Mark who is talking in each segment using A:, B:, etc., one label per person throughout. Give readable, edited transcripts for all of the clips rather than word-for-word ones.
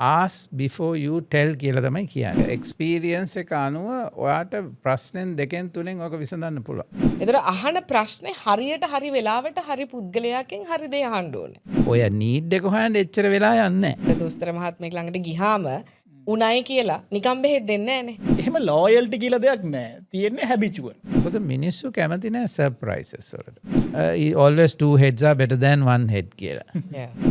A: ask before you tell කියලා තමයි කියන්නේ. experience එක අනුව ඔයාට ප්‍රශ්නෙන් දෙකෙන් තුනෙන් ඔක විසඳන්න පුළුවන්.
B: එතකොට අහන ප්‍රශ්නේ හරියට හරි වෙලාවට හරි පුද්ගලයාගෙන් හරි දේ අහන්න ඕනේ.
A: ඔය need එක හොයන්න එච්චර වෙලා යන්නේ නැහැ.
B: දොස්තර මහත්මයෙක් ළඟට ගිහාම උණයි කියලා නිකම් බෙහෙත් දෙන්නේ නැහනේ.
C: එහෙම ලෝයල්ටි කියලා දෙයක් නැහැ. තියෙන්නේ හැබිචුවල්.
A: මොකද මිනිස්සු කැමති නැහැ සර්ප්‍රයිසස් වලට. always two heads are better than one head කියලා.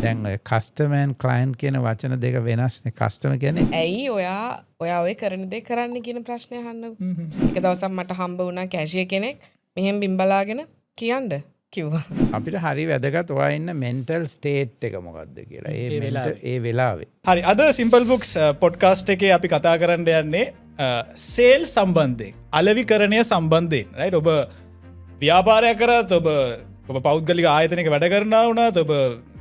A: දැන් ඔය customer and client කියන වචන දෙක වෙනස්නේ. customer කියන්නේ
B: ඇයි ඔයා ඔය කරන දේ කරන්න කියන ප්‍රශ්නේ අහන්නකෝ. එක දවසක් මට හම්බ වුණා කැෂියර් කෙනෙක් මෙහෙම බිම්බලාගෙන කියන්න කිව්වා.
A: අපිට හරි වැදගත් ඔයා ඉන්න mental state එක මොකක්ද කියලා. ඒ වෙලාවේ.
C: හරි අද සිම්පල් බුක්ස් පොඩ්කාස්ට් එකේ අපි කතා කරන්න යන්නේ සේල් සම්බන්ධයෙන් අලෙවිකරණය සම්බන්ධයෙන්. රයිට් ඔබ ව්‍යාපාරයක් කරත් ඔබ පෞද්ගලික ආයතනයක වැඩ කරනවා වුණත් ඔබ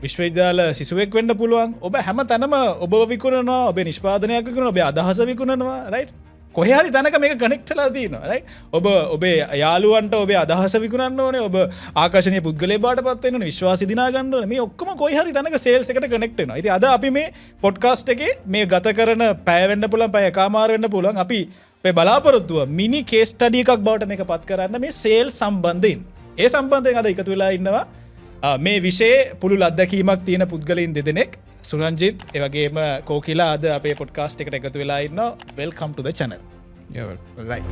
C: විශ්වවිද්‍යාල සිසුවෙක් වෙන්න පුළුවන්. ඔබ හැම තැනම ඔබ විකුණනවා, ඔබේ නිෂ්පාදනයක් විකුණනවා, ඔබේ අදහස විකුණනවා. රයිට් කොහේ හරි තැනක මේක කනෙක්ට් වෙලා තියෙනවා. රයිට් ඔබ ඔබේ යාළුවන්ට ඔබේ අදහස විකුණන්න ඕනේ, ඔබ ආකර්ෂණීය පුද්ගලයෙක් බවට පත් වෙන්න ඕනේ, විශ්වාසය දිනා ගන්න ඕනේ. මේ ඔක්කොම කොහේ හරි තැනක සේල්ස් එකට කනෙක්ට් වෙනවා. ඉතින් අද අපි මේ පොඩ්කාස්ට් එකේ මේ ගත කරන පැය වෙන්න පුළුවන්, පැය එකමාර වෙන්න පුළුවන්. අපි මේ බලාපොරොත්තුව මිනි කේස් ස්ටඩි එකක් බවට මේක පත් කරන්න මේ සේල්ස් සම්බන්ධයෙන්. ඒ සම්බන්ධයෙන් අද එකතු වෙලා ඉන්නවා මේ විෂයේ පුළුල් අත්දැකීමක් තියෙන පුද්ගලයන් දෙදෙනෙක්. සුරංජිත් එවැගේම කෝකිලා අද අපේ පොඩ්කාස්ට් එකට එකතු වෙලා ඉන්නවා. වෙල්කම් ටු ද channel.
A: Yeah,
C: right.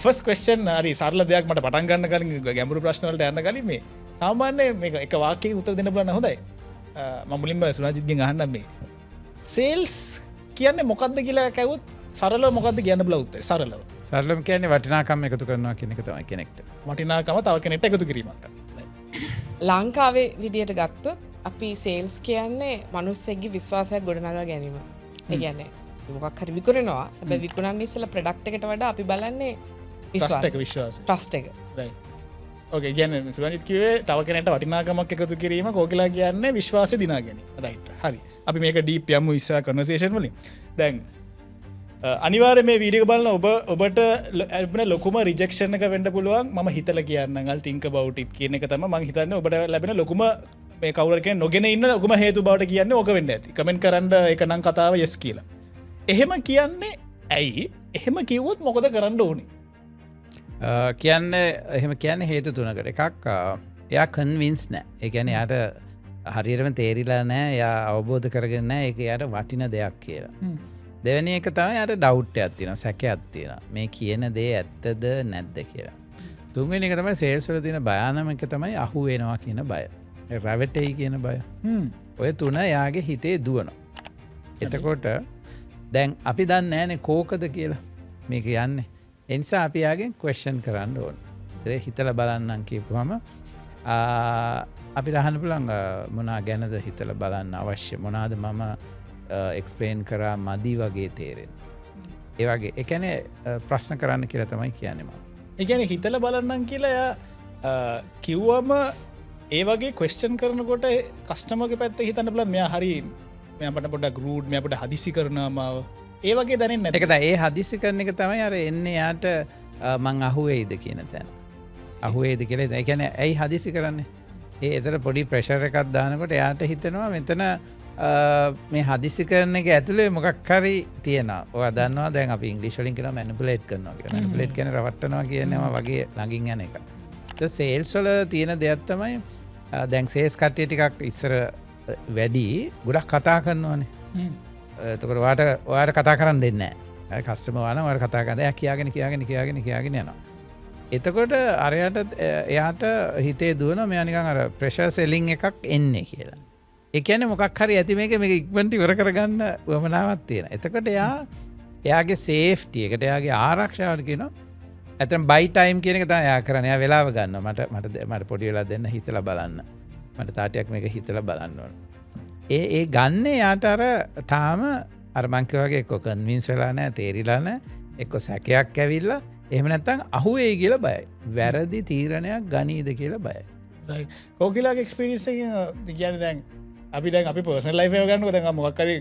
C: First question හරි සරල දෙයක් මට පටන් ගන්න කලින් ගැඹුරු ප්‍රශ්න වලට යන්න කලින් මේ සාමාන්‍ය මේක එක වාක්‍යයකින් උත්තර දෙන්න බලන්න හොඳයි. මම මුලින්ම සුරංජිත්ගෙන් අහන්නම් මේ සේල්ස් කියන්නේ මොකක්ද කියලා කැවුත් සරලව මොකක්ද කියන්න බලා උත්තර සරලව.
A: සරලව කියන්නේ වටිනාකම් එකතු කරනවා කියන එක තමයි කෙනෙක්ට.
C: වටිනාකම තව කෙනෙක්ට එකතු කිරීමක්.
B: ලංකාවේ විදියට ගත්තොත් අපි සේල්ස් කියන්නේ මිනිස්සෙක්ගේ විශ්වාසයක් ගොඩනගා ගැනීම. ඒ කියන්නේ මොකක් හරි විකුණනවා. හැබැයි විකුණන්න ඉස්සෙල්ලා ප්‍රොඩක්ට් එකට වඩා අපි බලන්නේ විශ්වාසය. ට්‍රස්ට් එක.
C: right. ඕකේ කියන්නේ සුරංජිත් කිව්වේ තව කෙනෙක්ට වටිනාකමක් එකතු කිරීම, කෝකිලා කියන්නේ විශ්වාසය දිනා ගැනීම. right. හරි. අපි මේක ඩීප් යමු ඉස්සර කන්වර්සේෂන් වලින්. දැන් අනිවාර්යයෙන් මේ වීඩියෝ බලන ඔබට ලැබෙන ලොකුම රිජෙක්ෂන් එක වෙන්න පුළුවන්. මම හිතලා කියන්නම් I'll think about it කියන එක තමයි මම හිතන්නේ ඔබට ලැබෙන ලොකුම මේ කවුරු කෙනෙක් නොගෙන ඉන්න ලොකුම හේතු බවට කියන්නේ ඕක වෙන්න ඇති. කමෙන්ට් කරන්න ඒක නම් කතාව yes කියලා. එහෙම කියන්නේ ඇයි? එහෙම කිව්වොත් මොකද කරන්න ඕනේ?
A: කියන්නේ එහෙම කියන්නේ හේතු තුනකට. එකක් එයා කන්වින්ස් නැහැ. ඒ කියන්නේ එයාට හරියටම තේරිලා නැහැ. එයා අවබෝධ කරගෙන නැහැ ඒක එයාට වටින දෙයක් කියලා. දෙවෙනි එක තමයි යාට ඩවුට් එකක් තියෙනවා, සැකයක් තියෙනවා. මේ කියන දේ ඇත්තද නැද්ද කියලා. තුන්වෙනි එක තමයි සේල්ස් වල තියෙන භයානකම එක තමයි අහු වෙනවා කියන බය. රැවටෙයි කියන බය. ඔය තුන යාගේ හිතේ දුවනවා. එතකොට දැන් අපි දන්නේ නැහැනේ කෝකද කියලා මේක යන්නේ. ඒ නිසා අපි යාගෙන් ක්වෙස්චන් කරන්න ඕන. ඒ හිතලා බලන්නම් කියපුවම අපිට අහන්න පුළුවන් මොනවා ගැනද හිතලා බලන්න අවශ්‍ය, මොනවාද මම එක්ස්පලේන් කරා මදි වගේ තේරෙන. ඒ වගේ ඒ කියන්නේ ප්‍රශ්න කරන්න කියලා තමයි කියන්නේ මම.
C: ඒ කියන්නේ හිතලා බලන්නම් කියලා එයා කිව්වම ඒ වගේ ක්වෙස්චන් කරනකොට කස්ටමර්ගේ පැත්තේ හිතන්න බලන්න මෙයා හරි මෙයාට පොඩ්ඩක් රූඩ්, මෙයාට හදිසි කරනවා මාව. ඒ වගේ දැනෙන්නේ නැහැ.
A: ඒක තමයි ඒ හදිසි කරන එක තමයි අර එන්නේ යාට මං අහුවේයිද කියන තැන. අහුවේයිද කියලා. ඒ කියන්නේ ඇයි හදිසි කරන්නේ? ඒ එතන පොඩි ප්‍රෙෂර් එකක් දානකොට එයාට හිතෙනවා මෙතන මේ හදිසි කරන එක ඇතුලේ මොකක් හරි තියෙනවා. ඔයා දන්නවා දැන් අපි ඉංග්‍රීසි වලින් කියනවා මැනිපුලේට් කරනවා කියලා. මැනිපුලේට් කියන්නේ රවට්ටනවා කියනවා වගේ ළඟින් යන එක. ඒක සේල්ස් වල තියෙන දෙයක් තමයි දැන් සේල්ස් කට්ටිය ටිකක් ඉස්සර වැඩි ගොඩක් කතා කරනවානේ. එතකොට ඔයාට කතා කරන්න දෙන්නේ නැහැ. කස්ටමර් වුණා ඔයාට කතා කරන්න එයා කියාගෙන යනවා. එතකොට එයාට හිතේ දුවන මෙයා නිකන් අර ප්‍රෙෂර් සෙලින් එකක් එන්නේ කියලා. ඒ කියන්නේ මොකක් හරි ඇති මේක ඉක්මනට ඉවර කරගන්න වමනාවක් තියෙන. එතකොට එයාගේ සේෆ්ටි එකට එයාගේ ආරක්ෂාවට කියනවා. ඇත්තටම බයි ටයිම් කියන එක තමයි එයා කරන්නේ. එයා වෙලාව ගන්නවා. මට පොඩි වෙලා දෙන්න හිතලා බලන්න. මට තාටියක් මේක හිතලා බලන්න ඕන. ඒ ගන්න යාට අර තාම අර මං වගේ එක්ක කන්වින්ස් වෙලා නැහැ, තේරිලා නැහැ, එක්ක සැකයක් ඇවිල්ලා එහෙම නැත්නම් අහුවේයි කියලා බයයි. වැරදි තීරණයක් ගනීද කියලා බයයි.
C: රයිට්. කෝකිලාගේ එක්ස්පීරියන්ස් එක කියන්නේ දැන් අපි පර්සනල් ලයිෆ් එක ගන්නකො දැන් මොකක් හරි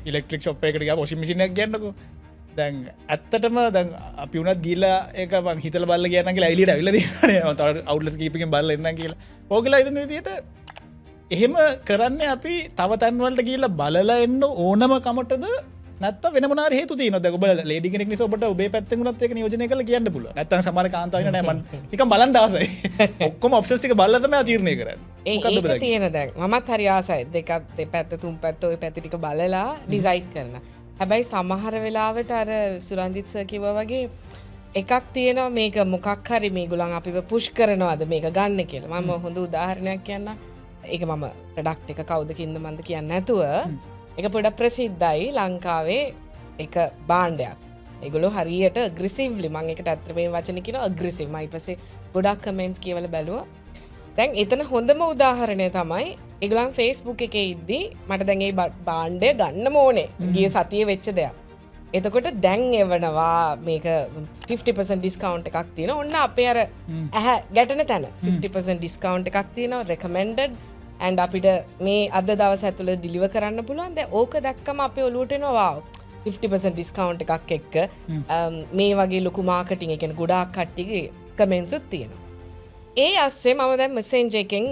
C: ඉලෙක්ට්‍රික් ෂොප් එකකට ගියා වොෂින් මැෂින් එකක් ගන්නකො. දැන් ඇත්තටම දැන් අපි වුණත් ගිල්ලා ඒක හිතල බල්ල කියනගේ ඇයිලිට ඇවිල අවුලස් කීපකින් බල්ල එන්න කියලා ඕගලා ඉදන විදියට එහෙම කරන්න අපි තව තැන්වලට කියල බලලා එන්න ඕනම කමටද නැත් වෙනමන හේතු න ඔබ ලේඩි කෙනෙක් ඔබට ඔබේ පැත්තෙකුනත් එක යෝජනය කල කියන්න පුල නැත සමර කාන්තන නෑම එක බලන් දාසයි ඔක්කොම ඔප්ෂස්ටික බලතම තීරණය කර
B: ඒ තියෙන දැන් මත් හරියාසයි දෙකත් පැත්ත තුම් පැත්ත ඔය පැතිටික බලලා ඩිසයිට් කරන හැබැයි සමහර වෙලාවට අර සුරංජිත්ස කිව වගේ එකක් තියෙනවා මේක මොකක් හරි මේ ගුලන් අපිව පුෂ් කරනවාද මේක ගන්න කියලා මම හොඳ උදාහරණයක් කියන්න ඒක මම ප්‍රඩක්් එක කවුදකින්ද මන්ද කියන්න ඇතුව එක පොඩ ප්‍රසිද්ධයි ලංකාවේ එක බාණ්ඩයක් ඒගොලො හරියට ග්‍රිසිව්ලි මං එකට ඇත්‍රමේ වචනකින අග්‍රිසිව් මයිට පසේ ගොඩක් කමෙන්ට්ස් කියවල බැලුව දැන් එතන හොඳම උදාහරණය තමයි ඒගලන් ෆේස්බුක් එක ඉද්දී මට දැන්ගේ බාණ්ඩය ගන්න මෝනේ ගිය සතිය වෙච්ච දෙයක් එතකොට දැන් එවනවා මේක 50% ඩිස්කවන්් එකක් තියෙන ඔන්න අපේ අර ඇහැ ගැටන තැන 50% ඩිස්කවන්් එකක් තියෙනවා රෙකමෙන්ඩඩ් ඇන්ඩ අපිට මේ අද දවස ඇතුළ ඩිලිව කරන්න පුළුවන් දැ ඕක දැක්කම අපේ ඔලුටෙනවා 50% ඩිස්කවන්් එකක් එක්ක මේ වගේ ලොකු මාකටින් එකෙන ගොඩාක් කට්ටිගේ කමෙන්සුත් තියෙන ඒ අස්සේ මම දැන් මෙසේන්ජ එකෙන්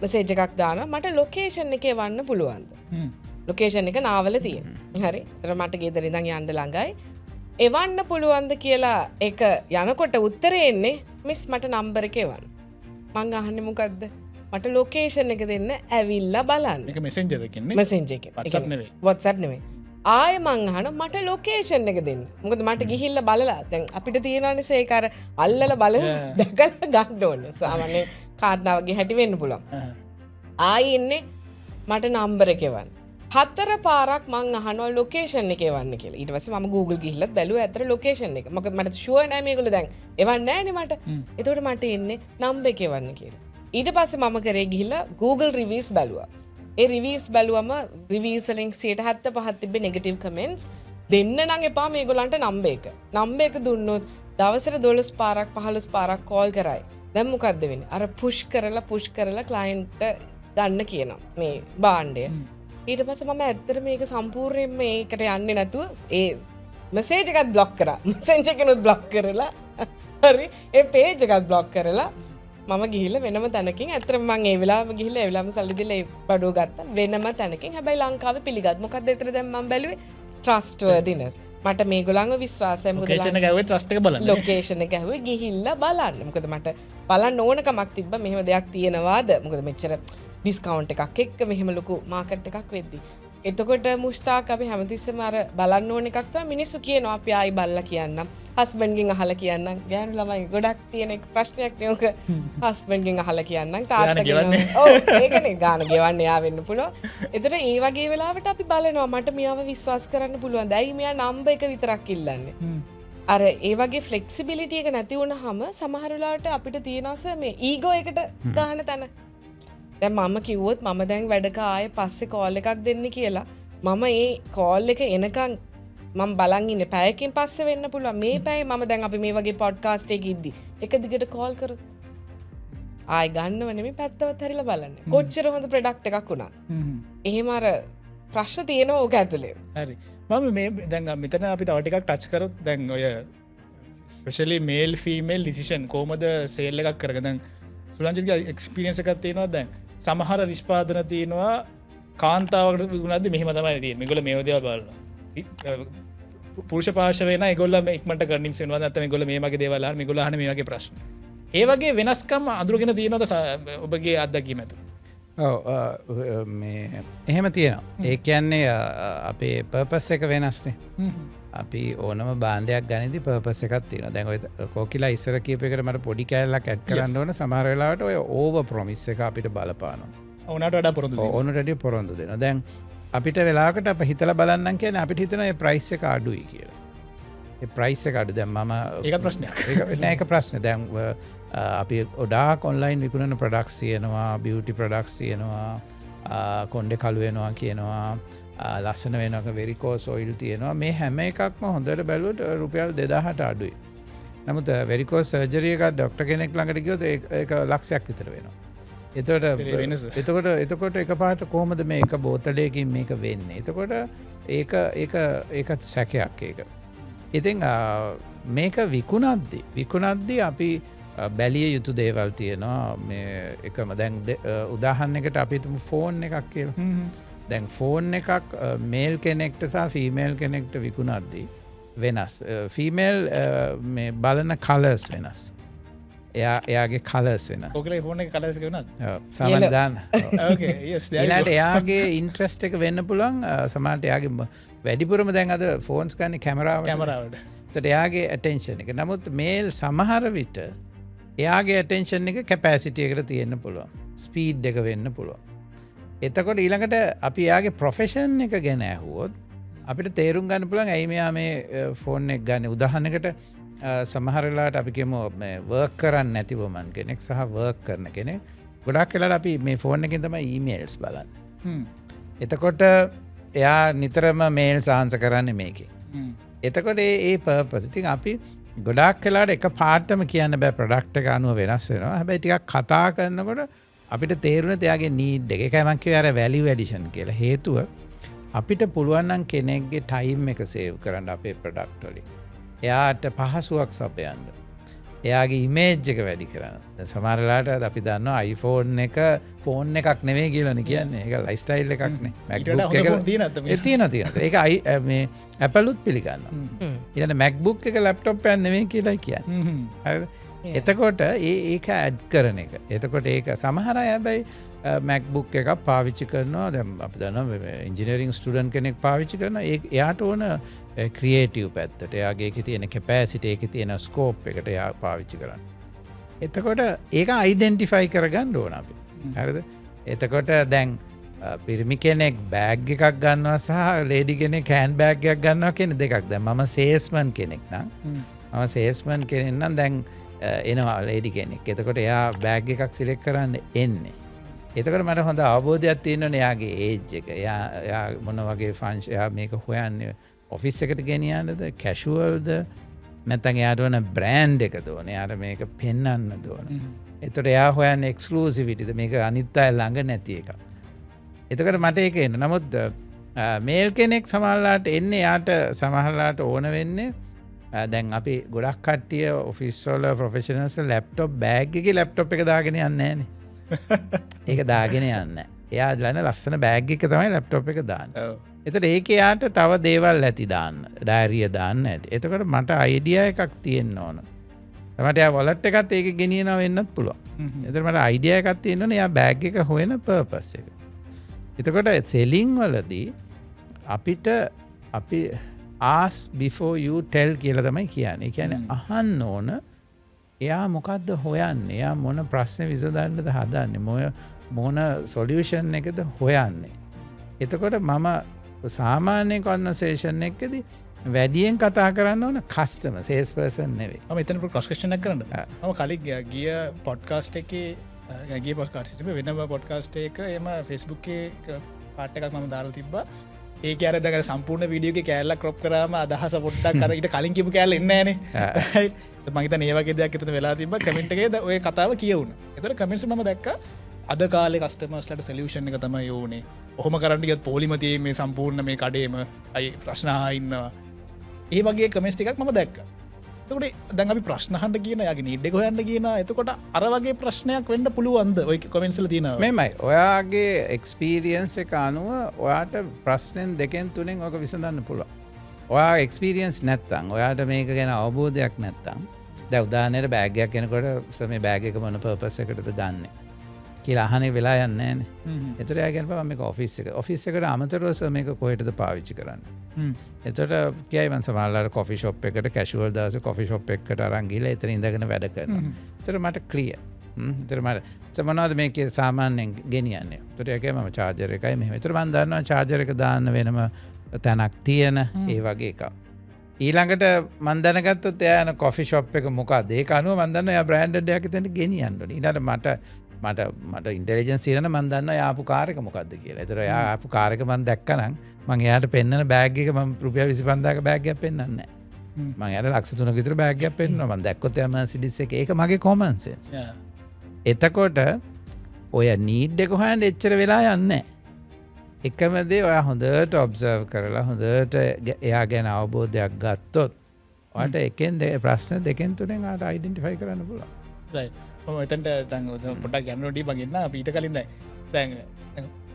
B: මෙසේජ එකක් දාන මට ලොකේෂන් එක වන්න පුළුවන්ද ලොකේෂන් එක නාවල තියෙන හරි තර මට ගෙදරිඳං යන්ඩ ළඟයි එවන්න පුළුවන්ද කියලා එක යනකොට උත්තරේ එන්නේ මිස් මට නම්බර එක එවන් මං අහන්න මොකක්ද මට ලොකේෂන් එක දෙන්න ඇවිල්ලා බලන්න මෙසෙන්ජ එක WhatsApp නෙවෙයි ආය මංහන මට ලොකේෂන් එක දෙන්න මොකද මට ගිහිල්ල බලලා දැන් අපිට තියෙනනිසේ කර අල්ලල බල දැකල ගන්න ඕන්න සාමාන්‍ය කාත්නාවගේ හැටි වෙන්න පුළන් ආය එන්නේ මට නම්බර එකවන් 4 පාරක් මං අහනවා ලොකේෂන් එක වන්න කියලා ඊට පස්සේ මම Google ගිහිල්ලත් බැලුවා ඇත්තට ලොකේෂන් එක මොකද මට ෂුවර් නෑ මේගොල්ලෝ දැන් එවන්නේ නෑනේ මට එතකොට මට එන්නේ නම්බර එක වන්න කියලා ඊට පස්සේ මම කරේ ගිහිල්ලා Google reviews බැලුවා ඒ රිවීස් බැලුවම රිවීස් වලින් 75% තිබ්බේ නෙගටිව් කමෙන්ට්ස් දෙන්න නම් එපා මේගොල්ලන්ට නම්බර එක දුන්නොත් දවසට 12 පාරක් 15 පාරක් කෝල් කරයි දැන් මොකද්ද වෙන්නේ අර පුෂ් කරලා ක්ලයන්ට් ගන්න කියනවා මේ බාණ්ඩය ඊට පස්සේ මම ඇත්තට මේක සම්පූර්ණයෙන් මේකට යන්නේ නැතුව ඒ මෙසේජ් එකත් බ්ලොක් කරා මෙසෙන්ජර් එකනුත් බ්ලොක් කරලා හරි ඒ පේජ් එකත් බ්ලොක් කරලා මම ගිහිල්ලා වෙනම තැනකින් ඇත්තටම මම ඒ වෙලාවෙම ගිහිල්ලා ඒ වෙලාවෙම සල්ලි දීලා ඒ බඩුව ගත්තා වෙනම තැනකින් හැබැයි ලංකාවේ පිළිගත් මොකද්ද ඒතර දැන් මම බැලුවේ trustworthiness මට මේගොල්ලන්ව විශ්වාසයි මොකද
C: ලොකේෂන් එක ඇහුවේ trust එක බලන්න
B: ලොකේෂන් එක ඇහුවේ ගිහිල්ලා බලන්න මොකද මට බලන්න ඕනකමක් තිබ්බා මෙහෙම දෙයක් තියෙනවාද මොකද මෙච්චර ඩිස්කවුන්ට් එකක් එක්ක මෙහෙම ලොකු මාකට් එකක් වෙද්දි එතකොට මුස්තාක් අපි හැමතිස්සෙම අර බලන්න ඕන එකක් තමයි මිනිස්සු කියනවා අපි ආයි බල්ලා කියන්නම් හස්බන්ඩ්ගෙන් අහලා කියන්නම් ගෑනු ළමයි ගොඩක් තියෙන එක ප්‍රශ්නයක් නේ ඔක හස්බන්ඩ්ගෙන් අහලා කියන්නම් තාත්තගෙන් ඔව් ඒකනේ ගාන ගෙවන්න යා වෙන්න පුළුවන් එතකොට ඒ වගේ වෙලාවට අපි බලනවා මට මියාව විශ්වාස කරන්න පුළුවන්ද ඇයි මෙයා නම්බර් එක විතරක් ඉල්ලන්නේ අර ඒ වගේ ෆ්ලෙක්සිබිලිටි එක නැති වුනහම සමහර වෙලාවට අපිට තියෙනවස මේ ඊගෝ එකට ගහන තැන දැන් මම කිව්වොත් මම දැන් වැඩක ආයේ පස්සේ කෝල් එකක් දෙන්න කියලා මම ඒ කෝල් එක එනකන් මම බලන් ඉන්නේ පැයකින් පස්සේ වෙන්න පුළුවන් මේ පැය මම දැන් අපි මේ වගේ පොඩ්කාස්ට් එකක ඉද්දි එක දිගට කෝල් කරොත් ආයි ගන්නව නෙමෙයි පැත්තවත් හැරිලා බලන්න කොච්චර හොඳ ප්‍රොඩක්ට් එකක් වුණා එහෙම අර ප්‍රශ්න තියෙනවා ඕක ඇතුලේ
C: හරි මම මේ දැන් මෙතන අපි තව ටිකක් ටච් කරොත් දැන් ඔය ස්පෙෂලි මේල් ෆීමේල් ඩිසිෂන් කොහමද සේල් එකක් කරගෙන දැන් සුරංජිත්ගේ එක්ස්පීරියන්ස් එකක් තියෙනවා දැන් සමහර නිෂ්පාදන තියෙනවා කාන්තාවකට විකුණද්දි මෙහෙම තමයි තියෙන්නේ. මේගොල්ලෝ මේව දේවල් බලනවා. පුරුෂ පාර්ශවේන ඒගොල්ලෝ ඉක්මනට කන්වින්ස් වෙනවා නැත්නම් මේගොල්ලෝ මේ වගේ දේවල් අහන මේගොල්ලෝ අහන මේ වගේ ප්‍රශ්න. ඒ වගේ වෙනස්කම් අඳුරගෙන තියෙනවද ඔබගේ අත්දැකීම ඇතුළේ?
A: ඔව් මේ එහෙම තියෙනවා. ඒ කියන්නේ අපේ පර්පස් එක වෙනස්නේ. අපි ඕනම බාණ්ඩයක් ගනිද්දි පර්පස් එකක් තියෙනවා. දැන් ඔය කෝකිලා ඉස්සර කියප එකට මට පොඩි කෑල්ලක් ඇඩ් කරන්න ඕන සමහර වෙලාවට ඔය ඕවර් ප්‍රොමිස් එක අපිට බලපානවා.
C: ඕනට වඩා පොරොන්දු දෙනවා.
A: ඕනට වඩා පොරොන්දු දෙනවා. දැන් අපිට වෙලාවකට අප හිතලා බලන්නම් කියන්නේ අපිට හිතන ඒ ප්‍රයිස් එක අඩුයි කියලා. ඒ ප්‍රයිස් එක අඩු දැන් මම
C: ඒක ප්‍රශ්නයක්.
A: ඒක ප්‍රශ්නේ. දැන් අපි ගොඩාක් ඔන්ලයින් විකුණන ප්‍රොඩක්ට්ස් තියෙනවා, බියුටි ප්‍රොඩක්ට්ස් තියෙනවා, කොණ්ඩේ කළු වෙනවා කියනවා. ලස්සන වෙනක වෙරිකෝස් ඔයිල් තියෙනවා මේ හැම එකක්ම හොඳට බැලුවට රුපියල් 2000ට අඩුයි. නමුත් වෙරිකෝස් සර්ජරි එකක් ડોක්ටර් කෙනෙක් ළඟට ගියොත් ඒක ලක්ෂයක් විතර වෙනවා. එතකොට එකපාරට කොහොමද මේ එක බෝතලයකින් මේක වෙන්නේ? එතකොට ඒක සැකයක් ඒක. ඉතින් මේක විකුණද්දි අපි බැලිය යුතු දේවල් තියෙනවා මේ එකම දැන් උදාහරණයකට අපි තුමු ෆෝන් එකක් කියලා. දැන් ෆෝන් එකක් මේල් කෙනෙක්ට සහ ෆීමේල් කෙනෙක්ට විකුණද්දී වෙනස්. ෆීමේල් මේ බලන කලර්ස් වෙනස්. එයාගේ කලර්ස් වෙන.
C: ඔකලේ ෆෝන් එක කලර්ස් වෙනස්.
A: සමහර දාන්න.
C: ඕකේ yes.
A: ඊළඟට එයාගේ ඉන්ට්‍රස්ට් එක වෙන්න පුළුවන් සමහරට එයාගේ වැඩිපුරම දැන් අද ෆෝන්ස් ගන්නේ කැමරාවට. ඒතට එයාගේ ඇටෙන්ෂන් එක. නමුත් මේල් සමහර විට එයාගේ ඇටෙන්ෂන් එක කැපැසිටි එකට තියෙන්න පුළුවන්. ස්පීඩ් එක වෙන්න පුළුවන්. එතකොට ඊළඟට අපි එයාගේ ප්‍රොෆෙෂන් එක ගැන ඇහුවොත් අපිට තේරුම් ගන්න පුළුවන් ඇයි මෙයා මේ ෆෝන් එක ගන්න. උදාහරණයකට සමහර වෙලාවට අපි කියමු මේ වර්ක් කරන්නේ නැති වුමන් කෙනෙක් සහ වර්ක් කරන කෙනෙක් ගොඩක් වෙලාවට අපි මේ ෆෝන් එකෙන් තමයි ඊමේල්ස් බලන්නේ. එතකොට එයා නිතරම මේල්ස් ආන්සර් කරන්නේ මේකෙන්. එතකොට ඒ පර්පස්. ඉතින් අපි ගොඩක් වෙලාවට එක පාටම කියන්න බෑ ප්‍රොඩක්ට් එක අනුව වෙනස් වෙනවා. හැබැයි ටිකක් කතා කරනකොට අපිට තේරුණේ එයාගේ නීඩ් එක. ඒකයි මම කිව්වේ අර වැලියු ඇඩිෂන් කියලා. හේතුව අපිට පුළුවන් නම් කෙනෙක්ගේ ටයිම් එක සේව් කරන්න අපේ ප්‍රොඩක්ට් වලින්. එයාට පහසුවක් සපයන්න. එයාගේ ඉමේජ් එක වැඩි කරන්න. සමහර වෙලාවට අපි දන්නවා iPhone එක ෆෝන් එකක් නෙවෙයි කියලානේ කියන්නේ. ඒක ලයිෆ් ස්ටයිල් එකක් නේ. MacBook එක තියෙනවා. ඒක මේ Apple උත් පිළිගන්නවා. ඊළඟ MacBook එක laptop එකක් නෙවෙයි කියලායි කියන්නේ. හරිද? එතකොට ඒක ඇඩ් කරන එක. එතකොට ඒක සමහර අය හැබැයි MacBook එකක් පාවිච්චි කරනවා. දැන් අපි දන්නවා ඉන්ජිනියරිං ස්ටුඩන්ට් කෙනෙක් පාවිච්චි කරනවා. එයාට ඕන ක්‍රියේටිව් පැත්තට. එයාගේ ඒකේ තියෙන කැපැසිටි, ඒකේ තියෙන ස්කෝප් එකට එයා පාවිච්චි කරන්න. එතකොට ඒක අයිඩෙන්ටිෆයි කරගන්න ඕන අපි. හරිද? එතකොට දැන් පිරිමි කෙනෙක් බෑග් එකක් ගන්නවා සහ ලේඩි කෙනෙක් හෑන්ඩ් බෑග් එකක් ගන්නවා කියන දෙකක්. දැන් මම සේල්ස්මන් කෙනෙක් නම් මම සේල්ස්මන් කෙනෙක් නම් දැන් එනවා ලේඩි කෙනෙක්. එතකොට එයා බෑග් එකක් සිලෙක්ට් කරන්න එන්නේ. එතකොට මට හොඳ අවබෝධයක් තියෙනවනේ එයාගේ ඒජ් එක. එයා මොන වගේ ෆන්ක්ෂන් එයා මේක හොයන්නේ ඔෆිස් එකට ගෙනියන්නද, කැෂුවල්ද, නැත්නම් එයාට ඕන බ්‍රෑන්ඩ් එකද ඕන. එයාට මේක පෙන්වන්නද ඕන. එතකොට එයා හොයන්නේ එක්ස්ක්ලූසිවිටිද මේක අනිත් අය ළඟ නැති එකක්. එතකොට මට ඒක එන්න. නමුත් මේල් කෙනෙක් සමහරලාට එන්නේ එයාට සමහරලාට ඕන වෙන්නේ දැන් අපි ගොඩක් කට්ටිය ඔෆිස් වල ප්‍රොෆෙෂනල්ස් ලැප්ටොප් බෑග් එකේ ලැප්ටොප් එක දාගෙන යන්නේ නැහනේ. ඒක දාගෙන යන්නේ නැහැ. එයා ළඟ ලස්සන බෑග් එක තමයි ලැප්ටොප් එක දාන්නේ. එතකොට ඒකේ යාට තව දේවල් ඇති දාන්න. ඩයරිය දාන්න ඇති. එතකොට මට අයිඩියා එකක් තියෙන්න ඕන. මට යා වොලට් එකත් ඒක ගෙනියනවා වෙන්නත් පුළුවන්. එතකොට මට අයිඩියා එකක් තියෙන්න ඕනේ යා බෑග් එක හොයන පර්පස් එක. එතකොට සෙලින් වලදී අපිට අපි ask before you tell කියලා තමයි කියන්නේ. ඒ කියන්නේ අහන්න ඕන එයා මොකද්ද හොයන්නේ? එයා මොන ප්‍රශ්නේ විසඳන්නද හදන්නේ? මොන සොලියුෂන් එකද හොයන්නේ? එතකොට මම සාමාන්‍ය කන්වර්සේෂන් එකකදී වැඩියෙන් කතා කරන්න ඕන කස්ටමර් සේල්ස් පර්සන් නෙවෙයි.
C: මම එතන ක්‍රොස් ක්වෙස්චන් එකක් කරන්නද? මම කලින් ගිය පොඩ්කාස්ට් එකේ ගිය පොඩ්කාස්ට් එකේ වෙනම පොඩ්කාස්ට් එකක එම Facebook එකේ පාට් එකක් මම දාලා තිබ්බා. ඒක අර දැන් සම්පූර්ණ වීඩියෝ එකේ කෑල්ලක් ක්‍රොප් කරාම අදහස පොඩ්ඩක් අර ඊට කලින් කියපු කෑල්ල එන්නේ නැහනේ. මම හිතන්නේ ඒ වගේ දෙයක් එතන වෙලා තිබ්බා. කමෙන්ට් එකේ ඔය කතාව කියවුණා. ඒතර කමෙන්ට්ස් මම දැක්කා අද කාලේ කස්ටමර්ස්ලාට සොලියුෂන් එක තමයි ඕනේ. ඔහොම කරන්න ගියත් පොලිම තියෙන්නේ මේ සම්පූර්ණ මේ කඩේම අය ප්‍රශ්න අහා ඉන්නවා. ඒ වගේ කමෙන්ට්ස් ටිකක් මම දැක්කා. එතකොට දැන් අපි ප්‍රශ්න අහන්න කියන යාගේ නීඩ් එක හොයන්න කියනවා. එතකොට අර වගේ ප්‍රශ්නයක් වෙන්න පුළුවන්ද? ඔය කමෙන්ට්ස් වල තියෙනවා.
A: මෙමය. ඔයාගේ එක්ස්පීරියන්ස් එක අනුව ඔයාට ප්‍රශ්නෙන් දෙකෙන් තුනෙන් ඔක විසඳන්න පුළුවන්. ඔයා එක්ස්පීරියන්ස් නැත්තම්, ඔයාට මේක ගැන අවබෝධයක් නැත්තම්, දැන් උදාහරණයට බෑග් එකක් එනකොට මේ බෑග් එක මොන පර්පස් එකකටද ගන්නෙ කියලා අහන්නේ වෙලා යන්නේ නැහනේ. එතකොට එයා කියනවා මේක ඔෆිස් එකට අමතරව මේක කොහෙටද පාවිච්චි කරන්නේ. එතකොට කියයි මම සමහරවල්ලාට කොෆි ෂොප් එකට කැෂුවල් දාසේ කොෆි ෂොප් එකකට අරන් ගිහලා එතන ඉඳගෙන වැඩ කරනවා. එතකොට මට ක්ලියර්. එතකොට මට මොනවද මේකේ සාමාන්‍යයෙන් ගෙනියන්නේ. එතකොට ඒකේ මම චාර්ජර් එකයි මෙහෙම. එතකොට මම දන්නවා චාර්ජර් එක දාන්න වෙනම තැනක් තියෙන ඒ වගේ එකක්. ඊළඟට මම දැනගත්තොත් එයා යන කොෆි ෂොප් එක මොකක්ද? ඒක අනුව මම දන්නවා එයා බ්‍රෑන්ඩඩ් එකක් එතනට ගෙනියන්න ඕනේ. ඊළඟට මට ඉන්ටෙලිජන්ස් තියෙනවා මම දන්නවා එයා ආපු කාර් එක මොකක්ද කියලා. ඒතර එයා ආපු කාර් එක මම දැක්කනම් මම එයාට පෙන්නන බෑග් එක මම රුපියල් 25000ක බෑග් එකක් පෙන්නන්නේ නැහැ. මම එයාට ලක්ෂ 3ක විතර බෑග් එකක් පෙන්නනවා. මම දැක්කොත් එයා මර්සිඩිස් එක ඒක මගේ කොමන් සෙන්ස්. එතකොට ඔය නීඩ් එක හොයන්න එච්චර වෙලා යන්නේ නැහැ. එකම දේ ඔයා හොඳට ඔබ්සර්ව් කරලා හොඳට එයා ගැන අවබෝධයක් ගත්තොත් වාට එකෙන් ප්‍රශ්න දෙකෙන් තුනෙන් ආට අයිඩෙන්ටිෆයි කරන්න පුලා
C: එතන්ට තන් පොටක් ගැන්නට බගන්න පීට කලින්ද දැන්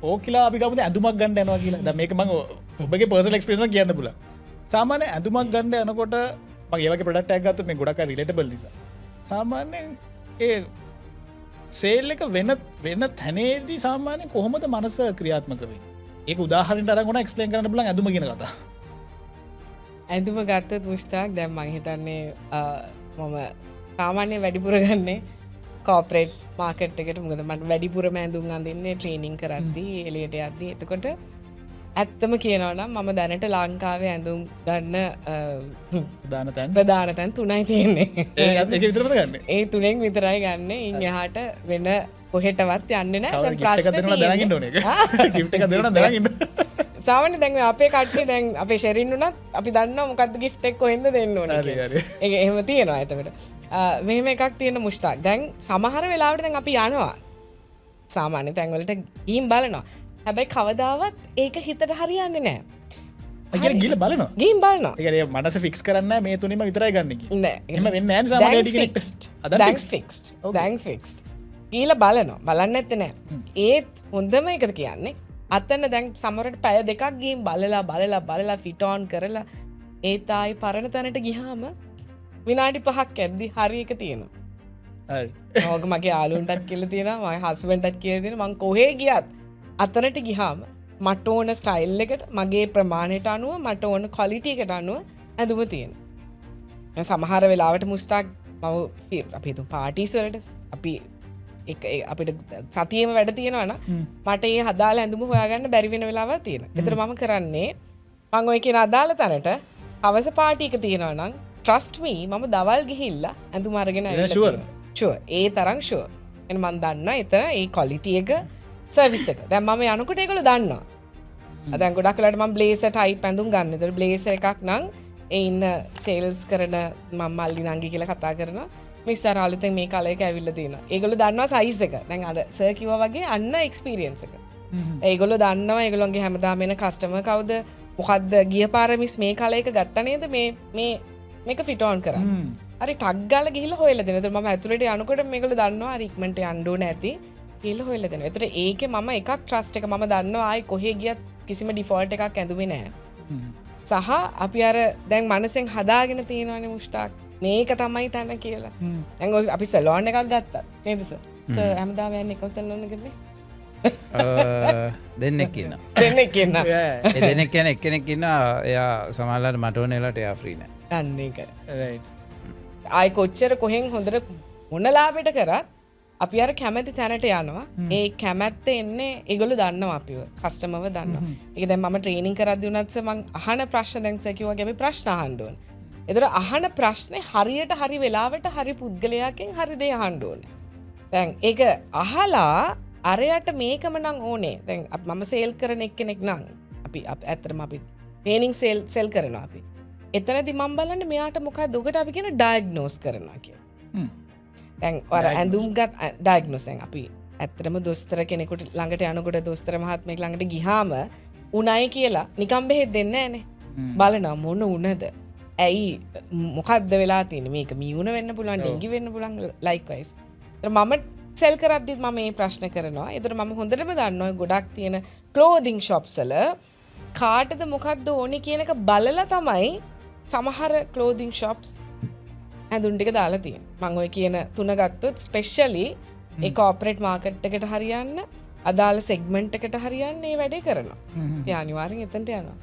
C: ඕකිලා අපිකමද ඇඳුමක් ගණඩ යනවා කියලා ද මේක මං ඔබගේ පර්සල් එක්ස්පිරේෂන් කියන්න පුල සාමාන්‍ය ඇඳුමක් ගණඩ යනකොට ඒවගේ ප්‍රඩක්ට ඇගත්ත මේ ගොඩක් රිලටබල් නිසා සාමාන්‍යයෙන් ඒ සේල් එක වෙන්න තැනේදී සාමාන්‍ය කොහොමද මනස ක්‍රියාත්මක වේ ඒක උදාහරට අරගොන එක්ස්පලේන් කරන්න බල ඇඳුම ගෙන කතා
B: ඇඳුම ගත්තත් මුස්ථාක් දැම් මං හිතන්නේ මම සාමාන්‍ය වැඩිපුර ගන්නේ කෝපරේට් මාකට් එකට මුද මට වැඩිපුර මෑඳුම් අඳන්නේ ට්‍රේනිං කරද්දී එලියට යද්දී එතකොට ඇත්තම කියනවනම් මම දැනට ලංකාවේ ඇඳුම් ගන්න ප්‍රධාන තැන් තුනයි තියෙන්නේ ඒ තුනෙන් විතරයි ගන්න ඉන් එහාට වෙන කොහෙටවත් යන්න නෑ සාමන දැන් අපේ කට්ටේ දැන් අපේ ශෙරින්නුනත් අපි දන්න මොකක්ද ගිෆ්ටෙක් කොහෙන්ද දෙන්න ඕන එහෙම තියෙනවා ඇතකට මෙහෙම එකක් තියෙන මුස්ථාක් දැන් සමහර වෙලාවට දැන් අපි යනවා සාමාන්‍ය තැන්වලට ගීම් බලනවා හැබැයි කවදාවත් ඒක හිතට හරියන්නේ නෑ
C: ගිල බලන
B: ගීම් බලනවා
C: ඒ මනස ෆික්ස් කරන්න මේ තුනීම විතරයි ගන්න එම වෙන්න
B: දැන් ෆික්ස් ගීල බලනවා බලන්න ඇත්ත නෑ ඒත් හොඳම එකට කියන්නේ අතන්න දැන් සමරට පැය දෙකක් ගීම් බලලා ෆිටෝන් කරලා ඒතායි පරණ තැනට ගිහාම විනාඩි 5ක් ඇද්දි හරි එක තියෙනවා ඕක මගේ ආලුන්ටත් කියල තියෙන මයි හස්බන්ටත් කියල තියෙන මං කොහේ ගියත් අතනට ගිහාම මට ඕන ස්ටයිල් එකට මගේ ප්‍රමාණයට අනුව මට ඕන කොලිටියකට අනුව ඇඳුම තියෙන සමහර වෙලාවට මුස්ථාක් මව අපිතු පාටිස්වලට අපි අපිට සතියම වැඩ තියෙනවන මට ඒ හදාල ඇඳුම හොයාගන්න බැරිවෙන වෙලාව තියෙන එතර මම කරන්නේ මං ඔය කියෙන අදාල තැනට අවස පාටික තියෙනවනම් ට්‍රස්ට්මී මම දවල් ගිහිල්ලා ඇඳුම අරගෙන ඒ තරං ෂුව එ මන් දන්න එතන ඒ කොලිටිය එක සර්විස් එක දැන් මම යනකොට ඒකොල දන්නවා අදැන් ගොඩක් කලට ම බ්ලේස ටයි පැඳුම් ගන්න තර බ්ලේස එකක් නං එන්න සේල්ස් කරන මම මල්ලි නංගි කියලා කතා කරන මිස්සර අලුත මේ කාලයක ඇවිල්ල තියෙන ඒගොල දන්නවා සයිස් එක දැන් අද සර්කිව වගේ අන්න එක්ස්පිරියන්ස එක ඒගොල දන්නවා ඒගොලොන්ගේ හැමදාමෙන කස්ටම කවද මොකක්ද ගිය පාරමිස් මේ කාලයක ගත්තනේද මේක ෆිටෝන් කර හරි ටක්ගල ගිහිල හොල දෙනත ම ඇතුලට යනකොට මේකල දන්නවා රික්මට අන්ඩුව නැති කියල හොල්ල දෙන එතට ඒක මම එකක් ට්‍රස්ට එක ම දන්නවා ආයි කොහේ ගියත් කිසිම ඩිෆෝල්ට එකක් ඇඳුමේ නෑ සහ අපි අර දැන් මනසෙන් හදාගෙන තියෙනවන මුෂ්තාක් මේක තමයි තැන කියලා ඇඟ අපි සැලෝන් එකක් ගත්තා නේදස ඇමදාමයන්න එකම සැල්ලෝන කරන්නේ
A: දෙන්නෙක් කියන්න
B: දෙන්නෙක් කියන්න
A: දෙනෙක් කියන එක්කෙනෙක් ඉන්න එයා සමාල්ලට මටෝනෙලට එයා ෆ්‍රීන
B: ගන්නේ කර ආය කොච්චර කොහෙන් හොඳට මොනලාබෙට කරත් අපි අර කැමැති තැනට යනවා ඒ කැමැත්ත එන්නේ ඒගොල්ලෝ දන්නවා අපිව කස්ටමර්ව දන්නවා ඒක දැන් මම ට්‍රේනින් කරද්දී උනත් මම අහන ප්‍රශ්න දැන් සකියෝගේ අපි ප්‍රශ්න අහන්න ඕන ඒතර අහන ප්‍රශ්නේ හරියට හරි වෙලාවට හරි පුද්ගලයාගෙන් හරි දේ අහන්න ඕනේ දැන් ඒක අහලා අරයට මේකම නම් ඕනේ දැන් මම සේල් කරන එක්කෙනෙක් නම් අපි ඇත්තටම අපි ට්‍රේනින් සෙල් කරනවා අපි එතනදී මම බලන්නේ මෙයාට මොකක්ද උකට අපි කියන ඩයග්නෝස් කරනවා කියලා දැන් ඔර ඇඳුම්ගත් ඩයග්නෝස් දැන් අපි ඇත්තටම දොස්තර කෙනෙකුට ළඟට යනකොට දොස්තර මහත්මයෙක් ළඟට ගිහාම උණයි කියලා නිකම් බෙහෙත් දෙන්නේ නැහනේ බලනවා මොන උණද ඇයි මොකක්ද වෙලා තියෙන්නේ මේක මීුණ වෙන්න පුළුවන් ඩෙන්ගි වෙන්න පුළුවන් ලයික්වයිස් මම සෙල් කරද්දිත් මම මේ ප්‍රශ්න කරනවා ඒතර මම හොඳටම දන්නවා ගොඩක් තියෙන ක්ලෝදින් ෂොප්ස් වල කාටද මොකක්ද ඕනේ කියන එක බලලා තමයි සමහර ක්ලෝදින් ෂොප්ස් ඇඳුම් ටික දාලා තියෙන මම ඔය කියන තුන ගත්තොත් ස්පෙෂලි ඒ කෝපරේට් මාකට් එකට හරියන්න අදාළ සෙග්මන්ට් එකට හරියන්න මේ වැඩේ කරනවා ඒ අනිවාර්යෙන් එතනට යනවා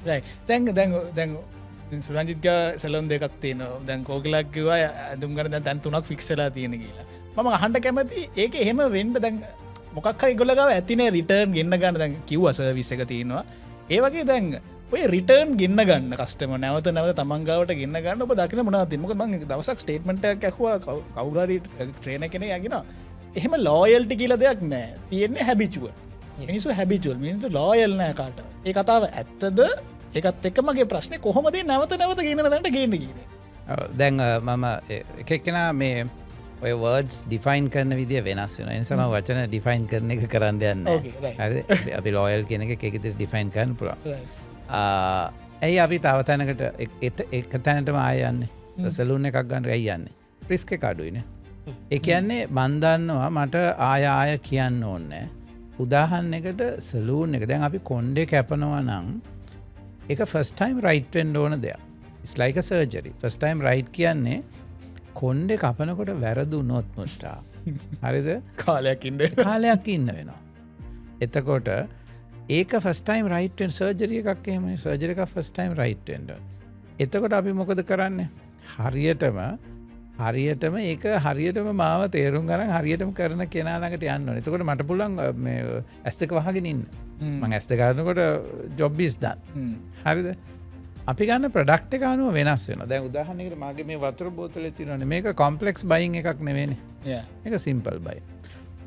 C: රයිට් දැන් සුරංජිත්ක සැලොන් දෙකක් තියෙනවා දැන් කෝගලක් කිව්වා ඇඳුම් ගන්න දැන් තුනක් ෆික්ස් වෙලා තියෙන කියලා මම අහන්න කැමති ඒක එහෙම වෙන්න දැන් මොකක් හරි ඒගොල්ලෝ ගාව ඇතිනේ රිටර්න් ගෙන්න ගන්න දැන් කිව්වා සර්විස් එක තියෙනවා ඒ වගේ දැන් ඔය රිටර්න් ගෙන්න ගන්න කස්ටමර් නැවත තමන් ගාවට ගෙන්න ගන්න ඔබ දකින්න මොනවද තියෙන්නේ මොකද මම දවසක් ස්ටේට්මන්ට් එකක් ඇහුවා කවුරු හරි ට්‍රේනර් කෙනෙක් යගෙනවා එහෙම ලෝයල්ටි කියලා දෙයක් නැහැ තියෙන්නේ හැබිචුවල් මිනිස්සු හැබිචුවල් මිනිස්සු ලෝයල් නැහැ කාට ඒ කතාව ඇත්තද ඒකත් එක්ක මගේ ප්‍රශ්නේ කොහොමද නැවත ගෙන්න තැනට ගේන්න කියන්නේ
A: දැන් මම එකෙක්කෙනා මේ ඔය වර්ඩ්ස් ඩිෆයින් කරන විදිය වෙනස් වෙන එනිසාම වචන ඩිෆයින් කරන එක කරන්න යන්න හරි අපි ලෝයල් කියන එක එකෙද ඩිෆයින් කරන්න පුළුවන් ඇයි අපි තව තැනකට එක තැනටම ආයන්නේ සලූන් එකක් ගන්න ඇයි යන්නේ රිස්ක කඩුයින ඒ කියන්නේ බන්දන්නවා මට ආය කියන්න ඕන්නෑ උදාහන්න එකට සලූන් එක දැන් අපි කොන්්ඩේ කැපනවා නං එක ෆස්ටයිම් රයිට්වෙන්ඩ ඕන දෙයක් ස්ලයික සර්ජරි ෆස්ටයිම් රයිට් කියන්නේ කොන්්ඩෙ කපනකොට වැරදු නොත් මුට්ටා හරිද
C: කාලයක් ඉන්න
A: කාලයක් ඉන්න වෙනවා එතකොට ඒක ෆස්ටයිම් රයිටෙන් සර්ජරිය එකක් එම සර්ජරික ෆස්ටයිම් රයිටෙන්ඩ එතකොට අපි මොකද කරන්න හරියටම ඒක හරියටම මාව තේරුම් ගරන් හරියටම කරන කෙනාලඟට යන්න එතකොට මට පුලන් ඇස්තක වහගෙනන්න මං ඇස්ත කරනකොට ජොබ්බිස් දන් හරිද අපි ගන්න ප්‍රඩක්ට කානුව වෙනස් වෙන දැ උදාහනකට මගේ මේ වතුර බෝතල තිරන මේක කොම්පලෙක්ස් බයින් එකක් නෙවෙන එක සිම්පල් බයි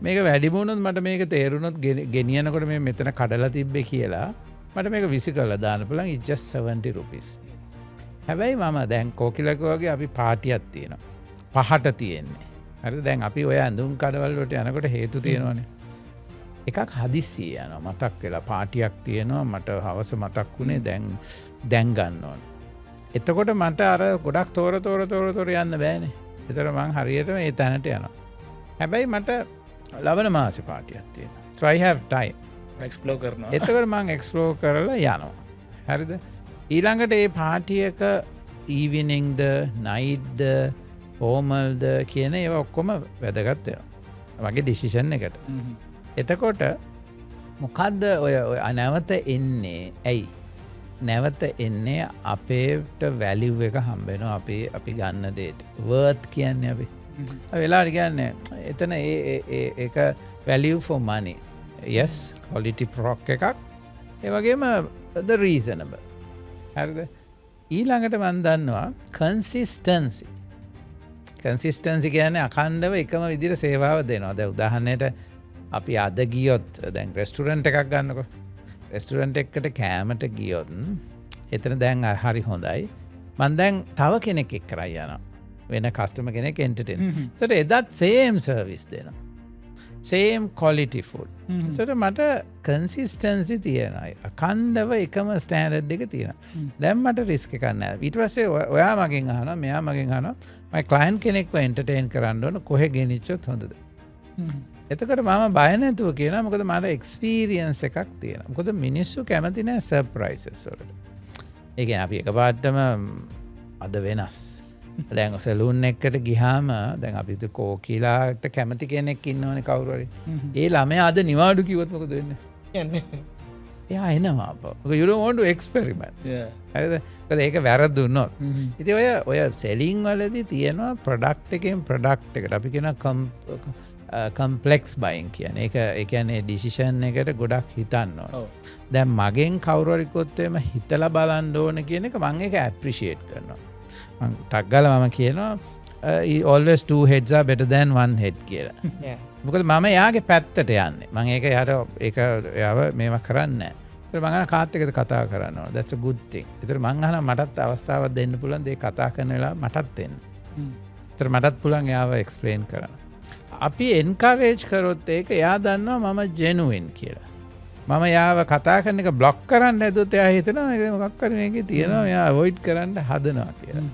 A: මේක වැඩිමුණුත් මට මේක තේරුණොත් ගෙනියනකොට මේ මෙතන කඩලා තිබ්බෙ කියලා මට මේක විසි කල දාන පුලන් ඉජස් 70 රුපිස් හැබැයි මම දැන් කෝකිලක වගේ අපි පාටියක් තියෙනවා පහට තියෙන්නේ හරි දැන් අපි ඔය ඇඳුම් කඩවල්ලට යනකොට හේතු තියෙනවානේ එකක් හදිස්සිය යන මතක් වෙලා පාටියක් තියෙනවා මට හවස මතක් වුණේ දැන් ගන්න ඕන එතකොට මට අර ගොඩක් තෝර යන්න බෑනේ එතර මං හරියටම ඒ තැනට යනවා හැබැයි මට ලබන මාසෙ පාටියක් තියෙන so I have time
C: explore කරනවා
A: එතකොට මං එක්ස්ප්ලෝර් කරලා යනවා හරිද ඊළඟට ඒ පාටියක ඊවිනිංද නයිට්ද ෆෝමල්ද කියන ඒවා ඔක්කොම වැදගත් වෙනවා මගේ ඩිසිෂන් එකට එතකොට මොකක්ද ඔය නැවත එන්නේ ඇයි නැවත එන්නේ අපේට වැලිව් එක හම්බෙනවා අපි ගන්න දේට වර්ත් කියන්නේ අපි වෙලාට කියන්නේ එතන ඒක වැලිව් ෆෝ මනි yes quality ප්‍රොක් එකක් ඒවගේම the reasonable හරිද ඊළඟට මන් දන්නවා කන්සිස්ටන්සි කියන්නේ අකණ්ඩව එකම විදිහට සේවාව දෙනවා දැන් උදාහරණයට අපි අද ගියොත් දැන් රෙස්ටුරන්ට් එකක් ගන්නකො රෙස්ටුරන්ට් එකකට කෑමට ගියොත් එතන දැන් හරි හොඳයි මන් දැන් තව කෙනෙක් එක්ක කරයි යනවා වෙන කස්ටමර් කෙනෙක් එන්ටර්ටේන් එතකොට එදත් සේම් සර්විස් දෙනවා සේම් quality food එතකොට මට කන්සිස්ටන්සි තියෙනවා අකණ්ඩව එකම ස්ටෑන්ඩඩ් එක තියෙනවා දැන් මට රිස්ක් එකක් නැහැ ඊට පස්සේ ඔයා මගෙන් අහනවා මෙයා මගෙන් අහනවා මම ක්ලයන්ට් කෙනෙක්ව එන්ටර්ටේන් කරන්න ඕන කොහෙ ගෙනිච්චොත් හොඳද එතකොට මම බය නැතුව කියනවා මොකද මට එක්ස්පීරියන්ස් එකක් තියෙනවා මොකද මිනිස්සු කැමති නැහැ සර්ප්‍රයිසස් වලට ඒ කියන්නේ අපි එකපාරටම අද වෙනස් දැන් සැලූන් එකකට ගියාම දැන් අපි කෝකිලාට කැමති කෙනෙක් ඉන්නවනේ කවුරු හරි ඒ ළමයා අද නිවාඩු කිව්වොත් මොකද වෙන්නේ එයා එනවා අපෝ you don't want to experiment හරිද මොකද ඒක වැරදුනොත් ඉතින් ඔය සෙලින් වලදී තියෙනවා ප්‍රොඩක්ට් එකෙන් ප්‍රොඩක්ට් එකට අපි කියනවා කම්පලෙක්ස් බයින් කියන එක ඒ කියන්නේ ඩිසිෂන් එකට ගොඩක් හිතන්න ඕන දැන් මගෙන් කවුරු හරි කොත්තේම හිතලා බලන්න ඕන කියන එක මම ඒක ඇප්‍රීෂিয়েට් කරනවා මම ටක් ගාලා මම කියනවා always two heads are better than one head කියලා මොකද මම යාගේ පැත්තට යන්නේ මම ඒක යාව මේවා කරන්නේ නැහැ මං අහන කාත් එක්කද කතා කරන්න ඕන that's a good thing ඒතර මං අහන මටත් අවස්ථාවක් දෙන්න පුළුවන් දෙය කතා කරන වෙලාව මටත් දෙන්න ඒතර මටත් පුළුවන් යාව එක්ස්ප්ලেইন කරන්න අපි එන්කරේජ් කරොත් ඒක එයා දන්නවා මම ජෙනුයින් කියලා මම යාව කතා කරන එක බ්ලොක් කරන්න හැදුවොත් එයා හිතනවා ඒක මොකක් හරි මේකේ තියෙනවා එයා අවොයිඩ් කරන්න හදනවා කියලා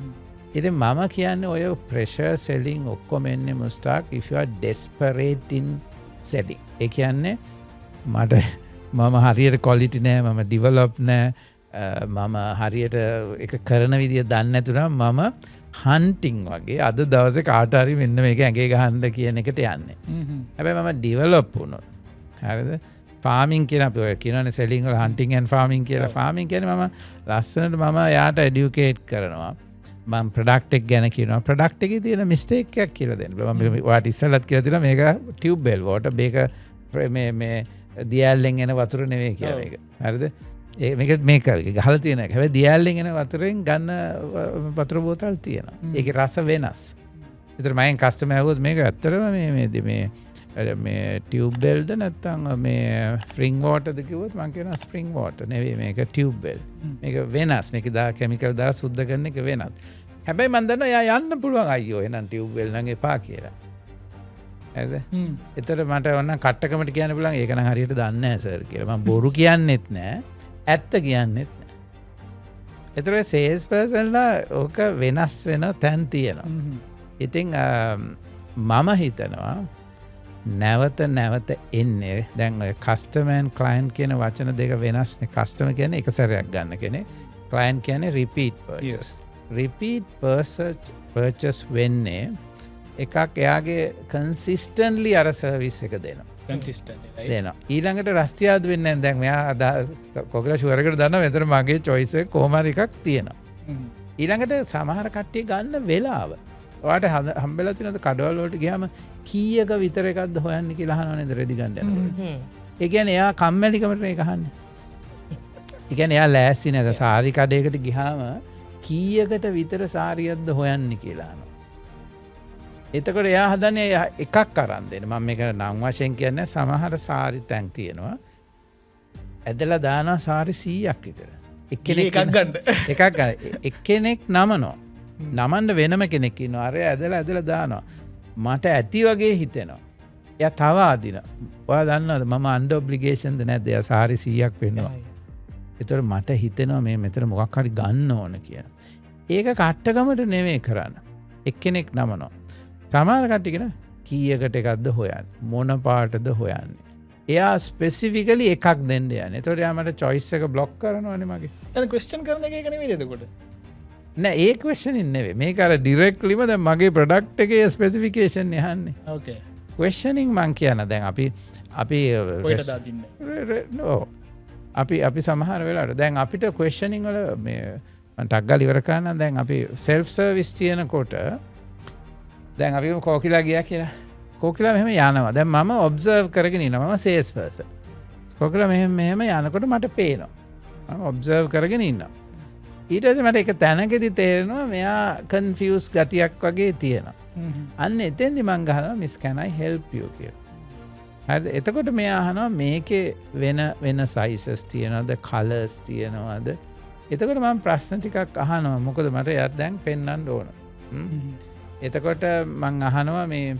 A: ඉතින් මම කියන්නේ ඔය ප්‍රෙෂර් සෙලිං ඔක්කොම එන්නේ මුස්තාක් if you are desperate in selling ඒ කියන්නේ මම හරියට quality නෑ මම develop නෑ මම හරියට ඒක කරන විදිය දන්නේ නැතුණා මම hunting වගේ අද දවසේ කාට හරි මෙන්න මේක ඇඟේ ගහන්න කියන එකට යන්නේ හැබැයි මම develop වුණොත් හරිද ෆාමින් කියන අපි ඔය කියනනේ selling වල hunting and farming කියලා ෆාමින් කියන්නේ මම ලස්සනට මම යාට educate කරනවා මම ප්‍රොඩක්ට් එක ගැන කියනවා ප්‍රොඩක්ට් එකේ තියෙන මිස්ටේක් එකක් කියලා දෙන්න. මම ඔයාලට ඉස්සෙල්ලත් කියලා තියෙනවා මේක ටියුබ් බෙල් වෝටර් මේක මේ දියැලෙන් එන වතුර නෙවෙයි කියලා ඒක. හරිද? මේක ගහලා තියෙන එක. හැබැයි දියැලෙන් එන වතුරෙන් ගන්න වතුර බෝතල් තියෙනවා. ඒකේ රස වෙනස්. ඒතර මම කස්ටමර් ආවොත් මේක ඇත්තටම මේ ටියුබ් බෙල්ද නැත්නම් මේ ස්ප්‍රින්ග් වෝටර්ද කිව්වොත් මම කියනවා ස්ප්‍රින්ග් වෝටර් නෙවෙයි මේක ටියුබ් බෙල්. මේක වෙනස්. මේක කෙමිකල් දාලා සුද්ධ කරන එක වෙනස්. හැබැයි මම දන්නවා එයා යන්න පුළුවන් අයියෝ එහෙනම් ටියුබ් බෙල් නම් එපා කියලා. හරිද? ඒතර මට ඕන කට්ටකමට කියන්න පුළුවන් ඒක නම් හරියට දන්නේ නැහැ සර් කියලා. මම බොරු කියන්නෙත් නැහැ. ඇත්ත කියන්නෙත් නැහැ. එතුර සේස් පර්සල්ලා ඕක වෙනස් වෙන තැන් තියෙනවා. ඉතිං මම හිතනවා නැවත එන්නේ දැන් කස්ටමන් කලයින් කියන වචන දෙක වෙනස් කස්ටම කියන එක සැරයක් ගන්න කෙනෙ කලයින් කියන රිපීට් රිපීට් පර්චස් වෙන්නේ එකක් එයාගේ කන්සිස්ටන්ලි අර සර්විස් එක දෙනවා දෙනවා ඊළඟට රස්තියාද වෙන්න දැන් මෙයා කොකල ශුවරකට දන්න වෙතර මගේ චොයිස කෝමර එකක් තියෙනවා ඊළඟට සමහර කට්ටිය ගන්න වෙලාව වාට හම්බෙල තිනද කඩවල්ලෝට ගයාම කීයක විතර එකක්ද හොයන්න කියලාහනවනද රෙදි ගණඩ ඒගැන එයා කම්මැලිකමට එකහන්න එකන එයා ලෑස්සි නැද සාරි කඩයකට ගිහාම කීයකට විතර සාරියද්ද හොයන්න කියලාන එතකොට එයා හදන එකක් කරන්දෙන මම එක නම් වශයෙන් කියන්න සමහර සාරි තැන් තියෙනවා ඇදල දානා සාරි 100ක් විතර එකක් ගන්න එක්කෙනෙක් නමනෝ නමන්ඩ වෙනම කෙනෙක්කින්න අරය ඇදල දානවා මට ඇති වගේ හිතෙනවා එය තවාදින ඔය දන්නද මම අන්ඩ ඔබ්ලිගේෂන්ද නැද එය සාරි 100ක් වෙනවා එතොට මට හිතෙනවා මේ මෙතර මොකක් හරි ගන්න ඕන කියන ඒක කට්ටකමට නෙවේ කරන්න එක්කෙනෙක් නමනෝ තමාර කට්ටිගෙන කීයකට එකක්ද හොයන් මොන පාටද හොයන්නේ එයා ස්පෙසිෆිකලි එකක් දෙන්න යන තොට යාමට චොයිස් එක බ්ලොක් කරනවන මගේ
C: ක්වස්ටන් කරන එක කන දෙකොට
A: නෑ ඒ ක්වේෂන් ඉන්නවේ මේ කර ඩිරෙක්ලිම ද මගේ ප්‍රඩක්් එක ස්පෙසිෆිකේෂන් යහන්නේ ක්වේෂනිං මං කියන්න දැන් අපි සමහර වෙලාට දැන් අපිට ක්වේෂනිං වල මේ ටක්ගල් ඉවරකාන්න දැන් අපි සෙල්ෆ් සර්විස් තියනකොට දැන් අපි කෝකිලා ගිය කියලා කෝකිලා මෙහම යනවා දැන් මම ඔබ්සර්ව් කරගෙන නම සේස් පර්ස කෝකිලා මෙහෙම යනකොට මට පේනවා ඔබ්සර්ව් කරගෙන ඉන්නවා ඊටස මට එක තැනකෙති තේරෙනවා මෙයා කන්ෆියස් ගතියක් වගේ තියෙනවා අන්න එතෙන්දි මංගහන මිස් කැනයි හෙල්පියෝ කිය එතකොට මෙයා අහනවා මේකේ වෙන සයිසස් තියෙනවද කලස් තියෙනවාද එතකොට මම ප්‍රශ්න ටිකක් අහනවා මොකද මට යත් දැන් පෙන්න්න ඕන එතකොට මං අහනවා මේ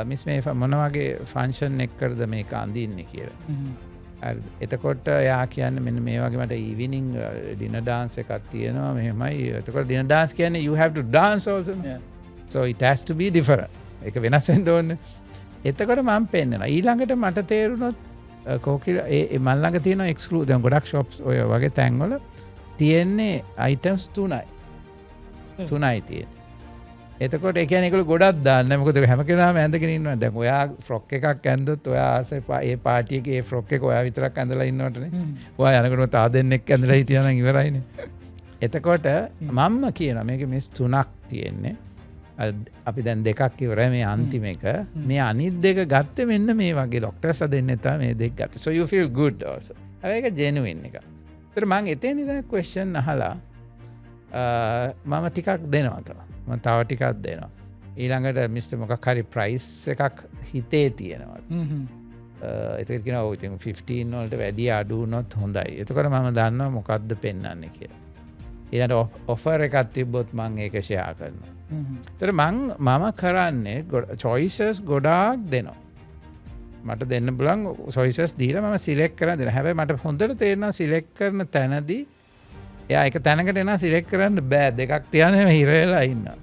A: මිස් මේ මොනවගේ ෆංශන් එක්කරද මේක අඳින්න කියලා එතකොට යා කියන්න මෙන්න මේ වගේ මට ඊවිනිං ඩින ඩාන්ස් එකක් තියෙනවා මෙහෙමයි එතකොට ඩින ඩාන්ස් කියන්නේ you have to dance also so it has to be different ඒක වෙනස් වෙන්න ඕනේ එතකොට මම පෙන්නනවා ඊළඟට මට තේරුණොත් කෝකිල ඒ මල්ලඟ තියෙන එක්ස්ක්ලූ දැන් ගොඩක් shops ඔය වගේ තැන්වල තියෙන්නේ items තුනයි තියෙන්නේ එතකොට එකන එකල ගොඩක් දාන්න මොකද හැම කෙනාම ඇඳගෙන ඉන්නවා දැන් ඔයා ෆ්‍රොක් එකක් ඇඳුත් ඔයා ආසේ ඒ පාටියක ඒ ෆ්‍රොක් එක ඔයා විතරක් ඇඳලා ඉන්නවටනේ ඔයා යනකොට තා දෙන්නෙක් ඇඳලා හිටියා නම් ඉවරයිනේ එතකොට මම්ම කියනවා මේක මිස් තුනක් තියෙන්නේ අපි දැන් දෙකක් ඉවරයි මේ අන්තිම එක මේ අනිත් දෙක ගත්තේ මෙන්න මේ වගේ ડોක්ටර්ස්ලා දෙන්නේ තමයි මේ දෙක ගත්තේ so you feel good also ඒක genuine එක ඒතර මම එතෙන්දි දැන් question අහලා මම ටිකක් දෙනවා තමයි මම තව ටිකක් දෙනවා ඊළඟට මිස්ටර් මොකක් හරි ප්‍රයිස් එකක් හිතේ තියෙනවා එතකොට කියනවා ඔව් ඉතින් 15 වලට වැඩි අඩු වුණොත් හොඳයි එතකොට මම දන්නවා මොකද්ද පෙන්වන්නේ කියලා ඊළඟට ඔෆර් එකක් තිබ්බොත් මම ඒක ෂෙයා කරනවා එතකොට මම කරන්නේ choices ගොඩාක් දෙනවා මට දෙන්න පුළුවන් choices දීලා මම select කරන් දෙනවා හැබැයි මට හොඳට තේරෙනවා select කරන තැනදී එයා එක තැනකට එනවා සිලෙක්ට් කරන්න බෑ දෙකක් තියන්නේ හිර වෙලා ඉන්නවා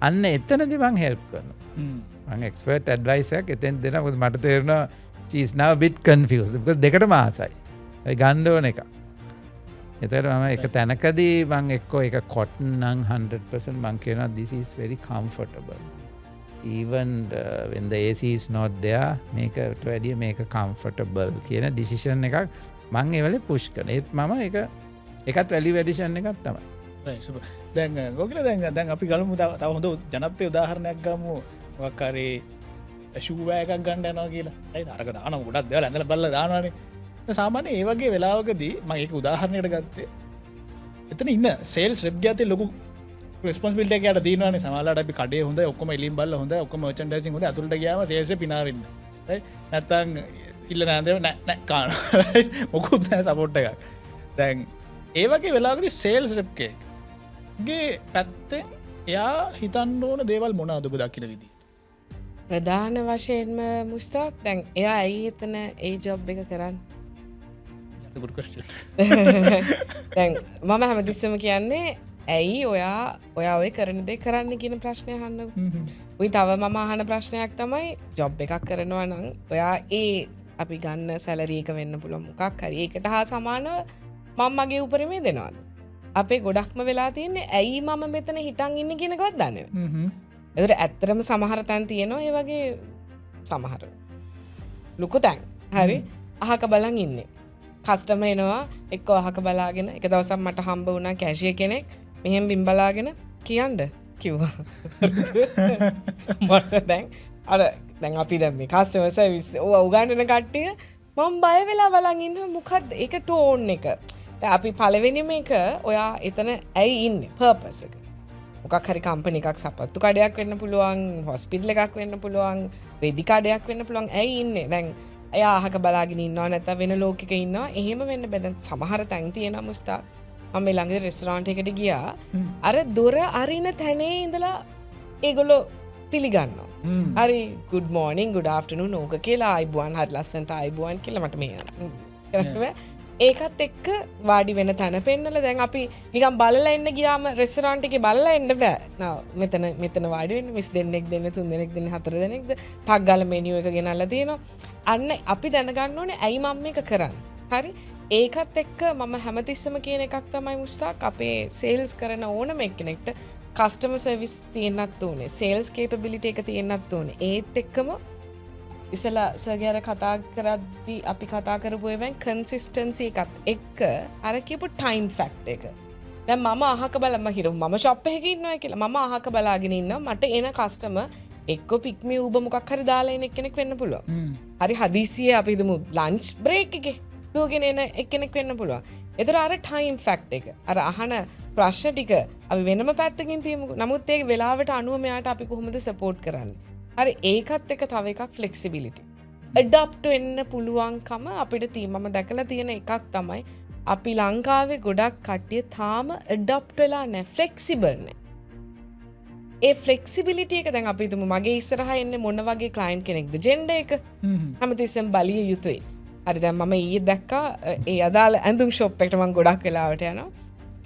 A: අන්න එතනදී මම හෙල්ප් කරනවා මම එක්ස්පර්ට් ඇඩ්වයිස් එකක් එතෙන් දෙනවා මොකද මට තේරෙනවා she is now a bit confused because දෙකටම ආසයි ඒ ගන්න ඕන එක එතකොට මම එක තැනකදී මම එක්කෝ එක cotton නම් 100% මම කියනවා this is very comfortable even when the AC is not there මේකට වැඩිය මේක comfortable කියන decision එකක් මම ඒ වෙලේ push කරනවා ඒත් මම ඒක එකත් වැලි වැඩිෂන් එකක් තමයි
C: දැන් ගොකිල දැන් අපි ගලමු තව හොඳ ජනප්‍රය උදාහරණයක් ගමු වක්කාරේ ශූවෑ එකක් ගණ්ඩ යනවා කියලා අරක දාන ගොඩක් දෙවල ඇඳල බල්ල දානවානේ සාමාන්‍ය ඒ වගේ වෙලාවකදී මම ඒක උදාහරණයට ගත්තේ එතන ඉන්න සේල්ස් රෙප් ගියතේ ලොකු රෙස්පොන්සිබිලිටි එකක් යට තියෙනවානේ සමහරවිට අපි කඩේ හොඳයි ඔක්කොම එලින් බල්ල හොඳයි ඔක්කොම මර්චන්ඩයිසින් හොඳයි අතුලට ගියාම සේල්ස් එක පිනාවෙන්න නැත්තම් ඉල්ල නැන්දේ නෑ කාන මොකුත් නෑ සපෝට් එකක් දැන් ඒ වගේ වෙලාගදි සේල්ස් රෙප්කේගේ පැත්තෙන් එයා හිතන්න ඕන දේවල් මොනාද ඔබ දකින විදිහට
B: ප්‍රධාන වශයෙන්ම මුස්තාක් දැන් එයා ඇයි එතන ඒ ජොබ් එක කරන්න
C: good question.
B: දැන් මම හැමතිස්සම කියන්නේ ඇයි ඔයා ඔය කරන දේ කරන්න කියන ප්‍රශ්නය අහන්නකො. උයි තව මම අහන ප්‍රශ්නයක් තමයි ජොබ් එකක් කරනවා නම් ඔයා ඒ අපි ගන්න සැලරි එක වෙන්න පුළුවන් මොකක් හරි ඒකට හා සමානව මම මගේ උපරිමය දෙනවද? අපේ ගොඩක්ම වෙලා තියෙන්නේ ඇයි මම මෙතන හිටන් ඉන්නේ කියන එකවත් දන්නේ නැහැ. ඒකට ඇත්තටම සමහර තැන් තියෙනවා ඒ වගේ සමහර ලොකු තැන්. හරි අහක බලන් ඉන්නේ. කස්ටමර් එනවා එක්ක අහක බලාගෙන එක දවසක් මට හම්බ වුණා කැෂියර් කෙනෙක් මෙහෙම බිම් බලාගෙන කියන්න කිව්වා. මට දැන් අපි දැන් මේ කස්ටමර් සර්විස් උගන්වන කට්ටිය මම බය වෙලා බලන් ඉන්නවා මොකද්ද ඒක ටෝන් එක. දැන් අපි පළවෙනිම එක ඔයා එතන ඇයි ඉන්නේ පර්පස් එක. මොකක් හරි කම්පැනි එකක් සපත්තු කඩයක් වෙන්න පුළුවන්, හොස්පිටල් එකක් වෙන්න පුළුවන්, රෙදි කඩයක් වෙන්න පුළුවන්. ඇයි ඉන්නේ? දැන් එයා අහක බලාගෙන ඉන්නවා නැත්නම් වෙන ලෝකෙක ඉන්නවා. එහෙම වෙන්න බෑ. දැන් සමහර තැන් තියෙනවා මුස්තා. මම ළඟදී රෙස්ටොරන්ට් එකකට ගියා. අර දොර අරින තැනේ ඉඳලා ඒගොල්ලෝ පිළිගන්නවා. හරි good morning good afternoon ඕක කියලා ආයිබුවන් හරි ලස්සනට ආයිබුවන් කියලා මට මේ ඒකත් එක්ක වාඩි වෙන තැන පෙන්නලා දැන් අපි නිකන් බලලා එන්න ගියාම රෙස්ටොරන්ට් එකේ බලලා එන්න බෑ. මෙතන වාඩි වෙන්න මිස් දෙන්නෙක් දෙන්න තුන් දෙනෙක් දෙන්න හතර දෙනෙක්ද ටක් ගාලා මෙනියු එක ගෙනල්ලා තියෙනවා. අන්න අපි දැනගන්න ඕනේ ඇයි මම මේක කරන්නේ. හරි ඒකත් එක්ක මම හැමතිස්සම කියන එකක් තමයි මුස්තාක් අපේ සේල්ස් කරන ඕනම එක්කෙනෙක්ට කස්ටමර් සර්විස් තියෙන්නත් ඕනේ. සේල්ස් කේපබිලිටි එක තියෙන්නත් ඕනේ. ඒත් එක්කම ඉස්සලා සර්ගයර කතා කරද්දී අපි කතා කරපු ඒවෙන් කන්සිස්ටන්සි එකත් එක්ක අර කියපු ටයිම් ෆැක්ට් එක. දැන් මම අහක බලම හිරමු මම ෂොප් එකක ඉන්නවා කියලා මම අහක බලාගෙන ඉන්නවා මට එන කස්ටමර් එක්ක පික් මී ඌබ මොකක් හරි දාලා එන එක්කෙනෙක් වෙන්න පුළුවන්. හරි හදිසියේ අපි හිතමු ලන්ච් බ්‍රේක් එකේ දුවගෙන එන එක්කෙනෙක් වෙන්න පුළුවන්. ඒතර අර ටයිම් ෆැක්ට් එක අර අහන ප්‍රශ්න ටික අපි වෙනම පැත්තකින් තියමුකෝ. නමුත් ඒක වෙලාවට අනුව මෙයාට අපි කොහොමද සපෝට් කරන්නේ? හරි ඒකත් එක තව එකක් ෆ්ලෙක්සිබිලිටි. ඇඩප්ට් වෙන්න පුළුවන්කම අපිට මම දැකලා තියෙන එකක් තමයි අපි ලංකාවේ ගොඩක් කට්ටිය තාම ඇඩප්ට් වෙලා නැහැ, ෆ්ලෙක්සිබල් නැහැ. ඒ ෆ්ලෙක්සිබිලිටි එක දැන් අපි හිතමු මගේ ඉස්සරහා එන්නේ මොන වගේ ක්ලයන්ට් කෙනෙක්ද ජෙන්ඩර් එක හැමතිස්සෙම බලිය යුතුයි. හරි දැන් මම ඊයේ දැක්කා ඒ අදාළ ඇඳුම් ෂොප් එකට මම ගොඩක් වෙලාවට යනවා.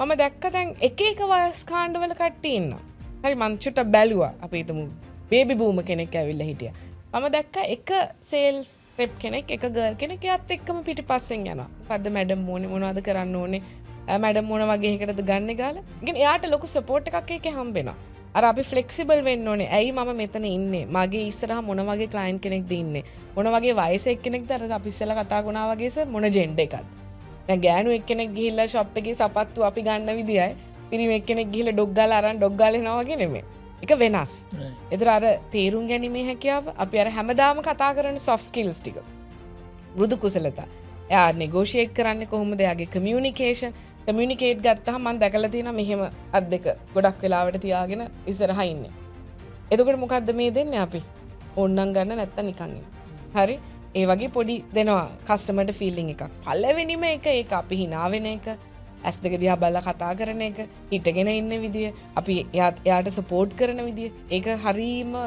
B: මම දැක්ක දැන් එක වයස් කාණ්ඩවල කට්ටිය ඉන්නවා. හරි මං චුට්ටක් බැලුවා අපි හිතමු බේබි බූම කෙනෙක් ඇවිල්ලා හිටියා. මම දැක්ක එක සේල්ස් රෙප් කෙනෙක් එක ගර්ල් කෙනෙක් එයාත් එක්කම පිටිපස්සෙන් යනවා. මොකද්ද මැඩම් ඕනේ මොනවද කරන්න ඕනේ? මැඩම් මොන වගේ එකකටද ගන්නෙ ගාලා. ඉතින් එයාට ලොකු සපෝට් එකක් ඒකේ හම්බෙනවා. අර අපි ෆ්ලෙක්සිබල් වෙන්න ඕනේ. ඇයි මම මෙතන ඉන්නේ? මගේ ඉස්සරහා මොන වගේ ක්ලයන්ට් කෙනෙක්ද ඉන්නේ? මොන වගේ වයස එක්කෙනෙක්ද අර අපි ඉස්සෙල්ලා කතා කරනවා වගේ මොන ජෙන්ඩර් එකක්ද? දැන් ගෑනු එක්කෙනෙක් ගිහිල්ලා ෂොප් එකේ සපත්තු අපි ගන්න විදියයි පිරිමි එක්කෙනෙක් ගිහිල්ලා ඩොග් ගාලා අරන් ඩොග් ගාලා එනවා වගේ නෙමෙයි. එක වෙනස්. ඒතර අර තේරුම් ගැනීමේ හැකියාව අපි අර හැමදාම කතා කරන soft skills ටික. මෘදු කුසලතා. එයා negotiate කරන්නේ කොහොමද? එයාගේ communication කමියුනිකේට් ගත්තාම මම දැකලා තියෙනවා මෙහෙම අත් දෙක ගොඩක් වෙලාවට තියාගෙන ඉස්සරහා ඉන්නේ. එතකොට මොකද්ද මේ දෙන්නේ අපි? ඕන්නම් ගන්න නැත්තම් නිකන් ඉන්න. හරි? ඒ වගේ පොඩි දෙනවා කස්ටමර්ට ෆීලිං එකක්. පළවෙනිම එක ඒක අපි hina වෙන එක, ඇස් දෙක දිහා බලලා කතා කරන එක, හිටගෙන ඉන්න විදිය, අපි එයාට සපෝට් කරන විදිය. ඒක හරීම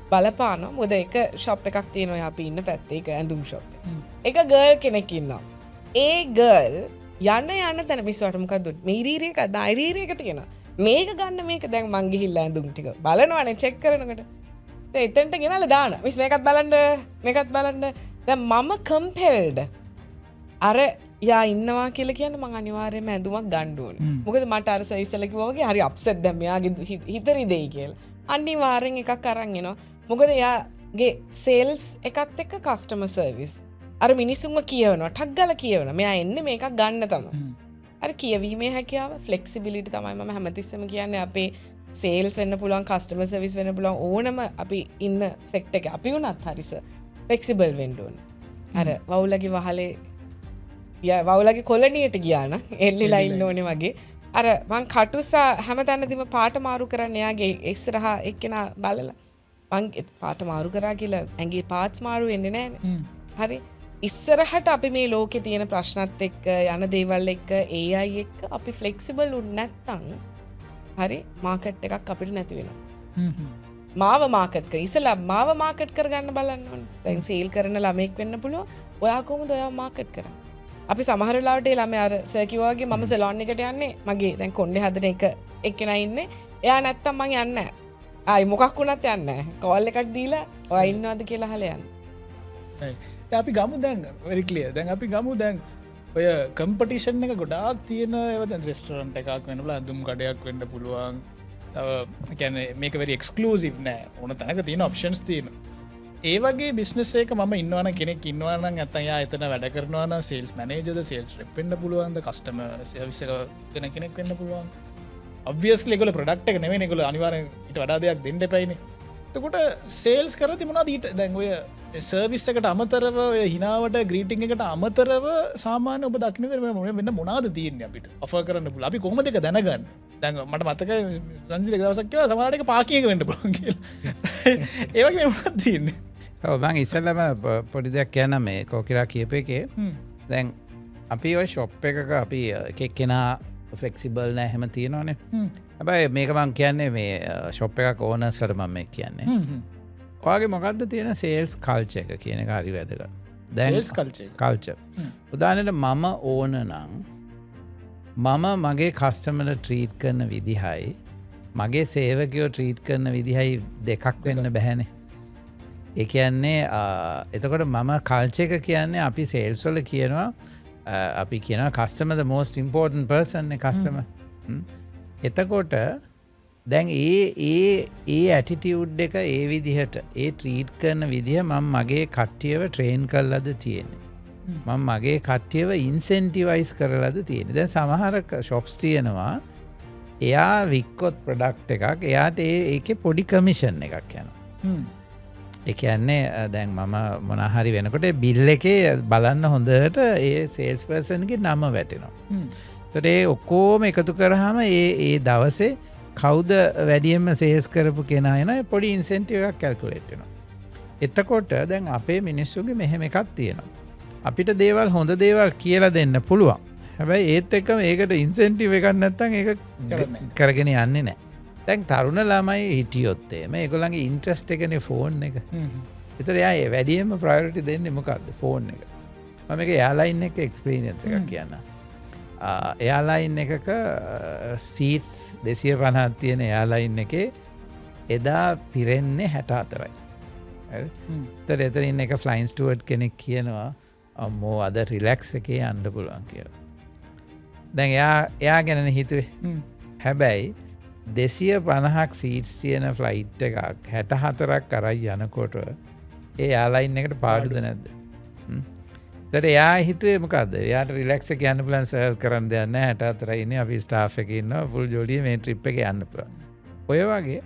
B: බලපානවා. මොකද එක ෂොප් එකක් තියෙනවා අපි ඉන්න පැත්තේ. ඒක ඇඳුම් ෂොප් එක. එක ගර්ල් කෙනෙක් ඉන්නවා. ඒ ගර්ල් යන තැන මිස්වට මොකක්ද මේ ඉරීරිය එක දෛරීරිය එක තියෙනවා. මේක ගන්න මේක දැන් මං ගිහිල්ලා ඇඳුම් ටික බලනවානේ චෙක් කරනකොට. එතනට ගෙනල්ලා දාන. මිස් මේකත් බලන්න මේකත් බලන්න. දැන් මම කම්පෙල්ඩ් අර යා ඉන්නවා කියලා කියන්නේ මං අනිවාර්යයෙන්ම ඇඳුමක් ගන්න ඕනේ. මොකද මට අර සයිසල කිව්වා වගේ හරි අප්සෙට් දැන් මෙයාගේ හිතරි දෙයි කියලා. අනිවාර්යෙන් එකක් අරන් එනවා. මොකද එයාගේ සේල්ස් එකත් එක්ක කස්ටමර් සර්විස් අර මිනිසුන්ව කියවනවා ටක් ගාලා කියවනවා මෙයා එන්නේ මේකක් ගන්න තමයි. අර කියවීමේ හැකියාව ෆ්ලෙක්සිබිලිටි තමයි මම හැමතිස්සෙම කියන්නේ අපේ සේල්ස් වෙන්න පුළුවන් කස්ටමර් සර්විස් වෙන්න පුළුවන් ඕනම අපි ඉන්න සෙක්ටර් එක අපි වුණත් හරිස ෆ්ලෙක්සිබල් වෙන්න ඕනේ. අර වවුලගේ වහලේ වවුලගේ කොලනියට ගියා නම් එල්ලිලා ඉන්න ඕනේ වගේ. අර මං කටුසා හැමතැනදීම පාට මාරු කරන්න එයාගේ ඉස්සරහා එක්කෙනා බලලා මං පාට මාරු කරා කියලා ඇඟේ පාර්ට්ස් මාරු වෙන්නේ නැහනේ. හරි ඉස්සරහට අපි මේ ලෝකේ තියෙන ප්‍රශ්නත් එක්ක යන දේවල් එක්ක AI එක්ක අපි ෆ්ලෙක්සිබල් වුනේ නැත්තම් හරි මාකට් එකක් අපිට නැති වෙනවා. මාව මාකට් කර ඉස්සලා මාව මාකට් කරගන්න බලන්න ඕනේ. දැන් සේල් කරන ළමෙක් වෙන්න පුළුවන්. ඔයා කොහොමද ඔයාව මාකට් කරන්නේ? අපි සමහරලාට ළම අර සැකිවගේ මම සෙලොන් එකට යන්නේ මගේ දැන් කොන්්ඩේ හදන එක එක්කෙන ඉන්න එයා නැත්තම් මං යන්න ආයි මොකක් වුණත් යන්න කවල් එකක් දීලා ඔය ඉන්නවාද කියලා හල යන්න
C: අපි ගමු දැන් වෙරිකලිය දැන් අපි ගමු දැන් ඔය කම්පටිෂන් එක ගොඩාක් තියෙන ඒවද රෙස්ටරන්ට එකක් වෙනල ඇඳුම් කඩයක් වෙන්න පුළුවන් තව කැන මේක වෙරි එක්ස්කලූසිව් නෑ ඕන තැනක තියෙන ඔප්ෂන්ස් තියෙන ඒවගේ බිස්නසේක ම ඉන්නවන කෙනෙක් ඉන්නවන ඇතයා එතන වැඩ කරනවන සේල්ස් මනේජද සේල්ස් රෙප්ෙන්න්න පුළුවන්ද කස්ටම විසක දෙන කෙනෙක් වෙන්න පුළුවන් ඔබ්වියස්ලිගල ප්‍රඩක්් එක නෙවේ නිකල අනිවාරට වඩා දෙයක් දෙන්නට පැයින තකොට සේල්ස් කර තිමුණා දීට දැන්ගොය සර්විස් එකට අමතරව හිනාවට ග්‍රීටිං එකට අමතරව සාමාන ඔබ දක්න වෙන්න මොනාද තියන්නේ අපිට අප කරන්න පුල අපි කොම දෙක දැනගන්න දැන් මට මතක රංජි දවසක්ව සමාටක පාකියක වෙන්න පුළන් කිය ඒවගේ මත් තියන්නේ
A: ඔබන් ඉස්සල්ලම පොඩි දෙයක් කියන්න මේ කෝකිරා කියප එකේ දැන් අපි ඔය ශොප් එකක අපි එකක් කෙනා ෆලෙක්සිබල් නෑ හෙම තියෙනවානේ හැබයි මේක මං කියන්නේ මේ ශොප් එකක් ඕන සරමම් එක් කියන්නේ ඔයාගේ මොකක්ද තියෙන සේල්ස් කල්ච එක කියන එක හරි වැදක දැන් කල්ච උදානට මම ඕන නං මම මගේ කස්ටමල ට්‍රීට් කරන විදිහයි මගේ සේවකයෝ ට්‍රීට් කරන විදිහයි දෙකක් වෙන්න බැහැනේ ඒ කියන්නේ එතකොට මම කල්ච එක කියන්නේ අපි සේල්ස්වල කියනවා අපි කියන කස්ටම ද මෝස්ට ඉම්පෝර්ටන් පර්සන් කස්ටම එතකොට දැන් ඒ ඇටිටියුඩ් එක ඒ විදිහට ඒ ට්‍රීට් කරන විදිහ මම මගේ කට්ටියව ට්‍රේන් කරලද තියෙන්නේ මම මගේ කට්ටියව ඉන්සෙන්ටිවයිස් කරලද තියෙන දැන් සමහර ශොප්ස් තියෙනවා එයා වික්කොත් ප්‍රඩක්් එකක් එයාට ඒක පොඩි කමිෂන් එකක් යනවා එකන්නේ දැන් මම මොනහරි වෙනකොට බිල් එකේ බලන්න හොඳට ඒ සේල්ස් පර්සන්ගේ නම වැටෙනවා තොට ඒ ඔක්කෝම එකතු කරහම ඒ දවසේ කෞද වැඩියම සේස් කරපු කෙනයන පොඩි ඉන්සෙන්ටිව එකක් කැල්කුලේට්නවා එතකොට දැන් අපේ මිනිස්සුගේ මෙහෙම එකක් තියෙනවා අපිට දේවල් හොඳ දේවල් කියලා දෙන්න පුළුවන් හැබැයි ඒත් එක්කම ඒකට ඉන්සෙන්ටිව් එකක් නැත්තම් ඒක කරගෙන යන්නේ නැහැ දැන් තරුණ ළමයි හිටියොත් මේ ඒගොල්ලන්ගේ ඉන්ට්‍රස්ට් එකනේ ෆෝන් එක ඒතර එයා වැඩියෙන්ම ප්‍රයොරිටි දෙන්නේ මොකක්ද ෆෝන් එක මම මේක එයාලයින් එක එක්ස්පීරියන්ස් එකක් කියන්න එයාලයින් එකක සීට්ස් 250ක් තියෙන එයාලයින් එකේ එදා පිරෙන්නේ 64යි තර එතරින් එක ෆ්ලයින් ස්ටුවර්ට් කෙනෙක් කියනවා අම්මෝ අද රිලැක්ස් එකේ යන්න පුළුවන් කියලා දැන් එයා ගැන හිතුවේ හැබැයි 250ක් සීට්ස් තියෙන ෆ්ලයිට් එකක් 64ක් කරයි යනකොට ඒ යාලයින් එකට පාඩුද නැද්ද තර එයා හිතුවේ මොකක්ද එයාට රිලැක්ස් එක යන්න පුළුවන් සර්ව් කරන්න දෙයක් නැහැ 64 ඉන්නේ අපි ස්ටාෆ් එකේ ඉන්නවා ෆුල් ජොලිය මේ ට්‍රිප් එකේ යන්න පුළුවන් ඔය වගේ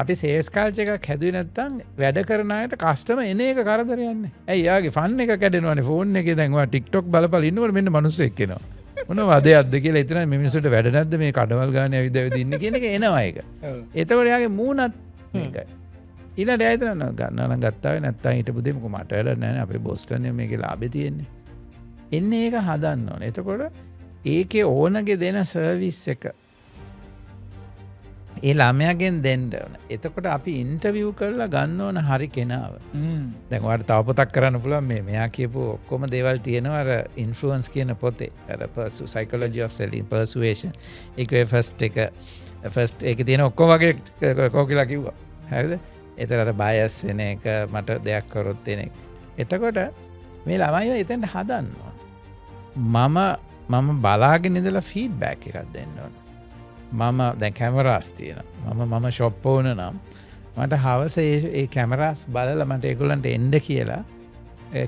A: අපි සේල්ස් කල්චර් එකක් හැදුවේ නැත්නම් වැඩ කරන අයට කස්ටමර් එන එක කරදරයක් නැහැ. ඇයි යාගේ ෆන් එක කැඩෙනවනේ ෆෝන් එකේ දැන් ඔයා TikTok බලපල ඉන්නකොට මෙන්න මිනිස්සෙක් එනවා. මොන වදයක්ද කියලා හිතන මේ මිනිස්සුන්ට වැඩ නැද්ද මේ කඩවල් ගානේ ඇවිද ඉන්නේ කියන එක එනවා ඒක. එතකොට යාගේ මූණත් මේකයි. ඊළඟට එයා හිතනවා ගන්නවා නම් ගත්තා වෙයි නැත්නම් හිටපු දෙයක් මට වැඩ නැහැ අපේ බොස්ටන් එකේ මේකේ ලාභේ තියෙන්නේ. එන්නේ ඒක හදන්න ඕනේ. එතකොට ඒකේ ඕනගේ දෙන සර්විස් එක ඒ ළමයාගෙන් දෙන්න ඕන. එතකොට අපි ඉන්ටර්විව් කරලා ගන්න ඕන හරි කෙනාව. දැන් ඔයාලට තව පොතක් කරන්න පුළුවන් මෙයා කියපු ඔක්කොම දේවල් තියෙනවා අර ඉන්ෆ්ලුවන්ස් කියන පොතේ. අර psychology of selling persuasion. ඒකේ ෆස්ට් එකේ තියෙන ඔක්කොම වගේ කෝකිලා කිව්වා. හරිද? ඒතර අර බයස් වෙන එක මට දෙයක් කරොත් එන එක. එතකොට මේ ළමයිව එතෙන්ට හදන්න ඕන. මම බලාගෙන ඉඳලා ෆීඩ්බැක් එකක් දෙන්න ඕන. මම දැන් කැමරාස් තියෙන මම ශොප් ඕන නම් මට හවස ඒ කැමරාස් බලලා මට ඒගොල්ලන්ට එන්න කියලා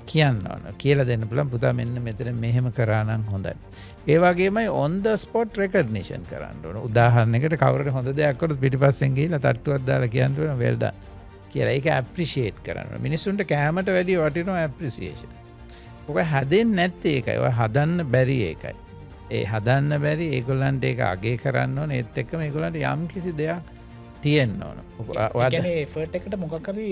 A: කියන්න ඕන කියලා දෙන්න පුළුවන් පුතා මෙන්න මෙතන මෙහෙම කරා නම් හොඳයි ඒ වගේමයි on the spot recognition කරන්න ඕන උදාහරණයකට කවුරුහරි හොඳ දෙයක් කරොත් පිටිපස්සෙන් ගිහිල්ලා තට්ටුවක් දාලා කියන්න ඕන well done කියලා ඒක appreciate කරන්න මිනිස්සුන්ට කැමරට වැඩි වටිනවා appreciation ඔක හැදෙන්නේ නැත්තේ ඒකයි ඔය හදන්න බැරි ඒකයි ඒ හදන්න බැරි ඒගොල්ලන්ට ඒක අගේ කරන්න ඕන ඒත් එක්කම ඒගොල්ලන්ට යම් කිසි දෙයක් තියෙන්න ඕන.
C: ඒ කියන්නේ එෆර්ට් එකට මොකක් හරි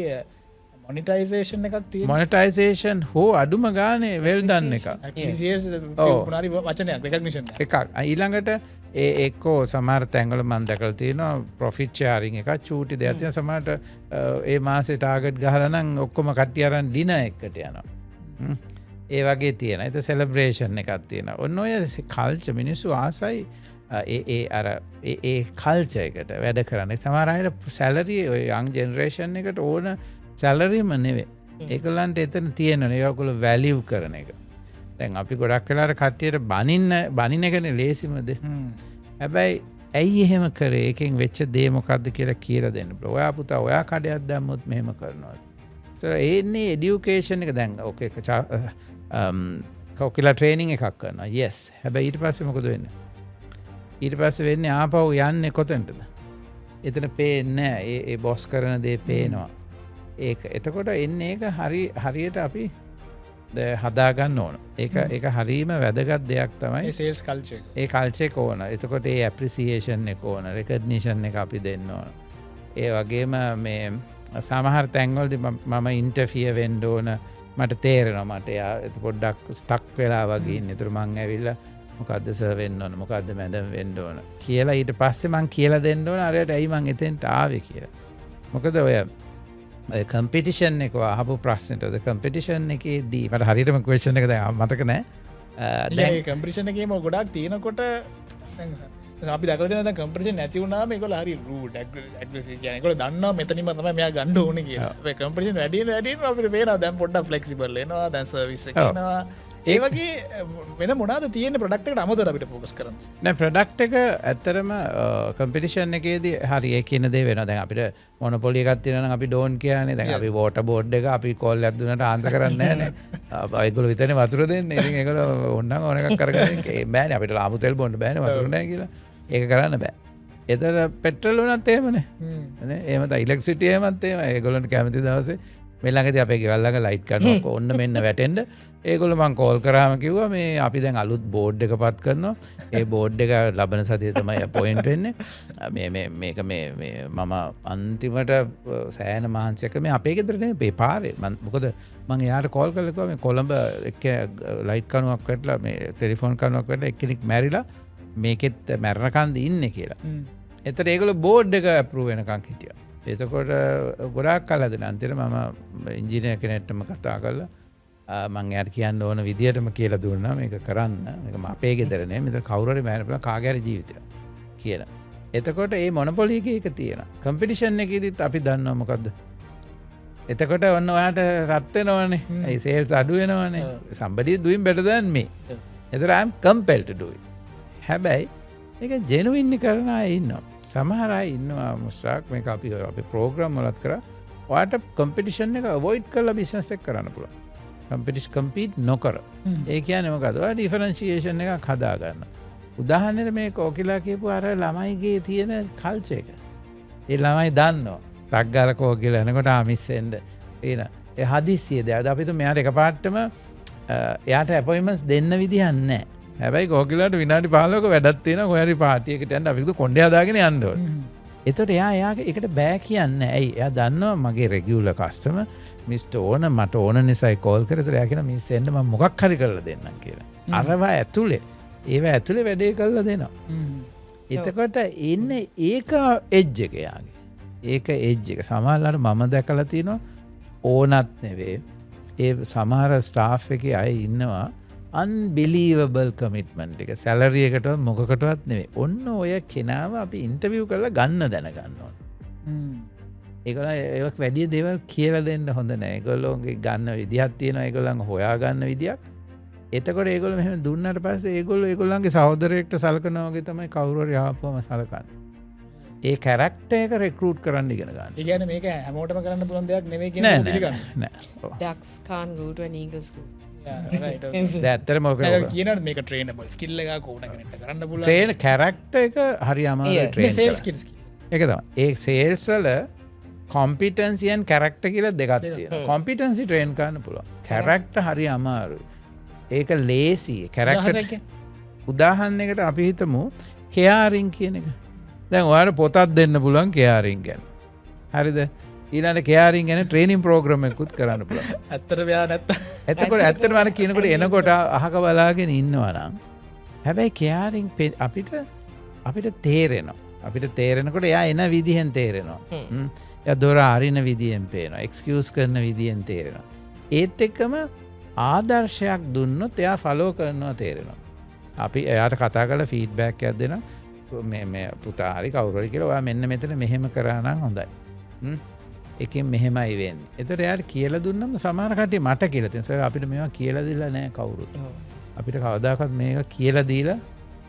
C: මොනිටයිසේෂන් එකක් තියෙනවා.
A: මොනිටයිසේෂන් හෝ අඩුම ගානේ වෙල් ඩන් එකක්.
C: ඇප්ලිසියේෂන් පුනාරි වචනයක් රෙකග්නිෂන්
A: එකක්. ඊළඟට ඒ එක්කෝ සමහර තැන්වල මම දැකලා තියෙනවා ප්‍රොෆිට් ෂෙයාරින් එකක් චූටි දෙයක් තියෙන සමහරට ඒ මාසේ ටාගට් ගහලා නම් ඔක්කොම කට්ටිය අරන් ඩිනර් එකකට යනවා. ඒ වගේ තියෙන එත සෙලබ්‍රේෂන් එකක් තියෙන ඔන්න ඔය කල්ච මිනිස්සු ආසයි අර ඒ කල්ච එකට වැඩ කරන්න සමහරයට සැලරිය ඔය යං ජෙනරේෂන් එකට ඕන සැලරීම නෙවේ ඒකලන්ට එතන තියෙන ඒවකුල වැලිව් කරන එක දැන් අපි ගොඩක් කලාට කට්ටියට බනින්න එකන ලේසිමද හැබැයි ඇයි එහෙම කරේ එකෙන් වෙච්ච දේමොකක්ද කියලා කියල දෙන්න ඔයා පුතා ඔයා කඩයක් දැම්මුත් මෙහෙම කරනවා ඒන්නේ එඩියුකේෂන් එක දැන් ඕක කවකිලා ට්‍රේනිං එකක් කරන්න යෙස් හැබැයි ඊට පස්සේ මොකද වෙන්න ඊට පස්සේ වෙන්නේ ආපහු යන්නේ කොතෙන්ටද එතන පේන්නේ ඒ බොස් කරන දේ පේනවා ඒක එතකොට එන්නේ ඒක හරියට අපි හදාගන්න ඕන ඒක හරීම වැදගත් දෙයක් තමයි
C: සේල්ස් කල්ච
A: ඒ කල්චෙක ඕන එතකොට ඒ ඇප්‍රිසියේෂන් එක ඕන රෙකඩ්නිෂන් එක අපි දෙන්න ඕන ඒ වගේම මේ සමහර තැන්වලදි මම ඉන්ටර්ෆිය වෙන්න ඕන මට තේරෙනවා මට එත පොඩ්ඩක් ස්ටක් වෙලා වගේ ඉන්න තුර මං ඇවිල්ලා මොකක්ද සර් වෙන්න ඕන මොකක්ද මැඩම් වෙන්න ඕන කියලා ඊට පස්සේ මං කියලා දෙන්න ඕන අරයට ඇයි මං එතෙන්ට ආවේ කියලා මොකද ඔය කම්පිටිෂන් එක අහපු ප්‍රශ්නටද කම්පිටිෂන් එකේ දී මට හරිටම ක්වෙස්චන් එක මතක නෑ
C: කම්පිටිෂන් එකේම ගොඩක් තියෙනකොට අපි දකන කම්පිටිෂන් නැතිවුණා මේකොල හරි රූඩ ගනකොල දන්න මෙතනිම තම මෙයා ගණ්ඩ ඕන කිය කම්පිටිෂන් වැඩිය වැඩිය අපිට පේන දැන් පොඩ්ඩ ෆලෙක්සිබල් නවා දැන් සර්විස් නවා ඒ වගේ වෙන මොනාද තියෙන ප්‍රඩක්ට අමතර අපිට ෆෝකස් කරන්න
A: නෑ ප්‍රඩක්් එක ඇත්තරම කම්පිටිෂන් එකේදී හරි ඒ කියන දේ වෙන දැන් අපිට මොන පොලි එකක් තියෙනවා අපි ඩෝන් කියන්නේ දැන් අපි වෝට බෝඩ් එක අපි කෝල් එකක් දුන්නට ආන්සර් කරන්නේ නැහැ නේ ඒගොල්ලෝ විතරනේ වතුර දෙන්නේ ඉතින් ඒගොල්ලෝ ඕනනම් ඕන එකක් කරගෙන බෑනේ අපිට ලාඹු තෙල් බොන්න බෑනේ වතුර නැහැ කියලා ඒක කරන්න බෑ එතන පෙට්‍රල් උනත් එහෙමනේ නේ එහෙම තමයි ඉලෙක්ට්‍රිසිටි එහෙමත් එහෙම ඒගොල්ලන්ට කැමති දවසේ මේ ළඟදී අපේ ගෙවල් ළඟ ලයිට් කරනවා ඔන්න මෙන්න වැටෙන්න ඒගොල්ලෝ මං කෝල් කරාම කිව්වා මේ අපි දැන් අලුත් බෝඩ් එක පත් කරනවා ඒ බෝඩ් එක ලබන සතියේ තමයි අපොයින්ට් වෙන්නේ මේක මම අන්තිමට සෑහෙන මහන්සියක මේ අපේ ගෙදර නේ මේ පාරේ මොකද මං එයාට කෝල් කරලා කිව්වා මේ කොළඹ එක්ක ලයිට් කණුවක් වැටලා මේ ටෙලිෆෝන් කණුවක් වැටලා එක්කෙනෙක් මැරිලා මේකෙත් මැරණකන්ද ඉන්නේ කියලා. එතකොට ඒගොල්ලෝ බෝඩ් එක අප්‍රූව් වෙනකන් හිටියා. එතකොට ගොඩාක් කල් හදන අන්තිමට මම ඉංජිනේර් කෙනෙක්ටම කතා කරලා මං එයාට කියන්න ඕන විදියටම කියලා දුන්නා මේක කරන්න මේක අපේ ගෙදර නේ මෙතන කවුරු හරි මැරෙන්න පුළුවන් කාගේ හරි ජීවිතයක් කියලා. එතකොට මේ මොනොපොලි එකේ එක තියෙනවා. කම්පිටිෂන් එකේදීත් අපි දන්නවා මොකද්ද? එතකොට ඔන්න ඔයාට රත් වෙනවනේ. ඒ සේල්ස් අඩු වෙනවනේ. somebody is doing better than me. එතකොට I am compelled to do it. හැබැයි මේක ජෙනුයින්ලි කරන අය ඉන්නවා. සමහර අය ඉන්නවා මුස්රාක් මේක අපි ප්‍රෝග්‍රෑම් වලත් කරා ඔයාට කම්පිටිෂන් එක අවොයිඩ් කරලා බිස්නස් එක කරන්න පුළුවන්. කම්පීට් නොකර ඒ කියන්නේ මොකද ඔයා ඩිෆරන්ෂියේෂන් එකක් හදා ගන්න. උදාහරණයක් මේ කෝකිලා කියපු අර ළමයිගේ තියෙන කල්චර් එක. ඒ ළමයි දන්නවා. ටක් ගාලා කෝකිලා එනකොට මිස් වෙන්න එන. ඒ හදිස්සිය දෙයක්. අපි තු මෙයාට එකපාරටම එයාට අපොයින්ට්මන්ට්ස් දෙන්න විදිහක් නැහැ. හැබැයි කෝකිලාට විනාඩි 15ක වැඩක් තියෙනවා. කොහරි පාටි එකකට යන්න අපි තු කොණ්ඩේ හදාගෙන යන්න ඕනේ. එතකොට එයා ඒකට බෑ කියන්නේ. ඇයි? එයා දන්නවා මගේ රෙගියුලර් කස්ටමර් මිස්ටර් ඕන මට ඕන නිසායි කෝල් කරේ. එතකොට එයා කියනවා මිස් එන්න මම මොකක් හරි කරලා දෙන්නම් කියලා. අරවා ඇතුලේ ඇතුලේ වැඩේ කරලා දෙනවා. එතකොට ඉන්නේ ඒක එජ් එක යාගේ. ඒක එජ් එක. සමහරවල් මම දැකලා තියෙනවා ඕනත් නෙවෙයි. ඒ සමහර ස්ටාෆ් එකේ අය ඉන්නවා unbelievable commitment එක. සැලරි එකටවත් මොකකටවත් නෙවෙයි. ඔන්න ඔය කෙනාව අපි ඉන්ටර්විව් කරලා ගන්න දැනගන්න ඕන. ඒගොල්ලෝ ඒක වැඩි දේවල් කියලා දෙන්න හොඳ නැහැ. ඒගොල්ලෝගේ ගන්න විදිහක් තියෙනවා. ඒගොල්ලන් හොයා ගන්න විදියක්. එතකොට ඒගොල්ලෝ මෙහෙම දුන්නාට පස්සේ ඒගොල්ලන්ගේ සහෝදරයෙක්ට සලකනවා වගේ තමයි කවුරු හරි ආපුවම සලකන්නේ. ඒ කැරක්ටර් එක රික්‍රූට් කරන්න ඉගෙන ගන්න.
C: ඒ කියන්නේ මේක හැමෝටම කරන්න පුළුවන් දෙයක් නෙවෙයි කියන එක පිළිගන්න.
A: නෑ.
B: ducks can't go to an eagle school.
A: ඇත්තටම ඔක
C: කියනවනේ මේක ට්‍රේනබල් ස්කිල් එකක් ඕන කෙනෙක්ට කරන්න පුළුවන්.
A: ට්‍රේන් කැරක්ටර් එක හරි අමාරුයි ට්‍රේන්.
C: Sales skills.
A: ඒක තමයි. ඒ සේල්ස් වල කොම්පිටන්සි and කැරක්ටර් කියලා දෙකක් තියෙනවා. කොම්පිටන්සි ට්‍රේන් කරන්න පුළුවන්. කැරක්ටර් හරි අමාරුයි. ඒක ලේසි. කැරක්ටර් උදාහරණයකට අපි හිතමු කෙයාරින් කියන එක. දැන් ඔයාලට පොතක් දෙන්න පුළුවන් කෙයාරින් ගැන. හරිද? ඊළඟට කෙයාරින් ගැන ට්‍රේනින් ප්‍රෝග්‍රෑම් එකකුත් කරන්න පුළුවන්.
C: ඇත්තට මෙයා නැත්නම්
A: එතකොට ඇත්තටම අර කියනකොට එනකොට අහක බලාගෙන ඉන්නවා නම් හැබැයි කෙයාරින් අපිට තේරෙනවා. අපිට තේරෙනකොට එයා එන විදිහෙන් තේරෙනවා. එයා දොර අරින විදියෙන් පේනවා. එක්ස්කියුස් කරන විදියෙන් තේරෙනවා. ඒත් එක්කම ආදර්ශයක් දුන්නොත් එයා ෆලෝ කරනවා තේරෙනවා. අපි එයාට කතා කළ ෆීඩ්බැක් එකක් දෙනවා. මේ පුතා හරි කවුරු හරි කියලා ඔයා මෙන්න මෙතන මෙහෙම කරා නම් හොඳයි. එකෙන් මෙහෙමයි වෙන්නේ. ඒතර එයාට කියලා දුන්නම සමහර කට්ටිය මට කියලා තියෙනවා. සර් අපිට මේවා කියලා දීලා නැහැ කවුරුත්. අපිට කවදාකවත් මේක කියලා දීලා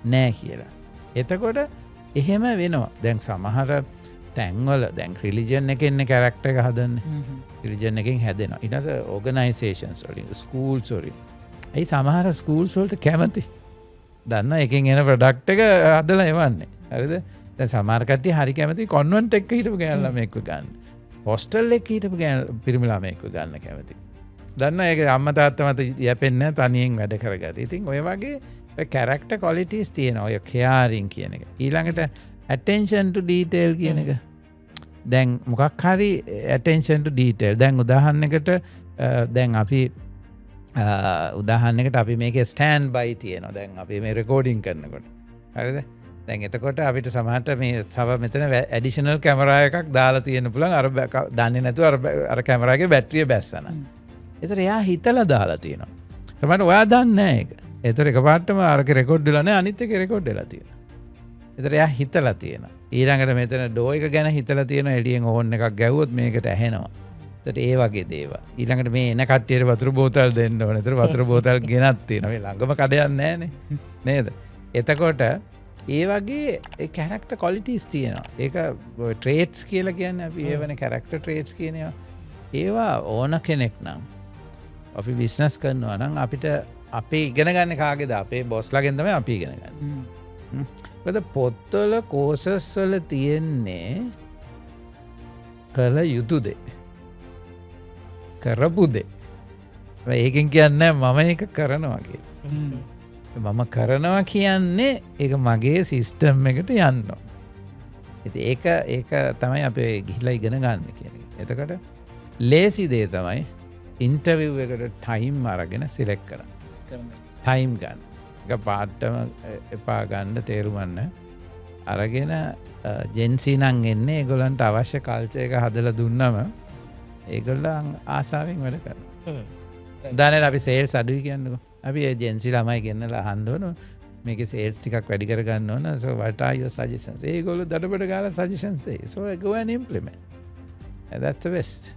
A: නැහැ කියලා. එතකොට එහෙම වෙනවා. දැන් සමහර තැන්වල දැන් රිලිජන් එකෙන් කැරක්ටර් එක හදන්නේ. රිලිජන් එකෙන් හැදෙනවා. ඊට ඕගනයිසේෂන්ස් වලින් ස්කූල්ස් වලින්. ඒ සමහර ස්කූල්ස් වලට කැමති. දන්න එකෙන් එන ප්‍රොඩක්ට් එක හදලා එවන්නේ. හරිද? දැන් සමහර කට්ටිය හරි කැමති කොන්වෙන්ට් එකක හිටපු ගෑනු ළමෙක්ව ගන්න. හොස්ටල් එකක හිටපු පිරිමි ළමෙක්ව ගන්න කැමති. දන්න ඒක අම්මා තාත්තා මත යැපෙන්නේ තනියෙන් වැඩ කරගත. ඉතින් ඔය වගේ කැරක්ටර් ක්වොලිටිස් තියෙනවා. ඔය කෙයාරින් කියන එක. ඊළඟට attention to detail කියන එක. දැන් මොකක් හරි attention to detail. දැන් උදාහරණයකට දැන් අපි උදාහරණයකට අපි මේකේ ස්ටෑන්ඩ් බයි තියෙනවා. දැන් අපි මේ රෙකෝඩින් කරනකොට. හරිද? දැන් එතකොට අපිට සමහරට මේ තව මෙතන ඇඩිෂනල් කැමරා එකක් දාලා තියෙන්න පුළුවන්. අර දන්නේ නැතුව අර කැමරාවේ බැටරිය බැස්සන. ඒතර එයා හිතලා දාලා තියෙනවා. සමහරට ඔයා දන්නේ නැහැ ඒක. ඒතර එකපාරටම අරක රෙකෝඩ් වෙලා නැහැ අනිත් එකේ රෙකෝඩ් වෙලා තියෙනවා. ඒතර එයා හිතලා තියෙනවා. ඊළඟට මෙතන ඩෝ එක ගැන හිතලා තියෙනවා. එළියෙන් ඕන් එකක් ගැව්වොත් මේකට ඇහෙනවා. ඒතර ඒ වගේ දේවල්. ඊළඟට මේ එන කට්ටියට වතුර බෝතල් දෙන්න ඕනේ. ඒතර වතුර බෝතල් ගෙනත් තියෙනවා. මේ ළඟම කඩයක් නැහැනේ. නේද? එතකොට ඒ වගේ කැරක්ටර් ක්වොලිටිස් තියෙනවා. ඒක ට්‍රේට්ස් කියලා කියන්නේ අපි ඒවනේ කැරක්ටර් ට්‍රේට්ස් කියන ඒවා. ඒවා ඕන කෙනෙක් නම් අපි බිස්නස් කරනවා නම් අපිට අපේ ඉගෙන ගන්න කාගේද? අපේ බොස්ලාගෙන් තමයි අපි ඉගෙන ගන්න. මොකද පොත්වල කෝසස් වල තියෙන්නේ කළ යුතු දේ. කරපු දේ. ඒකෙන් කියන්නේ මම ඒක කරනවා කියලා. මම කරනවා කියන්නේ ඒක මගේ සිස්ටම් එකට යන්න. ඒක තමයි අපි ගිහිලා ඉගෙන ගන්න කියන්නේ. එතකොට ලේසි දේ තමයි ඉන්ටර්විව් එකට ටයිම් අරගෙන සිලෙක්ට් කරන්න. ටයිම් ගන්න. ඒක පාටම එපා ගන්න තේරුම්න්න. අරගෙන ජෙන්සි නම් එන්නේ ඒගොල්ලන්ට අවශ්‍ය කල්චර් එක හදලා දුන්නම ඒගොල්ලන් ආසාවෙන් වැඩ කරනවා. උදාහරණයක් අපි සේල්ස් අඩුයි කියන්නකෝ. අපි ඒජන්සි ළමයි ගෙන්නලා අහන්න ඕන මේකේ සේල්ස් ටිකක් වැඩි කරගන්න ඕන. so what are your suggestions? ඒගොල්ලෝ දඩබඩ ගාලා suggestions දෙයි. so go and implement. And that's the best.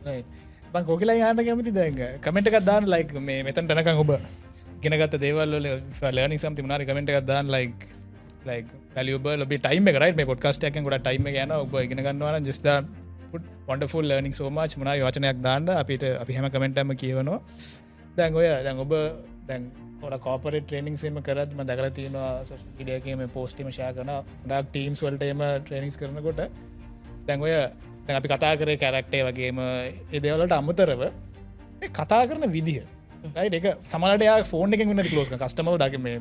C: right. මම කොකිලා යන්න කැමති දැන් කමෙන්ට් එකක් දාන්න like මේ මෙතනට එනකන් ඔබ ඉගෙනගත්ත දේවල් වල learning something මොනාරි කමෙන්ට් එකක් දාන්න like valuable ඔබේ time එක right මේ podcast එකෙන් ගොඩක් time එක යනවා ඔබ ඉගෙන ගන්නවා නම් just දාන්න wonderful learning so much මොනාරි වචනයක් දාන්න අපිට අපි හැම කමෙන්ට් එකක්ම කියවනවා. දැන් ඔය දැන් ඔබ දැන් ගොඩක් කෝපරේට් ට්‍රේනින්ග්ස් එහෙම කරද්දි මම දැකලා තියෙනවා සෝෂල් මීඩියා එකේ මේ පෝස්ට් එහෙම ෂෙයා කරනවා ගොඩක් ටීම්ස් වලට එහෙම ට්‍රේනින්ග්ස් කරනකොට දැන් ඔය දැන් අපි කතා කරේ කැරක්ටර් වගේම ඒ දේවල් වලට අමතරව මේ කතා කරන විදිහ රයිට් ඒක සමහරවිට යා ෆෝන් එකෙන් වෙන්නත් ක්ලෝස් කරන කස්ටමර්ව දාගෙන මේ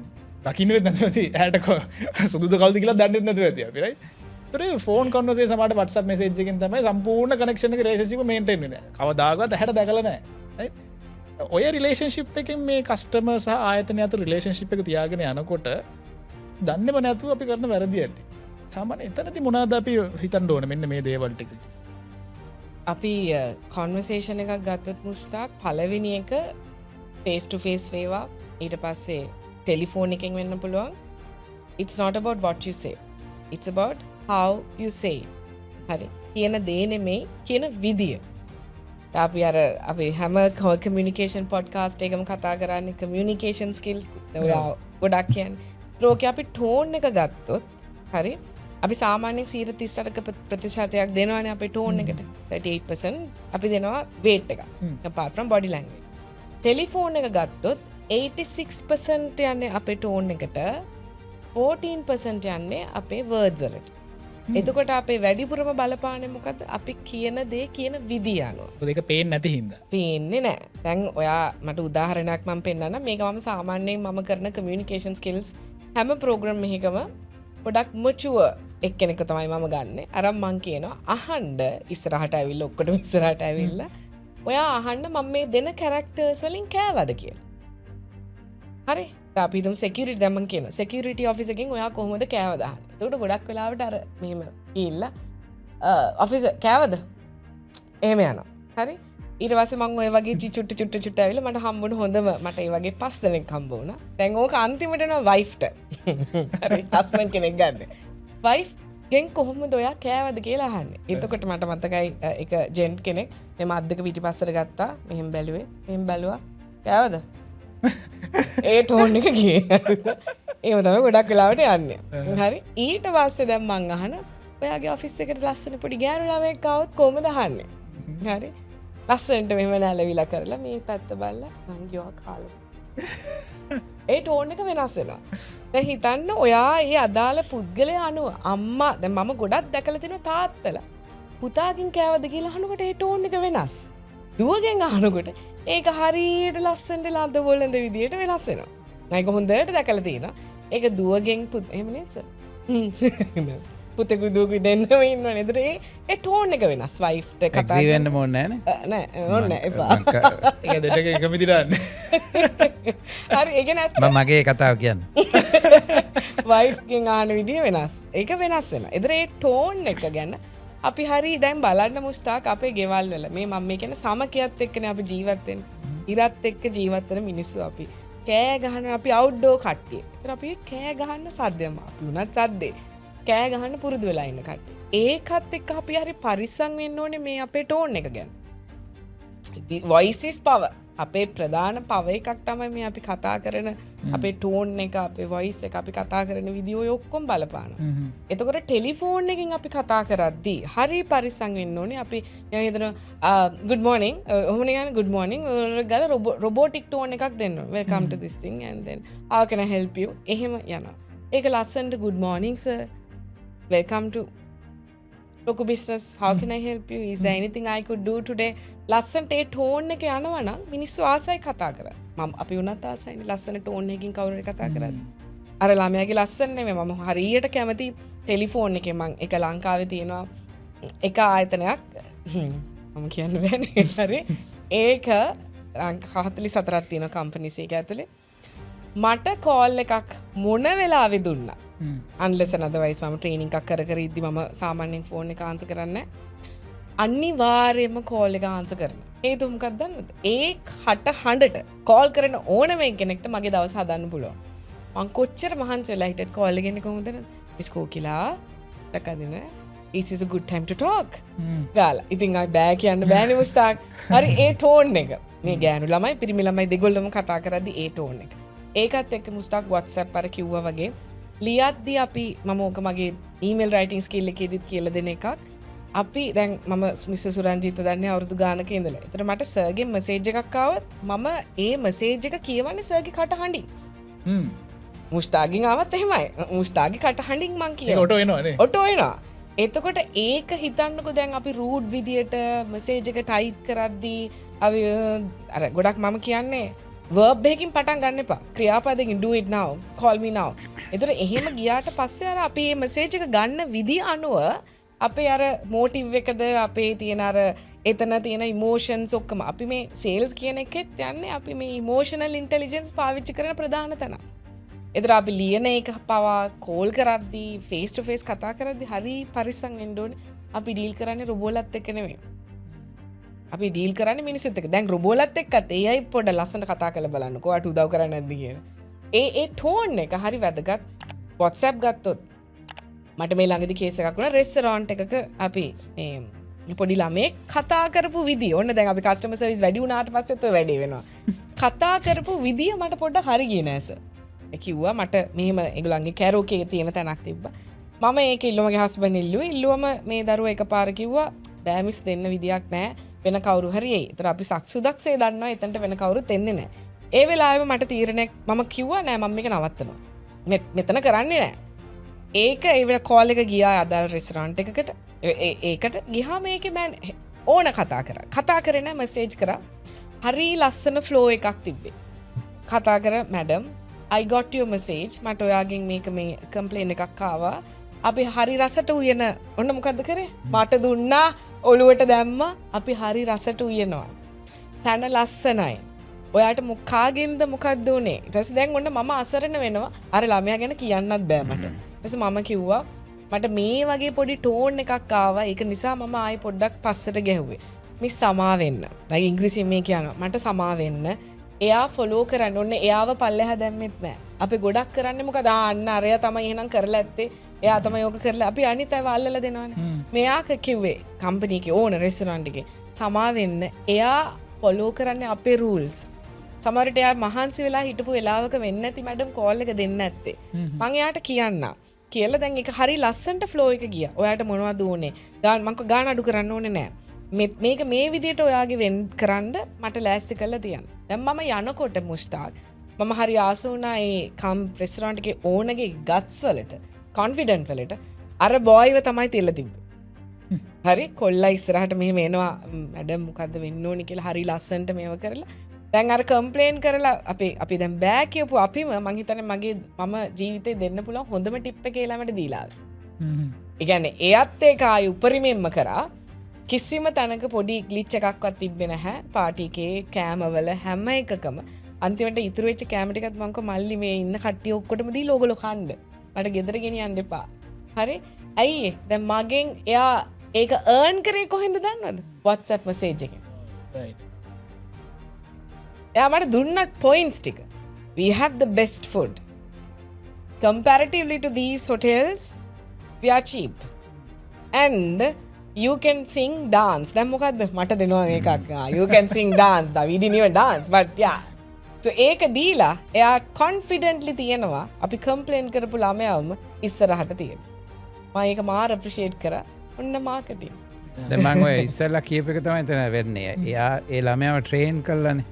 C: දකින්නෙත් නැතුව ඇති ඇයට සුදුද කවුද කියලා දන්නෙත් නැතුව ඇති අපි රයිට් ඒතර ෆෝන් කන්වර්සේෂන් සමහරට WhatsApp message එකෙන් තමයි සම්පූර්ණ කනෙක්ෂන් එක රිලේෂන්ෂිප් මේන්ටේන් වෙන්නේ කවදාකවත් ඇහැට දැකලා නැහැ රයිට් ඔය රිලේෂන්ශිප් එකෙන් මේ කස්ටමර් සහ ආයතන අතර රිලේෂන්ශිප් එක තියාගෙන යනකොට දන්නේම නැතුව අපි කරන වැරදි ඇති. සාමාන්‍ය එතනදී මොනවද අපි හිතන්න ඕනේ මෙන්න මේ දේවල් ටික.
B: අපි කන්වර්සේෂන් එකක් ගත්තොත් මුස්තාක් පළවෙනි එක ෆේස් ටු ෆේස් වේවා ඊට පස්සේ ටෙලිෆෝන් එකෙන් වෙන්න පුළුවන්. It's not about what you say. It's about how you say. හරි. කියන දේ නෙමෙයි කියන විදිය. අපි අර අපි හැම කමියුනිකේෂන් පොඩ්කාස්ට් එකම කතා කරන්නේ කමියුනිකේෂන් ස්කිල්ස් ගොඩක් කියන්නේ. ඒකේ අපි ටෝන් එක ගත්තොත් හරි අපි සාමාන්‍යයෙන් 38% ප්‍රතිශතයක් දෙනවනේ අපේ ටෝන් එකට. 38% අපි දෙනවා weight එක. apart from body language. Telephone එක ගත්තොත් 86% යන්නේ අපේ ටෝන් එකට 14% යන්නේ අපේ words වලට. එතකොට අපේ වැඩිපුරම බලපාන්නේ මොකද්ද? අපි කියන දේ කියන විදිය අනුව.
C: ඒක පේන්නේ නැති හින්දා.
B: පේන්නේ නැහැ. දැන් ඔයා මට උදාහරණයක් මම පෙන්නන්නම්. මේක මම සාමාන්‍යයෙන් මම කරන කමියුනිකේෂන් ස්කිල්ස් හැම ප්‍රෝග්‍රෑම් එකකම ගොඩක් මැචුවර් එක්කෙනෙක් තමයි මම ගන්නෙ. අරන් මං කියනවා අහන්න ඉස්සරහට ඇවිල්ලා ඔක්කොටම ඉස්සරහට ඇවිල්ලා ඔයා අහන්න මම මේ දෙන කැරක්ටර්ස් වලින් කෑවද කියලා. හරි? අපි හිතමු security දැන් මං කියනවා security officer එකෙන් ඔයා කොහොමද කෑවද අහන්නේ. ඒකට ගොඩක් වෙලාවට අර මෙහෙම ගිහිල්ලා officer කෑවද? එහෙම යනවා. හරි? ඊට පස්සේ මම ඔය වගේ චුට්ට ඇවිල්ලා මට හම්බුණ හොඳම මට ඒ වගේ 5 දෙනෙක් හම්බ වුණා. දැන් ඕක අන්තිමට යනවා වයිෆ්ට. හරි හස්බන්ඩ් කෙනෙක් ගන්න. වයිෆ් ගෙන් කොහොමද ඔයා කෑවද කියලා අහන්නේ. එතකොට මට මතකයි එක ජෙන්ට් කෙනෙක් මේ මද්දක පිටිපස්සට ගත්තා. මෙහෙම බැලුවේ. මෙහෙම බැලුවා. කෑවද? ඒ ටෝන් එක ගියේ. ඒව තමයි ගොඩක් වෙලාවට යන්නේ. හරි. ඊට පස්සේ දැන් මං අහන ඔයාගේ ඔෆිස් එකට ලස්සන පොඩි ගෑනු ළමයෙක් ආවොත් කොහොමද අහන්නේ? හරි. ලස්සනට මෙහෙම නැලවිලා කරලා මේ පැත්ත බලලා නංගියව කාලා. ඒ ටෝන් එක වෙනස් වෙනවා. දැන් හිතන්න ඔයා ඒ අදාළ පුද්ගලයා අනුව අම්මා දැන් මම ගොඩක් දැකලා තිනවා තාත්තලා පුතාගෙන් කෑවද කියලා අහනකොට ඒ ටෝන් එක වෙනස්. දුවගෙන් අහනකොට ඒක හරියට ලස්සනට ලඳ බොළඳ විදියට වෙනස් වෙනවා. මම ඒක හොඳට දැකලා තියෙනවා. ඒක දුවගෙන් එහෙම නේද සර්? පුතෙකු දුවකු දෙන්නම ඉන්නවනේ. ඒතර ඒ ටෝන් එක වෙනස්. වයිෆ්ට කතා
A: ඇග්‍රී වෙන්න ඕනේ නෑනේ.
B: නෑ ඕනේ එපා.
C: ඒක දෙන්නක එක විදිහට
B: හරි ඒක නැත්නම්
A: මම මගේ කතාව කියන්න.
B: වයිෆ්ගෙන් අහන විදිය වෙනස්. ඒක වෙනස් වෙනවා. ඒතර ඒ ටෝන් එක ගැන අපි හරි දැන් බලන්න මුස්තාක් අපේ ගෙවල් වල මේ මම මේ කියන්නේ සමකයත් එක්කනේ අපි ජීවත් වෙන්නේ. ඉරත් එක්ක ජීවත් වෙන මිනිස්සු අපි. කෑ ගහන අපි අවුට්ඩෝර් කට්ටිය. ඒතර අපි කෑ ගහන්න සද්දෙම අපි උනත් සද්දේ. කෑ ගහන්න පුරුදු වෙලා ඉන්න කට්ටිය. ඒකත් එක්ක අපි හරි පරිස්සම් වෙන්න ඕනේ මේ අපේ ටෝන් එක ගැන. voice is power. අපේ ප්‍රධාන පව එකක් තමයි මේ අපි කතා කරන අපේ ටෝන් එක අපේ වොයිස් එක අපි කතා කරන විදිය ඔය ඔක්කොම බලපානවා. එතකොට ටෙලිෆෝන් එකකින් අපි කතා කරද්දී හරි පරිස්සම් වෙන්න ඕනේ. අපි යන හිතන good morning ඔහොම නිකන් good morning ගාලා රොබෝටික් ටෝන් එකක් දෙන්න ඕනේ. welcome to this thing and then how can I help you එහෙම යනවා. ඒක ලස්සනට good morning sir welcome to ලොකු business how can I help you is there anything I could do today ලස්සනට ඒ tone එක යනවා නම් මිනිස්සු ආසයි කතා කරා මම අපි උනත් ආසයිනේ ලස්සන ටෝන් එකකින් කවුරු හරි කතා කරද්දි අර ළමයාගේ ලස්සන නෙමෙයි මම හරියට කැමති ටෙලිෆෝන් එකේ මම එක ලංකාවේ තියෙනවා එක ආයතනයක් මම කියන්න බෑනේ හරි ඒක 44ක් තියෙන කම්පැනිස් එක ඇතුලේ මට කෝල් එකක් මොන වෙලාවෙ දුන්නා unless otherwise මම ට්‍රේනින් එකක් කර ඉද්දි මම සාමාන්‍යයෙන් ෆෝන් එක ආන්සර් කරන්නේ අනිවාර්යයෙන්ම කෝල් එක ආන්සර් කරනවා. හේතුව මොකක්ද දන්නවද? ඒ හඬට කෝල් කරන ඕනම කෙනෙක්ට මගේ දවස හදන්න පුළුවන්. මං කොච්චර මහන්සි වෙලා හිටියත් කෝල් එකෙන්නේ කොහොමද? මිස් කෝකිලා ලකදින it is a good time to talk. ගාලා. ඉතින් ආයි බෑ කියන්න බෑනේ මුස්තාක්. හරි ඒ ටෝන් එක. මේ ගෑනු ළමයි පිරිමි ළමයි දෙගොල්ලම කතා කරද්දි ඒ ටෝන් එක. ඒකත් එක්ක මුස්තාක් WhatsApp අර කිව්වා වගේ ලියද්දී අපි මම ඕක මගේ ඊමේල් රයිටින් ස්කිල් එකේදීත් කියලා දෙන එකක්. අපි දැන් මම මිස්ටර් සුරංජිත් දන්නේ අවුරුදු ගානක ඉඳලා. ඒතර මට සර්ගෙන් මෙසේජ් එකක් ආවොත් මම ඒ මෙසේජ් එක කියවන්නේ සර්ගේ කටහඬින්. මුස්තාගින් ආවත් එහෙමයි. මුස්තාගේ කටහඬින් මං කියනවා.
C: ඔටෝ එනවනේ.
B: ඔටෝ එනවා. එතකොට ඒක හිතන්නකෝ දැන් අපි රූඩ් විදියට මෙසේජ් එක ටයිප් කරද්දී අපි අර ගොඩක් මම කියන්නේ verb එකකින් පටන් ගන්න එපා. ක්‍රියාපදයෙන් do it now, call me now. ඒතර එහෙම ගියාට පස්සේ අර අපි මේ මෙසේජ් එක ගන්න විදිය අනුව අපේ අර මොටිව් එකද අපේ තියෙන අර එතන තියෙන ඉමෝෂන්ස් ඔක්කොම අපි මේ සේල්ස් කියන එකෙත් යන්නේ අපි මේ ඉමෝෂනල් ඉන්ටෙලිජන්ස් පාවිච්චි කරන ප්‍රධාන තැන. ඒතර අපි ලියන එක පවා කෝල් කරද්දී ෆේස් ටු ෆේස් කතා කරද්දී හරි පරිස්සම් වෙන්න ඕනේ. අපි ඩීල් කරන්නේ රොබෝලත් එක්ක නෙමෙයි. අපි ඩීල් කරන්නේ මිනිස්සුත් එක්ක. දැන් රොබෝලත් එක්කත් AI පොඩ ලස්සනට කතා කරලා බලන්නකෝ. අට උදව් කරන්නේ නැද්ද කියලා. ඒ ටෝන් එක හරි වැදගත්. WhatsApp ගත්තොත් මට මේ ළඟදී කේස් එකක් වුණා රෙස්ටොරන්ට් එකක අපි මේ පොඩි ළමෙක් කතා කරපු විදිය. ඔන්න දැන් අපි කස්ටමර් සර්විස් වැඩි වුණාට පස්සෙත් ඔය වැඩේ වෙනවා. කතා කරපු විදිය මට පොඩ්ඩක් හරි ගියේ නෑ සර්. ඒ කිව්වා මට මෙහෙම ඒගොල්ලන්ගේ කැරෝකේ තියෙන තැනක් තිබ්බා. මම ඒක ඉල්ලුවමගේ හස්බන්ඩ් ඉල්ලුවම මේ දරුවා එකපාර කිව්වා බෑ මිස් දෙන්න විදියක් නෑ. වෙන කවුරු හරි එයි. ඒතර අපි සක්සුදක්සේ දන්නවා එතනට වෙන කවුරුත් එන්නේ නෑ. ඒ වෙලාවෙම මට තීරණයක් මම කිව්වා නෑ මම මේක නවත්තනවා. මෙතන කරන්නේ නෑ. ඒක ඒ වෙලාව කෝල් එක ගියා අදාළ රෙස්ටොරන්ට් එකකට. ඒකට ගියාම මේකේ මම ඕන කතා කරා. කතා කරේ නෑ මෙසේජ් කරා. හරි ලස්සන ෆ්ලෝ එකක් තිබ්බේ. කතා කර madam I got your message. මට ඔයාගෙන් මේක මේ කම්ප්ලේන් එකක් ආවා. අපි හරි රසට උයන ඔන්න මොකද්ද කරේ? මට දුන්නා ඔළුවට දැම්මා. අපි හරි රසට උයනවා. තන ලස්සනයි. ඔයාට මොකාගෙන්ද මොකක්ද උනේ? ඊට පස්සේ දැන් ඔන්න මම අසරණ වෙනවා. අර ළමයා ගැන කියන්නත් බෑ මට. ඊට පස්සේ මම කිව්වා මට මේ වගේ පොඩි ටෝන් එකක් ආවා. ඒක නිසා මම ආයි පොඩ්ඩක් පස්සට ගැහුවේ. මිස් සමාවෙන්න ඉංග්‍රීසියෙන් මේ කියන මට සමාවෙන්න එයා ෆොලෝ කරන්න ඔන්න එයාව පල්ලෙහා දැම්මෙත් නෑ අපි ගොඩක් කරන්නේ මොකද අන්න අරයා තමයි එහෙනම් කරලා ඇත්තේ එයා තමයි යෝග කරලා අපි අනිත් අයව අල්ලලා දෙනවනේ මෙයා කිව්වේ කම්පැනි එකේ ඕන රෙස්ටොරන්ට් එකේ සමාවෙන්න එයා ෆොලෝ කරන්නේ අපේ රූල්ස් සමහරට එයා මහන්සි වෙලා හිටපු වෙලාවක වෙන්නේ නැති මැඩම් කෝල් එක දෙන්න නැත්තේ මං එයාට කියන්න කියලා දැන් ඒක හරි ලස්සන්ට ෆ්ලෝ එක ගියා ඔයාට මොනවද උනේ මං ගාන අඩු කරන්න ඕනේ නෑ මේක මේ විදිහට ඔයාගේ වෙන් කරන්න මට ලෑස්ති කරලා තියන්න දැන් මම යනකොට මුස්තාක් මම හරි ආස වුණා ඒ රෙස්ටොරන්ට් එකේ ඕනගේ ගට්ස් වලට කොන්ෆිඩන්ට් වලට අර බොයිව තමයි තියලා තිබ්බේ හරි කොල්ලා ඉස්සරහට මෙහෙම එනවා මැඩම් මොකද්ද වෙන්න ඕනි කියලා හරි ලස්සන්ට මේව කරලා දැන් අර කම්ප්ලේන් කරලා අපි දැන් බෑ කියපු අපිම මං හිතන්නේ මම ජීවිතේ දෙන්න පුළුවන් හොඳම ටිප් එක ඊළඟට දීලා ආවේ. ඒ කියන්නේ එයත් ඒක ආයි උපරිමයෙන්ම කරා කිසිම තැනක පොඩි ග්ලිච් එකක්වත් තිබ්බේ නැහැ. පාටි එකේ කෑමවල හැම එකකම අන්තිමට ඉතුරු වෙච්ච කෑම ටිකත් මං කො මල්ලි මේ ඉන්න කට්ටිය ඔක්කොටම දීලා ඕගොල්ලෝ කන්න. මට ගෙදර ගෙනියන්න එපා. හරි? ඇයි දැන් මගෙන් එයා ඒක earn කරේ කොහෙන්ද දන්නවද? WhatsApp message එකෙන්.
C: right
B: එයා මට දුන්නත් points ටික. We have the best food. Comparatively to these hotels, we are cheap. And you can sing dance. දැන් මොකද්ද මට දෙනවා මේකක්. You can sing dance. We didn't even dance, but yeah. So ඒක දීලා එයා confidently තියනවා අපි complain කරපු ළමයාවම ඉස්සරහට තියෙන. මම ඒක මාර appreciate කරා. ඔන්න marketing.
A: දැන් මම ඔය ඉස්සෙල්ලා කියප එක තමයි එතන වෙන්නේ. එයා ඒ ළමයාව train කළානේ.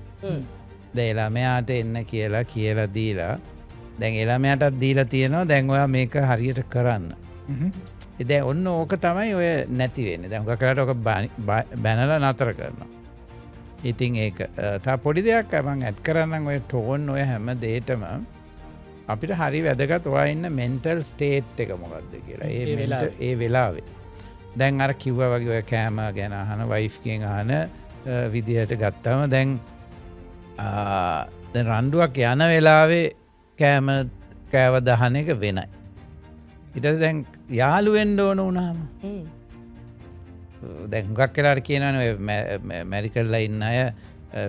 A: දැන් ඒ ළමයාට එන්න කියලා දීලා දැන් ඒ ළමයාටත් දීලා තියෙනවා දැන් ඔයා මේක හරියට කරන්න. දැන් ඔන්න ඕක තමයි ඔය නැති වෙන්නේ. දැන් උගා කරලා ඔක බැනලා නතර කරනවා. ඉතින් ඒක තා පොඩි දෙයක් මම ඇඩ් කරන්නම් ඔය ටෝන් ඔය හැම දෙයකම අපිට හරි වැදගත් ඔයා ඉන්න මෙන්ටල් ස්ටේට් එක මොකක්ද කියලා. ඒ වෙලාවේ දැන් අර කිව්වා වගේ ඔය කෑම ගැන අහන වයිෆ් කියෙන් අහන විදිහට ගත්තාම දැන් රණ්ඩුවක් යන වෙලාවේ කෑව දහන එක වෙනයි. ඊට දැන් යාළු වෙන්න ඕන වුණාම දැන් හුඟක් වෙලාවට කියනවනේ ඔය මැරිකල්ලා ඉන්න අය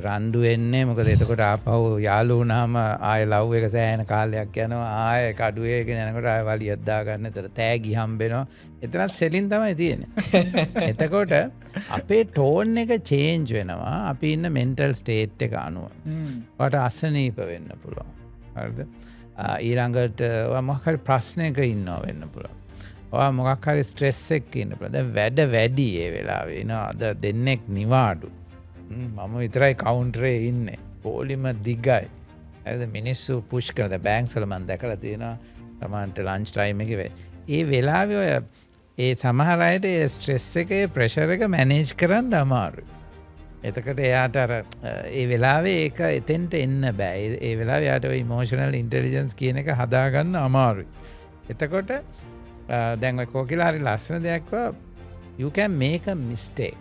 A: රණ්ඩු වෙන්නේ මොකද එතකොට ආපහු යාළු වුණාම ආයෙ ලව් එක සෑහෙන කාලයක් යනවා ආයෙ කඩුවේගෙන යනකොට ආයෙ වලියක් දාගන්න එතන තෑගි හම්බෙනවා එතනත් සෙලින් තමයි තියෙන්නේ. එතකොට අපේ ටෝන් එක චේන්ජ් වෙනවා අපි ඉන්න මෙන්ටල් ස්ටේට් එක අනුව. ඔයාට අසනීප වෙන්න පුළුවන්. හරිද? ඊළඟට ඔයා මොකක් හරි ප්‍රශ්නයක ඉන්නවා වෙන්න පුළුවන්. ඔයා මොකක් හරි ස්ට්‍රෙස් එකක ඉන්න පුළුවන්. දැන් වැඩ වැඩි ඒ වෙලාවේ නේද? අද දෙන්නෙක් නිවාඩු. මම විතරයි කවුන්ටරේ ඉන්නේ. පොලිම දිගයි. හරිද? මිනිස්සු පුෂ් කරන දැන් බැංක්ස් වල මම දැකලා තියෙනවා. තමන්ට ලන්ච් ටයිම් එකේ ඒ වෙලාවේ ඔය ඒ සමහර අයට ඒ ස්ට්‍රෙස් එකේ ප්‍රෙෂර් එක මැනේජ් කරන්න අමාරුයි. එතකොට එයාට අර ඒ වෙලාවේ ඒක එතෙන්ට එන්න බෑ. ඒ වෙලාවේ එයාට ඔය ඉමෝෂනල් ඉන්ටෙලිජන්ස් කියන එක හදාගන්න අමාරුයි. එතකොට දැන් ඔය කෝකිලා හරි ලස්සන දෙයක් you can make a mistake.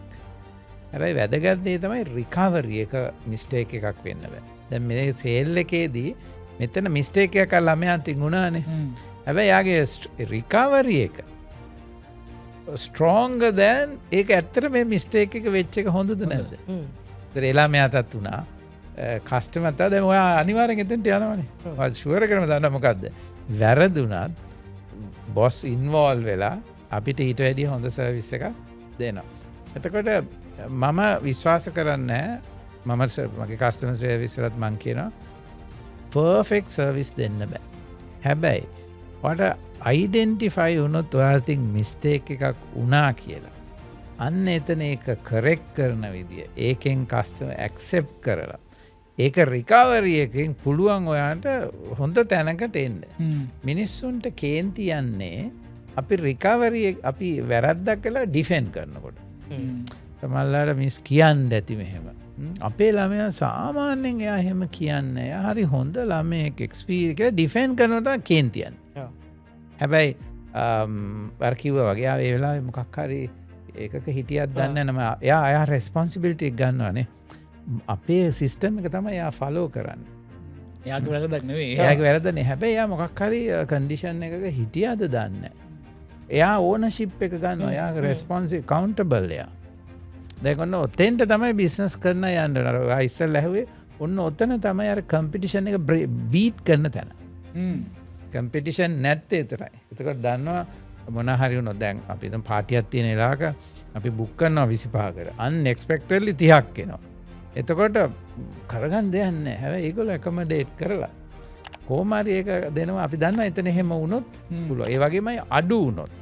A: හැබැයි වැදගත් දේ තමයි රිකවරි එක මිස්ටේක් එකක් වෙන්න බෑ. දැන් මේ සේල් එකේදී මෙතන මිස්ටේක් එකක් ළමයා තිඟුණානේ. හැබැයි යාගේ රිකවරි එක ස්ට්‍රෝංගර් දැන් ඒක ඇත්තට මේ මිස්ටේක් එක වෙච්ච එක හොඳද නැද්ද? ඒතර එලා මෙයාටත් උනා කස්ටමර්ට දැන් ඔයා අනිවාර්යෙන් එතනට යනවනේ. ඔයා ෂුවර් කරම දන්න මොකද්ද? වැරදුනත් බොස් ඉන්වෝල්ව් වෙලා අපිට ඊට වැඩිය හොඳ සර්විස් එකක් දෙනවා. එතකොට මම විශ්වාස කරන්නේ මගේ කස්ටමර් සර්විස් වලත් මම කියනවා පර්ෆෙක්ට් සර්විස් දෙන්න බෑ. හැබැයි ඔයාට අයිඩෙන්ටිෆයි වුණොත් ඔයාලටින් මිස්ටේක් එකක් වුණා කියලා. අන්න එතන ඒක කරෙක්ට් කරන විදිය. ඒකෙන් කස්ටමර් ඇක්සෙප්ට් කරලා ඒක රිකවරි එකෙන් පුළුවන් ඔයාට හොඳ තැනකට එන්න. මිනිස්සුන්ට කේන්ති යන්නේ අපි රිකවරි අපි වැරද්දක් කළා ඩිෆෙන්ඩ් කරනකොට. සමහරවිට මිස් කියන්න ඇති මෙහෙම. අපේ ළමයා සාමාන්‍යයෙන් එයා එහෙම කියන්නේ. එයා හරි හොඳ ළමයෙක් එක්ස්පීරියන්ස් කියලා ඩිෆෙන්ඩ් කරනවා තමයි කේන්ති යන්නේ. හැබැයි අර කිව්වා වගේ ආ ඒ වෙලාවේ මොකක් හරි ඒකක හිටියක් දන්නේ නැහැ. එයා රෙස්පොන්සිබිලිටි එක ගන්නවානේ. අපේ සිස්ටම් එක තමයි එයා ෆලෝ කරන්නේ.
C: එයාගේ වැරද්දක් නෙවෙයි.
A: එයාගේ වැරද්ද නෙවෙයි. හැබැයි එයා මොකක් හරි කන්ඩිෂන් එකක හිටියද දන්නේ නැහැ. එයා ඕනර්ෂිප් එක ගන්නවා. එයා රෙස්පොන්සිබල් කවුන්ටබල් එයා. දැකොන්න ඔත්තෙන්ට තමයි බිස්නස් කරන යන්න නර ඉස්සල් ඇහුවේ ඔන්න ඔත්තන තමයි අර කම්පිටිෂන් එක බීට් කරන තැන කම්පිටිෂන් නැත්තේ එතරයි එතකට දන්නවා මොනහරි නො දැන් අපි පාටියත් තියෙන එලාක අපි බුක්කන්නවා 25කට අන් එක්ස්පෙක්ටර්ලි 30ක් කෙනවා එතකොට කරගන්න දෙයන්න හැව ඒගොල එකමඩේට් කරලා කෝමාරි ඒක දෙනවා අපි දන්න එතන එහෙම වුණොත් පුළුව ඒ වගේමයි අඩු වුණොත්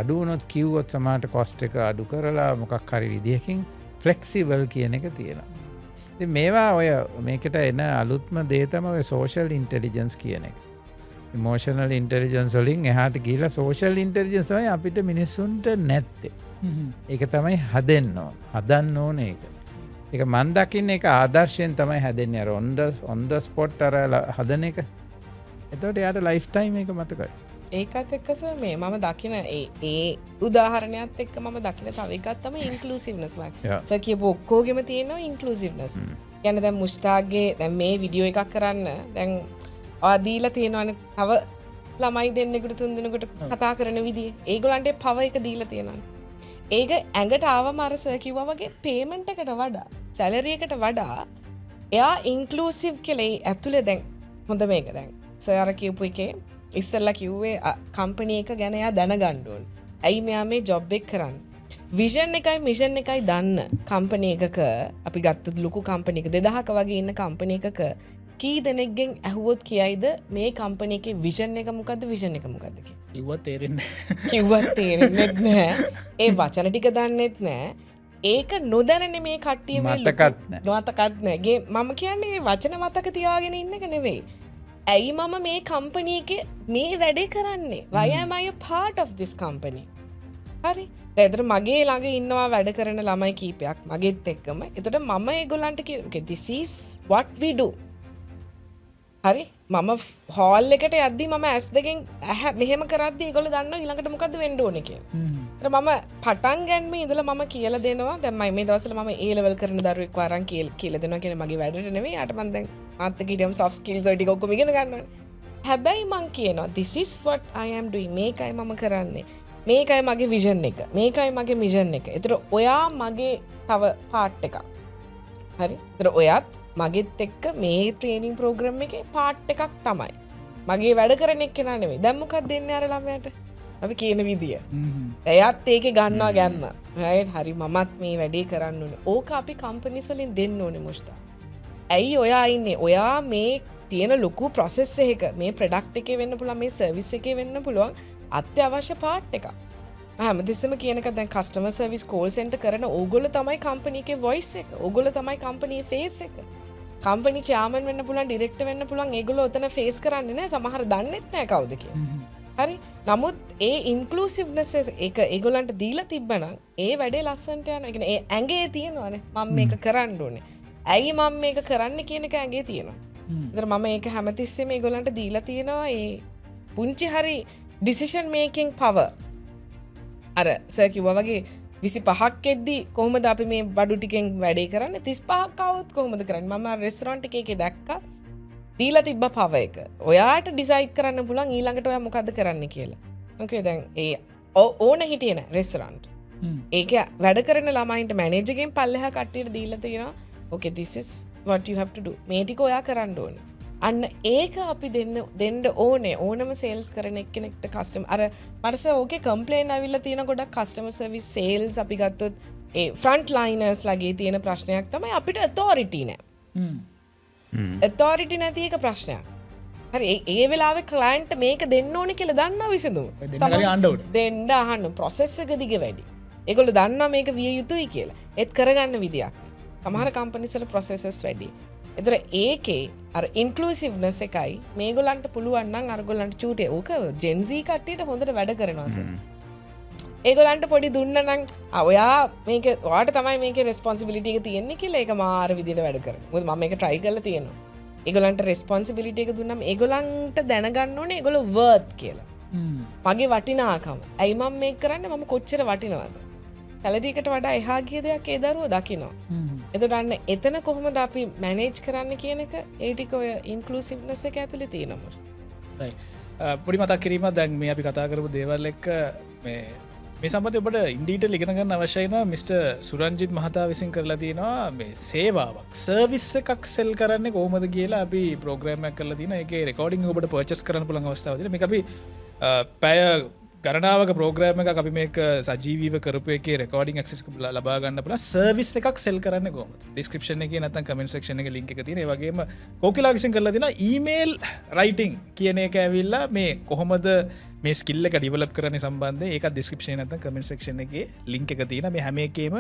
A: අඩු වුණොත් කිව්වොත් සමාට කොස්ට එක අඩු කරලා මොකක් හරි විදිහකින් ෆ්ලෙක්සිවල් කියන එක තියෙනවා මේවා ඔය මේකට එන අලුත්ම දේතම ඔය සෝෂල් ඉන්ටෙලිජන්ස් කියන එක ඉමෝෂනල් ඉන්ටෙලිජන්ස් වලින් එහාට ගිහිලා සෝෂල් ඉන්ටෙලිජන්ස් තමයි අපිට මිනිස්සුන්ට නැත්තේ ඒක තමයි හදන්න ඕන ඒක මන් දකින්න එක ආදර්ශයෙන් තමයි හැදෙන්නේ අර on the spot අර හදන එක එතකොට යාට ලයිෆ් ටයිම් එක මතකයි
B: ඒකත් එක්කස මේ මම දකින ඒ උදාහරණයත් එක්ක මම දකින තව එකක් තමයි ඉන්ක්ලූසිව්නස් සර් කියපු ඔක්කොගෙම තියෙනවා ඉන්ක්ලූසිව්නස් කියන්නේ දැන් මුස්තාග්ගේ දැන් මේ වීඩියෝ එකක් කරන්න දැන් ඔයා දීලා තියෙනවානේ තව ළමයි දෙන්නෙකුට තුන් දෙනෙකුට කතා කරන විදිය ඒගොල්ලන්ට පව එක දීලා තියෙනවානේ ඒක ඇඟට ආවම අර සර් කිව්වා වගේ පේමන්ට් එකට වඩා සැලරි එකට වඩා එයා ඉන්ක්ලූසිව් කියලා ඇතුලේ දැන් හොඳ මේක දැන් සර් අර කියපු එකේ ඉස්සෙල්ලා කිව්වේ කම්පැනි එක ගැන එයා දැනගන්න ඕන. ඇයි මෙයා මේ ජොබ් එක කරන්නේ? විෂන් එකයි මිෂන් එකයි දන්න කම්පැනි එකක අපි ගත්තොත් ලොකු කම්පැනි එක 2000ක වගේ ඉන්න කම්පැනි එකක කී දෙනෙක්ගෙන් ඇහුවොත් කියයිද මේ කම්පැනි එකේ විෂන් එක මොකද්ද විෂන් එක මොකද්ද කියලා? කිව්වත් තේරෙන්නේ නැහැ. ඒ වචන ටික දන්නෙත් නැහැ. ඒක නොදැනනේ මේ කට්ටිය මේ මතකත් නැහැ. මම කියන්නේ වචන මතක තියාගෙන ඉන්න එක නෙවෙයි. ඇයි මම මේ කම්පැනි එකේ මේ වැඩේ කරන්නේ? why am I a part of this company? හරි. ඒතර මගේ ළඟ ඉන්නවා වැඩ කරන ළමයි කීපයක් මගෙත් එක්කම. ඒතර මම ඒගොල්ලන්ට okay this is what we do. හරි. මම හෝල් එකට යද්දි මම ඇස් දෙකෙන් මෙහෙම කරද්දි ඒගොල්ලෝ දන්නවා ඊළඟට මොකද්ද වෙන්න ඕනේ කියලා. ඒතර මම පටන් ගන්නම ඉඳලා මම කියලා දෙනවා. දැන් මම මේ දවස්වල මම A level කරන දරුවෙක් වරන් කියලා දෙනවා කියන්නේ මගේ වැඩට නෙවෙයි. යාට මම දැන් මාත් කීඩම් soft skills වල ටික ඔක්කොම ඉගෙන ගන්නවා. හැබැයි මං කියනවා this is what I am doing. මේකයි මම කරන්නේ. මේකයි මගේ විෂන් එක. මේකයි මගේ මිෂන් එක. ඒතර ඔයා මගේ තව පාර්ට් එකක්. හරි. ඒතර ඔයාත් මගෙත් එක්ක මේ ට්‍රේනින් ප්‍රෝග්‍රෑම් එකේ පාර්ට් එකක් තමයි. මගේ වැඩ කරන එක්කෙනා නෙවෙයි. දැන් මොකක්ද දෙන්නේ අර ළමයාට? අපි කියන විදිය. එයාත් ඒකේ ගන්නවා ගැම්ම. right හරි මමත් මේ වැඩේ කරන්න ඕනේ. ඕක අපි කම්පැනිස් වලින් දෙන්න ඕනේ මුස්තා. ඇයි ඔයා ඉන්නේ? ඔයා මේ තියෙන ලොකු ප්‍රොසෙස් එකක මේ ප්‍රොඩක්ට් එකේ වෙන්න පුළුවන් මේ සර්විස් එකේ වෙන්න පුළුවන් අත්‍යවශ්‍ය පාර්ට් එකක්. හැමතිස්සෙම කියන එක දැන් කස්ටමර් සර්විස් කෝල් සෙන්ටර් කරන ඕගොල්ලෝ තමයි කම්පැනි එකේ වොයිස් එක. ඕගොල්ලෝ තමයි කම්පැනි ෆේස් එක. කම්පැනි චෙයාමන් වෙන්න පුළුවන් ඩිරෙක්ටර් වෙන්න පුළුවන් ඒගොල්ලෝ ඔතන ෆේස් කරන්නේ නැහැ. සමහර දන්නෙත් නැහැ කවුද කියලා. හරි. නමුත් ඒ ඉන්ක්ලූසිව්නස් එක ඒගොල්ලන්ට දීලා තිබ්බනම් ඒ වැඩේ ලස්සනට යනවා. ඒ කියන්නේ ඒ ඇඟේ තියෙනවානේ මම මේක කරන්න ඕනේ. ඇයි මම මේක කරන්න කියන එක ඇඟේ තියෙනවා. ඒතර මම ඒක හැමතිස්සෙම ඒගොල්ලන්ට දීලා තියෙනවා ඒ පුංචි හරි ඩිසිෂන් මේකින් පවර්. අර සර් කිව්වා වගේ 25ක් එද්දි කොහොමද අපි මේ බඩු ටිකෙන් වැඩේ කරන්නේ 35ක් આવොත් කොහොමද කරන්නේ මම රෙස්ටොරන්ට් එකේ දැක්කා දීලා තිබ්බ පව එක. ඔයාට ඩිසයිඩ් කරන්න පුළුවන් ඊළඟට ඔයා මොකද්ද කරන්න කියලා. ඕකේ දැන් ඒ ඕන හිටියේ නෑ රෙස්ටොරන්ට්. ඒක වැඩ කරන ළමයින්ට මැනේජර්ගෙන් පල්ලෙහා කට්ටියට දීලා තියෙනවා. okay this is what you have to do. මේ ටික ඔයා කරන්න ඕනේ. අන්න ඒක අපි දෙන්න ඕනේ ඕනම සේල්ස් කරන එක්කෙනෙක්ට කස්ටමර් අර මටස ඕකේ කම්ප්ලේන් ඇවිල්ලා තියෙන ගොඩක් කස්ටමර් සර්විස් සේල්ස් අපි ගත්තොත් ඒ ෆ්‍රන්ට් ලයිනර්ස් ලගේ තියෙන ප්‍රශ්නයක් තමයි අපිට ඔතොරිටි නෑ. ඔතොරිටි නැති එක ප්‍රශ්නයක්. හරි ඒ වෙලාවේ ක්ලයන්ට් මේක දෙන්න ඕනේ කියලා දන්නවා විසඳුම. දෙන්න අහන්න ප්‍රොසෙස් එක දිගේ වැඩි. ඒගොල්ලෝ දන්නවා මේක විය යුතුයි කියලා. ඒත් කරගන්න විදියක්. සමහර කම්පැනිස් වල ප්‍රොසෙසස් වැඩි. ඒතර ඒකේ අර ඉන්ක්ලූසිව්නස් එකයි මේගොල්ලන්ට පුළුවන් නම් අරගොල්ලන්ට චූටේ ඕක ජෙන් Z කට්ටියට හොඳට වැඩ කරනවා සර්. ඒගොල්ලන්ට පොඩි දුන්න නම් ඔයා මේක ඔයාට තමයි මේකේ රෙස්පොන්සිබිලිටි එක තියෙන්නේ කියලා ඒක මාර විදියට වැඩ කරනවා. මොකද මම මේක try කරලා තියෙනවා. ඒගොල්ලන්ට රෙස්පොන්සිබිලිටි එක දුන්නාම ඒගොල්ලන්ට දැනගන්න ඕනේ ඒගොල්ලෝ worth කියලා. මගේ වටිනාකම. ඇයි මම මේක කරන්නේ මම කොච්චර වටිනවද? සැලරි එකට වඩා එහා ගිය දෙයක් ඒ දරුවෝ දකිනවා. එතකොට අන්න එතන කොහොමද අපි මැනේජ් කරන්න කියන එක ඒ ටික ඔය ඉන්ක්ලූසිව්නස් එක ඇතුලේ තියෙනවා.
C: පොඩි මතක් කිරීමක් දැන් මේ අපි කතා කරපු දේවල් එක්ක මේ මේ සම්බන්ධ ඔබට ඉන්ඩීටල් ඉගෙන ගන්න අවශ්‍යයින මිට. සුරංජිත් මහතා විසින් කරලා තියෙනවා මේ සේවාවක් සර්විස් එකක් සෙල් කරන්න කෝමද කියලා අපි ප්‍රෝග්‍රෑමයක් කරලා තියෙන එක රෙකෝඩින් ඔබට පර්චස් කරන්න පුළුවන් අවස්ථාව තියෙනවා. මේක අපි පැය ගණනාවක ප්‍රෝග්‍රෑම එක අපි මේක සජීවීව කරපු එකේ රෙකෝඩින් ඇක්සස් ලබා ගන්න පුළුවන් සර්විස් එකක් සෙල් කරන්න කොහොමද? ඩිස්ක්‍රිප්ෂන් එකේ නැත්නම් කමෙන්ට් සෙක්ෂන් එකේ ලින්ක් එක තියෙන. ඒ වගේම කෝකිලා විසින් කරලා තියෙනවා ඊමේල් රයිටිං කියන එක ඇවිල්ලා මේ කොහොමද මේ ස්කිල් එක ඩෙවලොප් කරන්න සම්බන්ධයෙන් ඒක ඩිස්ක්‍රිප්ෂන් නැත්නම් කමෙන්ට් සෙක්ෂන් එකේ ලින්ක් එක තියෙනවා. මේ හැම එකේම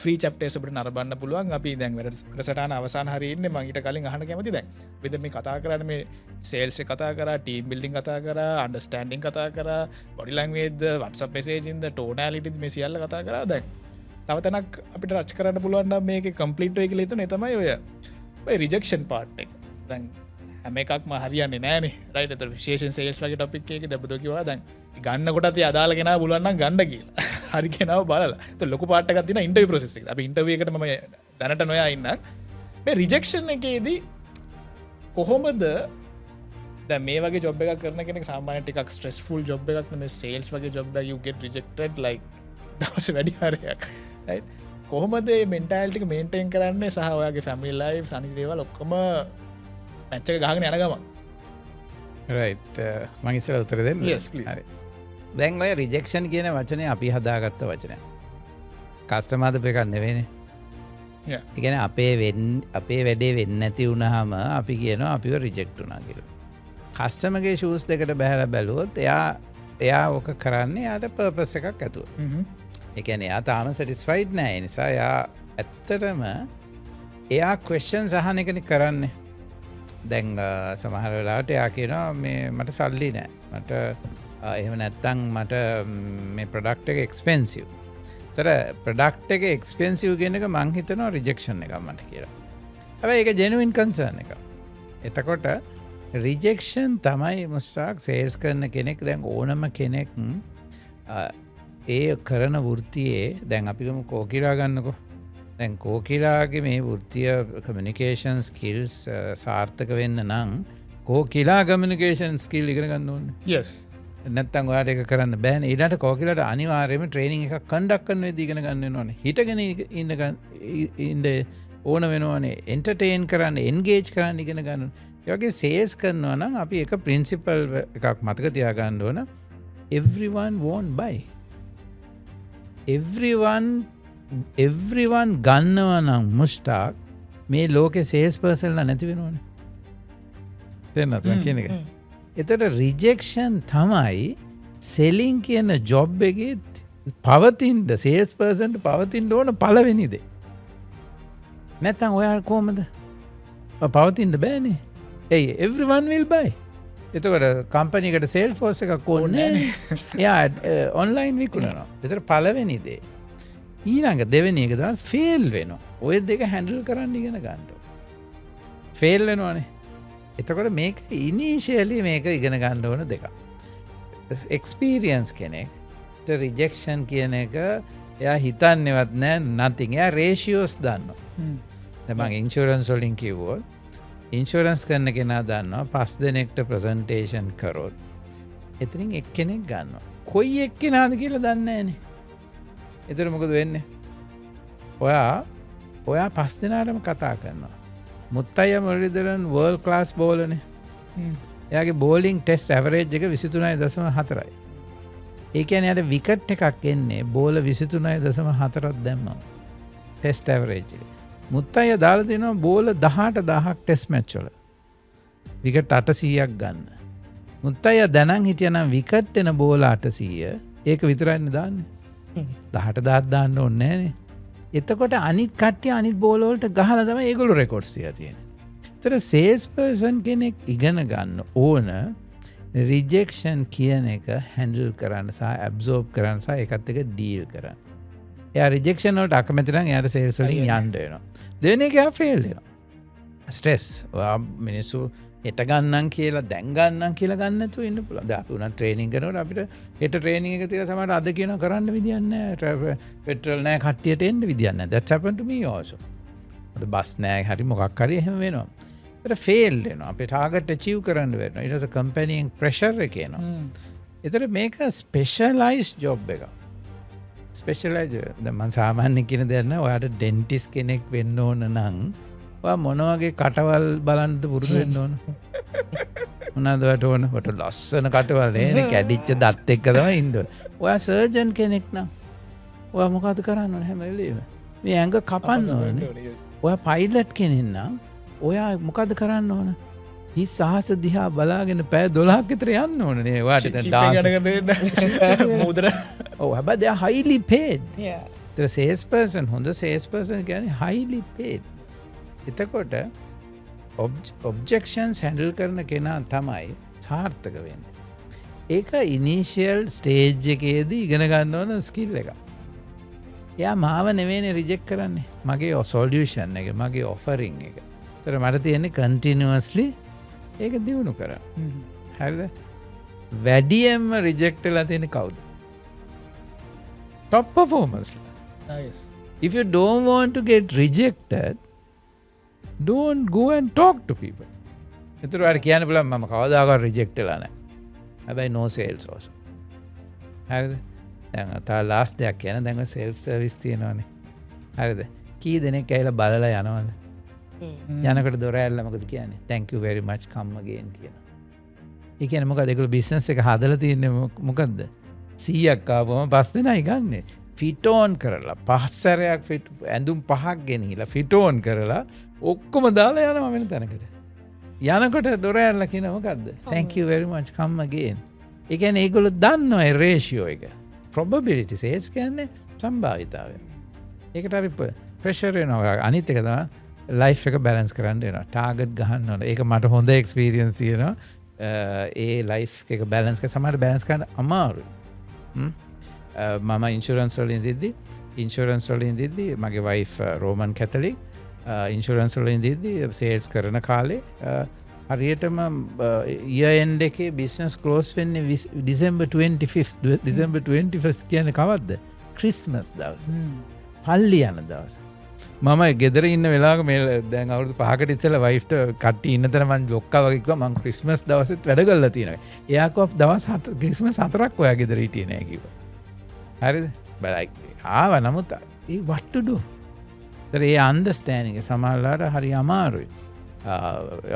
C: ෆ්‍රී චැප්ටර්ස් අපිට නරඹන්න පුළුවන්. අපි දැන් වැඩසටහන අවසාන හරියේ ඉන්නේ. මම ඊට කලින් අහන්න කැමති දැන්. අපිද මේ කතා කරන්නේ මේ සේල්ස් එක කතා කරා, ටීම් බිල්ඩින් කතා කරා, අන්ඩර්ස්ටෑන්ඩින් කතා කරා, බොඩි ලැන්ග්වේජ්, WhatsApp messaging, ටෝනැලිටිස් මේ සියල්ල කතා කරා. දැන් තව තැනක් අපිට රච් කරන්න පුළුවන් නම් මේකේ කම්ප්ලීට් වෙයි කියලා හිතන ඒ තමයි ඔය රිජෙක්ෂන් පාර්ට් එක. දැන් හැම එකක්ම හරියන්නේ නෑනේ. රයිට්. ඒතර විශේෂයෙන් සේල්ස් වගේ ටොපික් එකේ දබ්බදෝ කිව්වා දැන් ගන්න කොටත් අදාළ කෙනා පුළුවන් නම් ගන්න කියලා. හරි කෙනාව බලලා. ඒතර ලොකු පාර්ට් එකක් තියෙනවා ඉන්ටර්වියු ප්‍රොසෙස් එක. අපි ඉන්ටර්වියු එකට මම දැනට නොයා ඉන්නම්. මේ රිජෙක්ෂන් එකේදී කොහොමද දැන් මේ වගේ ජොබ් එකක් කරන කෙනෙක් සාමාන්‍යයෙන් ටිකක් ස්ට්‍රෙස්ෆුල් ජොබ් එකක් නේ. මේ සේල්ස් වගේ ජොබ් එක you get rejected like දවස් වැඩි හරියක්. රයිට්. කොහොමද මේ මෙන්ටැලිටි එක මේන්ටේන් කරන්නේ සහ ඔයාගේ ෆැමිලි ලයිෆ් අනිත් දේවල් ඔක්කොම මැච් එක ගහගෙන යන ගමන්.
A: රයිට්. මම ඉස්සෙල්ලා උත්තර දෙන්න.
C: Yes please.
A: හරි. දැන් ඔය රිජෙක්ෂන් කියන වචනේ අපි හදාගත්ත වචනයක්. කස්ටමර්ද එකක් නෙවෙයිනේ.
C: Yeah.
A: ඒ කියන්නේ අපේ වැඩේ වෙන්නේ නැති වුනහම අපි කියනවා අපිව රිජෙක්ට් වුණා කියලා. කස්ටමර්ගේ ෂූස් දෙකට බහලා බැලුවොත් එයා ඕක කරන්නේ යාට පර්පස් එකක් ඇතුව. ඒ කියන්නේ එයා තාම සැටිස්ෆයිඩ් නෑ. ඒ නිසා එයා ඇත්තටම එයා ක්වෙස්චන්ස් අහන එකනේ කරන්නේ. දැන් සමහර වෙලාවට එයා කියනවා මේ මට සල්ලි නෑ. මට එහෙම නැත්තම් මට මේ ප්‍රොඩක්ට් එක එක්ස්පෙන්සිව්. ඒතර ප්‍රොඩක්ට් එක එක්ස්පෙන්සිව් කියන එක මං හිතනවා රිජෙක්ෂන් එකක් මට කියලා. හැබැයි ඒක ජෙනුයින් කන්සර්න් එකක්. එතකොට රිජෙක්ෂන් තමයි මුස්තාක් සේල්ස් කරන කෙනෙක් දැන් ඕනම කෙනෙක් ඒ කරන වෘත්තියේ දැන් අපි ගමු කෝකිලා ගන්නකො. දැන් කෝකිලාගේ මේ වෘත්තිය කමියුනිකේෂන් ස්කිල්ස් සාර්ථක වෙන්න නම් කෝකිලා කමියුනිකේෂන් ස්කිල් ඉගෙන ගන්න ඕනේ.
C: Yes.
A: නැත්තම් ඔයාලට ඒක කරන්න බෑනේ. ඊළඟට කෝකිලාට අනිවාර්යයෙන්ම ට්‍රේනින් එකක් කන්ඩක්ට් කරන විදිහ ඉගෙන ගන්න වෙනවනේ. හිටගෙන ඉන්න ඕන වෙනවනේ. එන්ටර්ටේන් කරන්න, එන්ගේජ් කරන්න ඉගෙන ගන්න. ඒ වගේ සේල්ස් කරනවා නම් අපි එක ප්‍රින්සිපල් එකක් මතක තියාගන්න ඕන. everyone won't buy. everyone ගන්නවා නම් මුස්තාක් මේ ලෝකේ සේල්ස් පර්සන්ලා නැති වෙනවනේ. තේරෙනවද මම කියන එක? එතකොට රිජෙක්ෂන් තමයි සෙලින් කියන ජොබ් එකේ පවතින සේල්ස් පර්සන්ට පවතින්න ඕන පළවෙනි දේ. නැත්තම් ඔයා කොහමද පවතින්න බෑනේ. Hey, everyone will buy. එතකොට කම්පැනි එකට සේල් ෆෝස් එකක් ඕනේ නැහැ. එයා ඔන්ලයින් විකුණනවා. ඒතර පළවෙනි දේ. ඊළඟ දෙවෙනි එක තමයි ෆේල් වෙනවා. ඔය දෙක හැන්ඩල් කරන්න ඉගෙන ගන්න ඕනේ. ෆේල් වෙනවනේ. එතකොට මේක ඉනිෂියලි මේක ඉගෙන ගන්න ඕන දෙකක්. එක්ස්පීරියන්ස් කෙනෙක් රිජෙක්ෂන් කියන එක එයා හිතන්නේවත් නෑ nothing. එයා රේෂියෝස් දන්නවා. දැන් මම ඉන්ෂුරන්ස් වලින් කිව්වොත් ඉන්ෂුරන්ස් කරන කෙනා දන්නවා 5 දෙනෙක්ට ප්‍රසන්ටේෂන් කරොත් එතනින් එක්කෙනෙක් ගන්නවා. කොයි එක්කෙනාද කියලා දන්නේ නෑනේ. එතන මොකද වෙන්නේ? ඔයා 5 දෙනාටම කතා කරනවා. මුත්තయ్య මුරලිදරන් වර්ල්ඩ් ක්ලාස් බෝලර්නේ. එයාගේ බෝලිං ටෙස්ට් ඇවරේජ් එක 23.4යි. ඒ කියන්නේ යාට විකට් එකක් එන්නේ බෝල 23.4ක් දැම්මම. ටෙස්ට් ඇවරේජ් එක. මුත්තయ్య දාලා දෙනවා බෝල 18000ක් ටෙස්ට් මැච් වල. විකට් 800ක් ගන්න. මුත්තయ్య දැනන් හිටියනම් විකට් එන බෝල 800 ඒක විතරයිනේ දාන්නේ. 18000ක් දාන්න ඕනේ නෑනේ. එතකොට අනිත් කට්ටිය අනිත් බෝල වලට ගහලා තමයි ඒගොල්ලෝ රෙකෝඩ්ස් තියලා තියෙන්නේ. ඒතර සේල්ස් පර්සන් කෙනෙක් ඉගෙන ගන්න ඕන රිජෙක්ෂන් කියන එක හැන්ඩල් කරන්න සහ ඇබ්සෝබ් කරන්න සහ ඒකත් එක්ක ඩීල් කරන්න. එයා රිජෙක්ෂන් වලට අකමැති නම් එයාට සේල්ස් වලින් යන්න වෙනවා. දෙවෙනි එක එයා ෆේල් වෙනවා. ස්ට්‍රෙස්. ඔයා මිනිස්සු හෙට ගන්නම් කියලා දැන් ගන්නම් කියලා ගන්න නැතුව ඉන්න පුළුවන්. දැන් අපි උනා ට්‍රේනින් කරනකොට අපිට හෙට ට්‍රේනින් එක තියලා තමයි අද කියනවා කරන්න විදියක් නැහැ. පෙට්‍රල් නැහැ කට්ටියට එන්න විදියක් නැහැ. That's happened to me also. අද බස් නැහැ හරි මොකක් හරි එහෙම වෙනවා. ඒකට ෆේල් වෙනවා. අපේ ටාගට් අචීව් කරන්න වෙනවා. ඊට පස්සේ කම්පැනියෙන් ප්‍රෙෂර් එක එනවා. ඒතර මේක ස්පෙෂලායිස්ඩ් ජොබ් එකක්. ස්පෙෂලයිජ මන් සාමාන්‍ය කියන දෙන්න ඔයාට ඩෙන්ටිස් කෙනෙක් වෙන්න ඕන නං මොනවගේ කටවල් බලන්ත පුරුදු වෙන්න ඕන උනාදවට ඕන ොට ලස්සන කටවල්ලේ කැඩිච්ච දත් එක්ක තම ඉන්ද ඔයා සර්ජන් කෙනෙක් නම් ඔය මොකද කරන්න ඕන හැමලීම මේ ඇඟ කපන්න ඕන ඔය පයිලට් කෙනෙන්නම් ඔයා මොකද කරන්න ඕන හි සහස දිහා බලාගෙන පෑ 12ක් විතර යන්න ඕනනේ වාට
C: මුදර
A: ඔව් හැබැයි they are highly paid the salesperson හොඳ salesperson කියන්නේ highly paid එතකොට objections handle කරන කෙනා තමයි සාර්ථක වෙන්නේ ඒක ඉනිෂියල් ස්ටේජ් එකේදී ඉගෙන ගන්න ඕන ස්කිල් එක එයා මාව නෙවෙයිනේ රිජෙක්ට් කරන්නේ මගේ සොලියුෂන් එක මගේ ඔෆරින් එක ඒතර මට තියෙන්නේ කන්ටිනියස්ලි ඒක දියුණු කරන්න හරිද වැඩියෙන්ම රිජෙක්ට් වෙලා තියෙන්නේ කවුද top performers if you don't want to get rejected don't go and talk to people එතකොට අර කියන්න පුළුවන් මම කවදාකවත් රිජෙක්ට් වෙලා නැහැ හැබැයි no sales also හරිද දැන් තා ලාස්ට් දෙයක් කියන දැන් self service තියෙනවානේ හරිද කී දෙනෙක් ඇවිල්ලා බලලා යනවද යනකොට දොර ඇල්ල මොකද කියන්නේ thank you very much come again කියනවා ඒ කියන්නේ මොකද ඒගොල්ලෝ බිස්නස් එක හදලා තියන්නේ මොකද්ද 100ක් ආවම 5 දෙනයි ගන්නෙ ෆිට ඕන් කරලා පහසරයක් ෆිට ඇඳුම් පහක් ගෙනහිලා ෆිට ඕන් කරලා ඔක්කොම දාලා යනවා වෙන තැනකට යනකොට දොර ඇල්ල කියනවා මොකද්ද thank you very much come again ඒ කියන්නේ ඒගොල්ලෝ දන්නවා ඒ රේෂියෝ එක probability sales කියන්නේ සම්භාවිතාවය ඒකට අපි ප්‍රෙෂර් වෙනවා අනිත් එක තමයි ලයිෆ් එක බැලන්ස් කරන්න වෙනවා ටාගට් ගහන්න ඕන ඒක මට හොඳ එක්ස්පීරියන්ස් තියෙනවා ඒ ලයිෆ් එක බැලන්ස් කරලා සමහර බැලන්ස් කරන්න අමාරුයි මම ඉන්ෂුරන්ස් වලින් දිද්දි මගේ වයිෆ් රෝමන් කැතලික් ඉන්ෂුරන්ස් වලින් දිද්දි සේල්ස් කරන කාලේ හරියටම year end එකේ business close වෙන්නේ December 25th December 21st කියන්නේ කවද්ද ක්‍රිස්මස් දවස පල්ලි යන දවස මම ගෙදර ඉන්න වෙලාවක මේ දැන් අවුරුදු 5කට ඉස්සෙල්ලා වයිෆ්ට කට්ටි ඉන්න තැන මං ලොක්කා වගේ කිව්වා මං ක්‍රිස්මස් දවසෙත් වැඩ කරලා තියෙනවා. එයා කිව්වා දවස් 7 ක්‍රිස්මස් 4ක් ඔයා ගෙදර හිටියේ නෑ කිව්වා. හරිද? බලයි ආවා නමුත් ඒ what to do? A understanding එක සමහරවිට හරි අමාරුයි.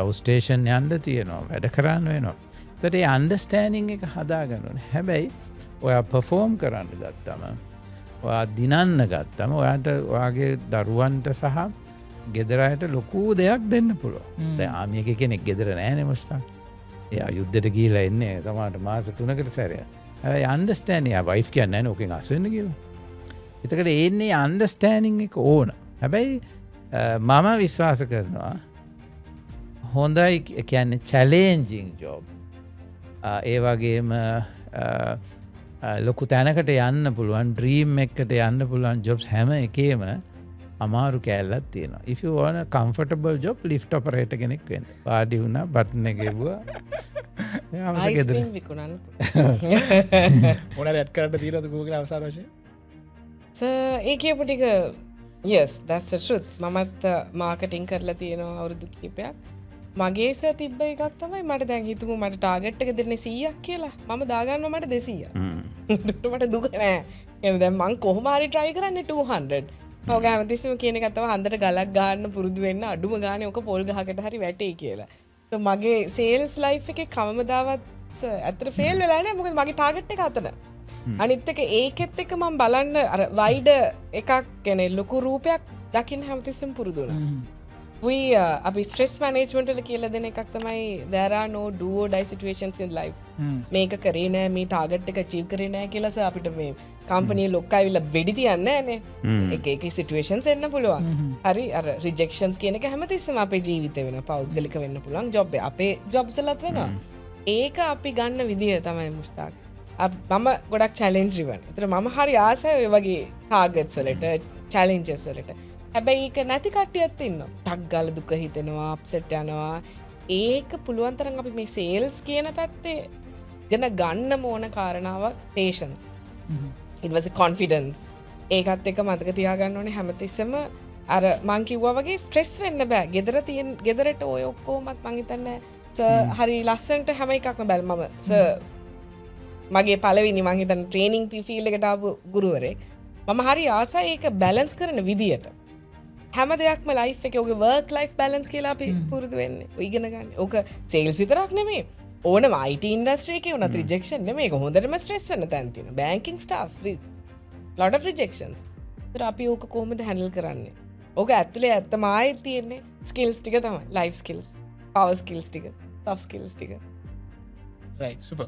A: අවුස්ටේෂන් යන්න තියෙනවා වැඩ කරන්න වෙනවා. ඒතට ඒ අන්ඩර්ස්ටෑන්ඩින් එක හදාගන්න ඕනේ. හැබැයි ඔයා පර්ෆෝම් කරන්න ගත්තම ඔයා දිනන්න ගත්තම ඔයාට ඔයාගේ දරුවන්ට සහ ගෙදර අයට ලොකු දෙයක් දෙන්න පුළුවන්. දැන් ආමියක කෙනෙක් ගෙදර නැහැනේ මොස්ටා. එයා යුද්ධෙට ගිහිලා එන්නේ සමහරට මාස 3කට සැරයක්. හැබැයි අන්ඩර්ස්ටෑන්ඩින් යා වයිෆ් කියන්නේ නැහැ නේ ඔකෙන් අස් වෙන්න කියලා. ඒතකට එන්නේ අන්ඩර්ස්ටෑන්ඩින් එක ඕන. හැබැයි මම විශ්වාස කරනවා හොඳයි කියන්නේ චැලෙන්ජිං ජොබ්. ඒ වගේම ලොකු තැනකට යන්න පුළුවන් ඩ්‍රීම් එකට යන්න පුළුවන් ජොබ්ස් හැම එකේම අමාරු කෑල්ලක් තියෙනවා. if you want a comfortable job lift operator කෙනෙක් වෙන්න. පාඩි වුණා බටන් එක ගෙවුවා.
B: අයිස්ක්‍රීම් විකුණන්න.
C: මොනවා රෙඩ් කරන්න තියෙනවද Google අවසාන වශයෙන්?
B: ඒ කියපු ටික yes that's the truth. මමත් මාකටිං කරලා තියෙනවා අවුරුදු කිහිපයක්. මගේ සර් තිබ්බ එකක් තමයි මට දැන් හිතමු මට ටාගට් එක දෙන්නේ 100ක් කියලා. මම දාගන්නවා මට 200ක්. ඒකට මට දුක නෑ. එහෙනම් දැන් මං කොහොම හරි try කරන්නේ 200. ඔය ගාමතිස්සම කියන එක තමයි හන්දට ගලක් ගන්න පුරුදු වෙන්න අඩුම ගානේ ඔක පොල් ගහකට හරි වැටේ කියලා. so මගේ sales life එකේ කවමදාවත් ඇත්තට fail වෙලා නෑ මොකද මගේ target එක අතන. අනිත් එක ඒකෙත් එක මම බලන්න අර wide එකක් කියන්නේ ලොකු රූපයක් දකින්න හැමතිස්සෙම පුරුදු වුණා. අපි ස්ට්‍රෙස් මැනේජ්මන්ට් වල කියලා දෙන එකක් තමයි there are no do or die situations in life. මේක කරේ නෑ මේ ටාගට් එක achieve කරේ නෑ කියලා සර් අපිට මේ කම්පැනි ලොක්ක ඇවිල්ලා වෙඩි තියන්නේ නෑනේ. එක situations එන්න පුළුවන්. හරි අර rejections කියන එක හැමතිස්සෙම අපේ ජීවිතේ වෙනවා. පෞද්ගලික වෙන්න පුළුවන් job එක. අපේ jobs වලත් වෙනවා. ඒක අපි ගන්න විදිය තමයි මුස්තාක්. මම ගොඩක් challenge driven. ඒතර මම හරි ආසයි ඔය වගේ targets වලට challenges වලට. හැබැයි ඒක නැති කට්ටියත් ඉන්නවා. ටක් ගාලා දුක හිතෙනවා, අප්සෙට් යනවා. ඒක පුළුවන් තරම් අපි මේ සේල්ස් කියන පැත්තේ ඉගෙන ගන්න ඕන කාරණාවක් patience. It was a confidence. ඒකත් එක මතක තියාගන්න ඕනේ හැමතිස්සෙම අර මං කිව්වා වගේ ස්ට්‍රෙස් වෙන්න බෑ. ගෙදරට ඔය ඔක්කොමත් මං හිතන්නේ හරි ලස්සනට හැම එකක්ම බැල මම මගේ පළවෙනි මං හිතන්නේ ට්‍රේනින් ෆීල්ඩ් එකට ආපු ගුරුවරයෙක් මම හරි ආසා ඒක බැලන්ස් කරන විදියට හැම දෙයක්ම ලයිෆ් එකේ ඔගේ වර්ක් ලයිෆ් බැලන්ස් කියලා අපි පුරුදු වෙන්නේ. ඔය ඉගෙන ගන්න. ඕක සේල්ස් විතරක් නෙමෙයි. ඕනම IT ඉන්ඩස්ට්‍රි එකේ උනත් රිජෙක්ෂන් නෙමෙයි. ඒක හොඳටම ස්ට්‍රෙස් වෙන තැන් තියෙනවා. Banking staff lot of rejections. ඒතර අපි ඕක කොහොමද හැන්ඩල් කරන්නේ? ඕක ඇතුලේ ඇත්තම ආයෙත් තියෙන්නේ ස්කිල්ස් ටික තමයි. ලයිෆ් ස්කිල්ස්, පවර් ස්කිල්ස් ටික, සොෆ්ට් ස්කිල්ස් ටික.
C: right super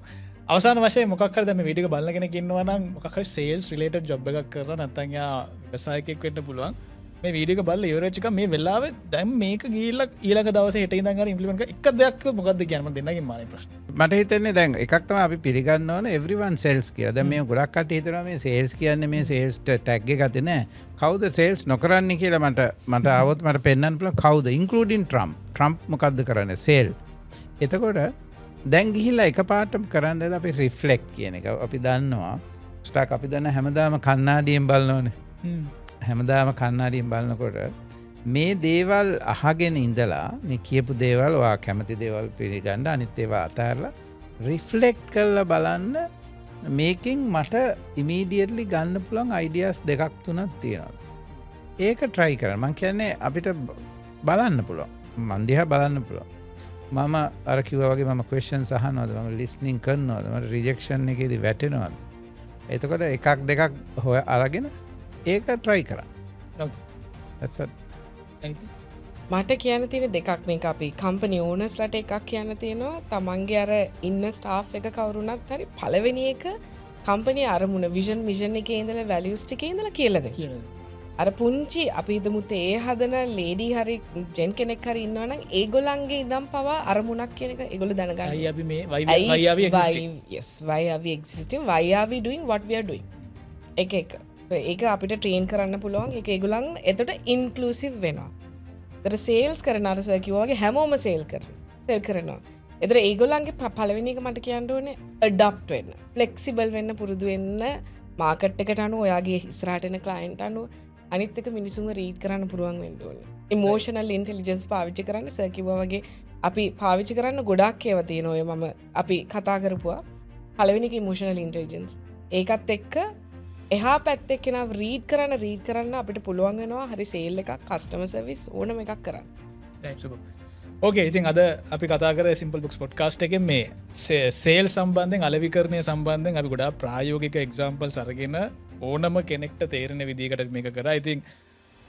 C: අවසාන වශයෙන් මොකක් හරි දැන් මේ වීඩියෝ එක බලන කෙනෙක් ඉන්නවා නම් මොකක් හරි සේල්ස් රිලේටඩ් ජොබ් එකක් කරලා නැත්නම් යා ව්‍යවසායකයෙක් වෙන්න පුළුවන් මේ වීඩියෝ එක බලලා ඉවරෙච්ච එක මේ වෙලාවේ දැන් මේක ගිහිල්ලා ඊළඟ දවසේ හෙට ඉඳන් ගන්න ඉම්ප්ලිමන්ට් කරන එක දෙයක් මොකක්ද කියන්නේ මම දෙන්නගෙන් මානේ ප්‍රශ්න
A: මට හිතන්නේ දැන් එකක් තමයි අපි පිළිගන්න ඕන everyone sales කියලා. දැන් මේ ගොඩක් කට්ටිය හිතනවා මේ sales කියන්නේ මේ sales tag එක ගත්තේ නෑ. කවුද sales නොකරන්නේ කියලා මට ආවොත් මට පෙන්වන්න පුළුවන් කවුද including Trump මොකද්ද කරන්නේ sale. එතකොට දැන් ගිහිල්ලා එකපාරටම කරන්නේ අපි රිෆ්ලෙක්ට් කියන එක. අපි දන්නවා ස්ටාක් අපි දන්න හැමදාම කණ්ණාඩියෙන් බලනෝනේ. හැමදාම කණ්ණාඩියෙන් බලනකොට මේ දේවල් අහගෙන ඉඳලා මේ කියපු දේවල් ඔයා කැමති දේවල් පිළිගන්න අනිත් ඒවා අතහැරලා රිෆ්ලෙක්ට් කරලා බලන්න මේකෙන් මට ඉමීඩියට්ලි ගන්න පුළුවන් අයිඩියාස් දෙකක් තුනක් තියෙනවා. ඒක try කරන්න. මම කියන්නේ අපිට බලන්න පුළුවන්. මන් දිහා බලන්න පුළුවන්. මම අර කිව්වා වගේ මම questions අහනවාද මම listening කරනවාද මම rejection එකේදී වැටෙනවාද එතකොට එකක් දෙකක් අරගෙන ඒක try කරා
C: okay
A: that's it
C: anything
B: මට කියන්න තියෙන දෙකක් මේක අපි කම්පනි ඕනර්ස්ලට එකක් කියන්න තියෙනවා තමන්ගේ අර ඉන්න ස්ටාෆ් එක කවුරුණත් හරි පළවෙනි එක කම්පනි අරමුණ විෂන් එකේ ඉඳලා වැලියුස් ටිකේ ඉඳලා කියලා දෙන්න අර පුංචි අපි හිතමුත් ඒ හදන ලේඩි හරි ජෙන් කෙනෙක් හරි ඉන්නවා නම් ඒගොල්ලන්ගේ ඉඳන් පවා අරමුණක් කියන එක ඒගොල්ලෝ දැනගන්න.
C: අයි අපි මේ why are we existing?
B: Yes, why are we existing? Why are we doing what we are doing? එක ඒක අපිට ට්‍රේන් කරන්න පුළුවන්. ඒක ඒගොල්ලන් එතකොට ඉන්ක්ලූසිව් වෙනවා. ඒතර සේල්ස් කරන අර සර් කිව්වා වගේ හැමෝම සේල් කරනවා. ඒතර ඒගොල්ලන්ගේ පළවෙනි එක මට කියන්න ඕනේ ඇඩාප්ට් වෙන්න. ෆ්ලෙක්සිබල් වෙන්න පුරුදු වෙන්න මාකට් එකට අනුව ඔයාගේ ඉස්සරහට එන ක්ලයන්ට් අනුව අනිත් එක මිනිසුන්ව රීඩ් කරන්න පුළුවන් වෙන්න ඕනේ. ඉමෝෂනල් ඉන්ටෙලිජන්ස් පාවිච්චි කරන්න සර් කිව්වා වගේ අපි පාවිච්චි කරන්න ගොඩාක් ඒවා තියෙනවා. ඔය මම අපි කතා කරපුවා. පළවෙනි එක ඉමෝෂනල් ඉන්ටෙලිජන්ස්. ඒකත් එක්ක එහා පැත්තේ කෙනා රීඩ් කරන්න අපිට පුළුවන් වෙනවා හරි සේල් එකක් කස්ටමර් සර්විස් ඕනම එකක් කරන්න.
C: ඕකේ ඉතින් අද අපි කතා කරේ සිම්පල් බුක්ස් පොඩ්කාස්ට් එකෙන් මේ සේල් සම්බන්ධයෙන් අලෙවිකරණය සම්බන්ධයෙන් අපි ගොඩාක් ප්‍රායෝගික එක්සාම්පල්ස් අරගෙන ඕනම කෙනෙක්ට තේරෙන විදිහකට මේක කරා. ඉතින්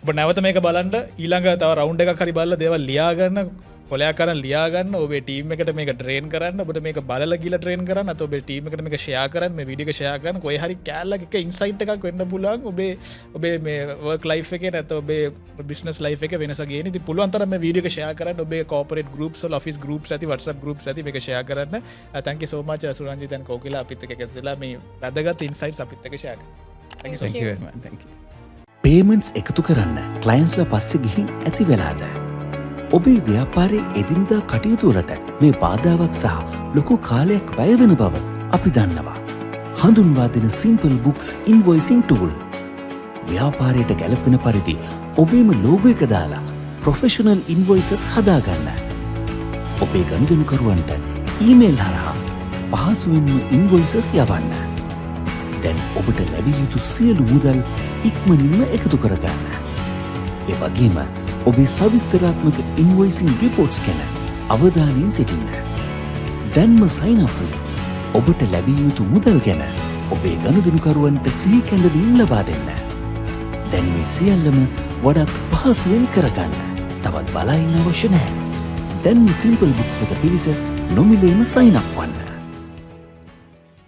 C: ඔබ නැවත මේක බලන්න ඊළඟ තව රවුන්ඩ් එකක් හරි බලලා දේවල් ලියා ගන්න කොලයක් කරන් ලියා ගන්න ඔබේ ටීම් එකට මේක ට්‍රේන් කරන්න ඔබට මේක බලලා ගිහලා ට්‍රේන් කරන්න අත ඔබේ ටීම් එකට මේක ෂෙයා කරන්න මේ වීඩියෝ එක ෂෙයා කරන්න කොයි හරි කැලලක එක ඉන්සයිට් එකක් වෙන්න පුළුවන් ඔබේ මේ වර්ක් ලයිෆ් එකේ නැත්නම් ඔබේ බිස්නස් ලයිෆ් එකේ වෙනස ගේන්න. ඉතින් පුළුවන් තරම් මේ වීඩියෝ එක ෂෙයා කරන්න ඔබේ කෝපරේට් ගෲප්ස් වල ඔෆිස් ගෲප්ස් ඇති WhatsApp ගෲප්ස් ඇති මේක ෂෙයා කරන්න. thank you so much Suranjith and කෝකිලා අපිත් එක්ක එකතු වෙලා මේ වැදගත් ඉන්සයිට්ස් අපිත් එක්ක ෂෙයා කරා.
A: thank you very much thank you
D: payments එකතු කරන්න ක්ලයන්ට්ස්ලා පස්සේ ගිහින් ඇති වෙලාද ඔබේ ව්‍යාපාරයේ එදිනදා කටයුතු වලට මේ බාධාවක් සහ ලොකු කාලයක් වැය වෙන බව අපි දන්නවා. හඳුන්වා දෙන සිම්පල් බුක්ස් ඉන්වොයිසිං ටූල් ව්‍යාපාරයට ගැලපෙන පරිදි ඔබේම ලෝගෝ එක දාලා ප්‍රොෆෙෂනල් ඉන්වොයිසස් හදාගන්න. ඔබේ ගනුදෙනුකරුවන්ට ඊමේල් හරහා පහසුවෙන්ම ඉන්වොයිසස් යවන්න. දැන් ඔබට ලැබිය යුතු සියලු මුදල් ඉක්මනින්ම එකතු කරගන්න. ඒ වගේම ඔබේ සවිස්තරාත්මක ඉන්වොයිසිං රිපෝට්ස් ගැන අවධානයෙන් සිටින්න. දැන්ම සයින් අප් වෙන්න. ඔබට ලැබිය යුතු මුදල් ගැන ඔබේ ගනුදෙනුකරුවන්ට සිහි කැඳවීම් ලබා දෙන්න. දැන් මේ සියල්ලම වඩාත් පහසුවෙන් කරගන්න. තවත් බලයින් අවශ්‍ය නැහැ. දැන්ම සිම්පල් බුක්ස් වෙත පිවිස නොමිලේම සයින් අප් වන්න.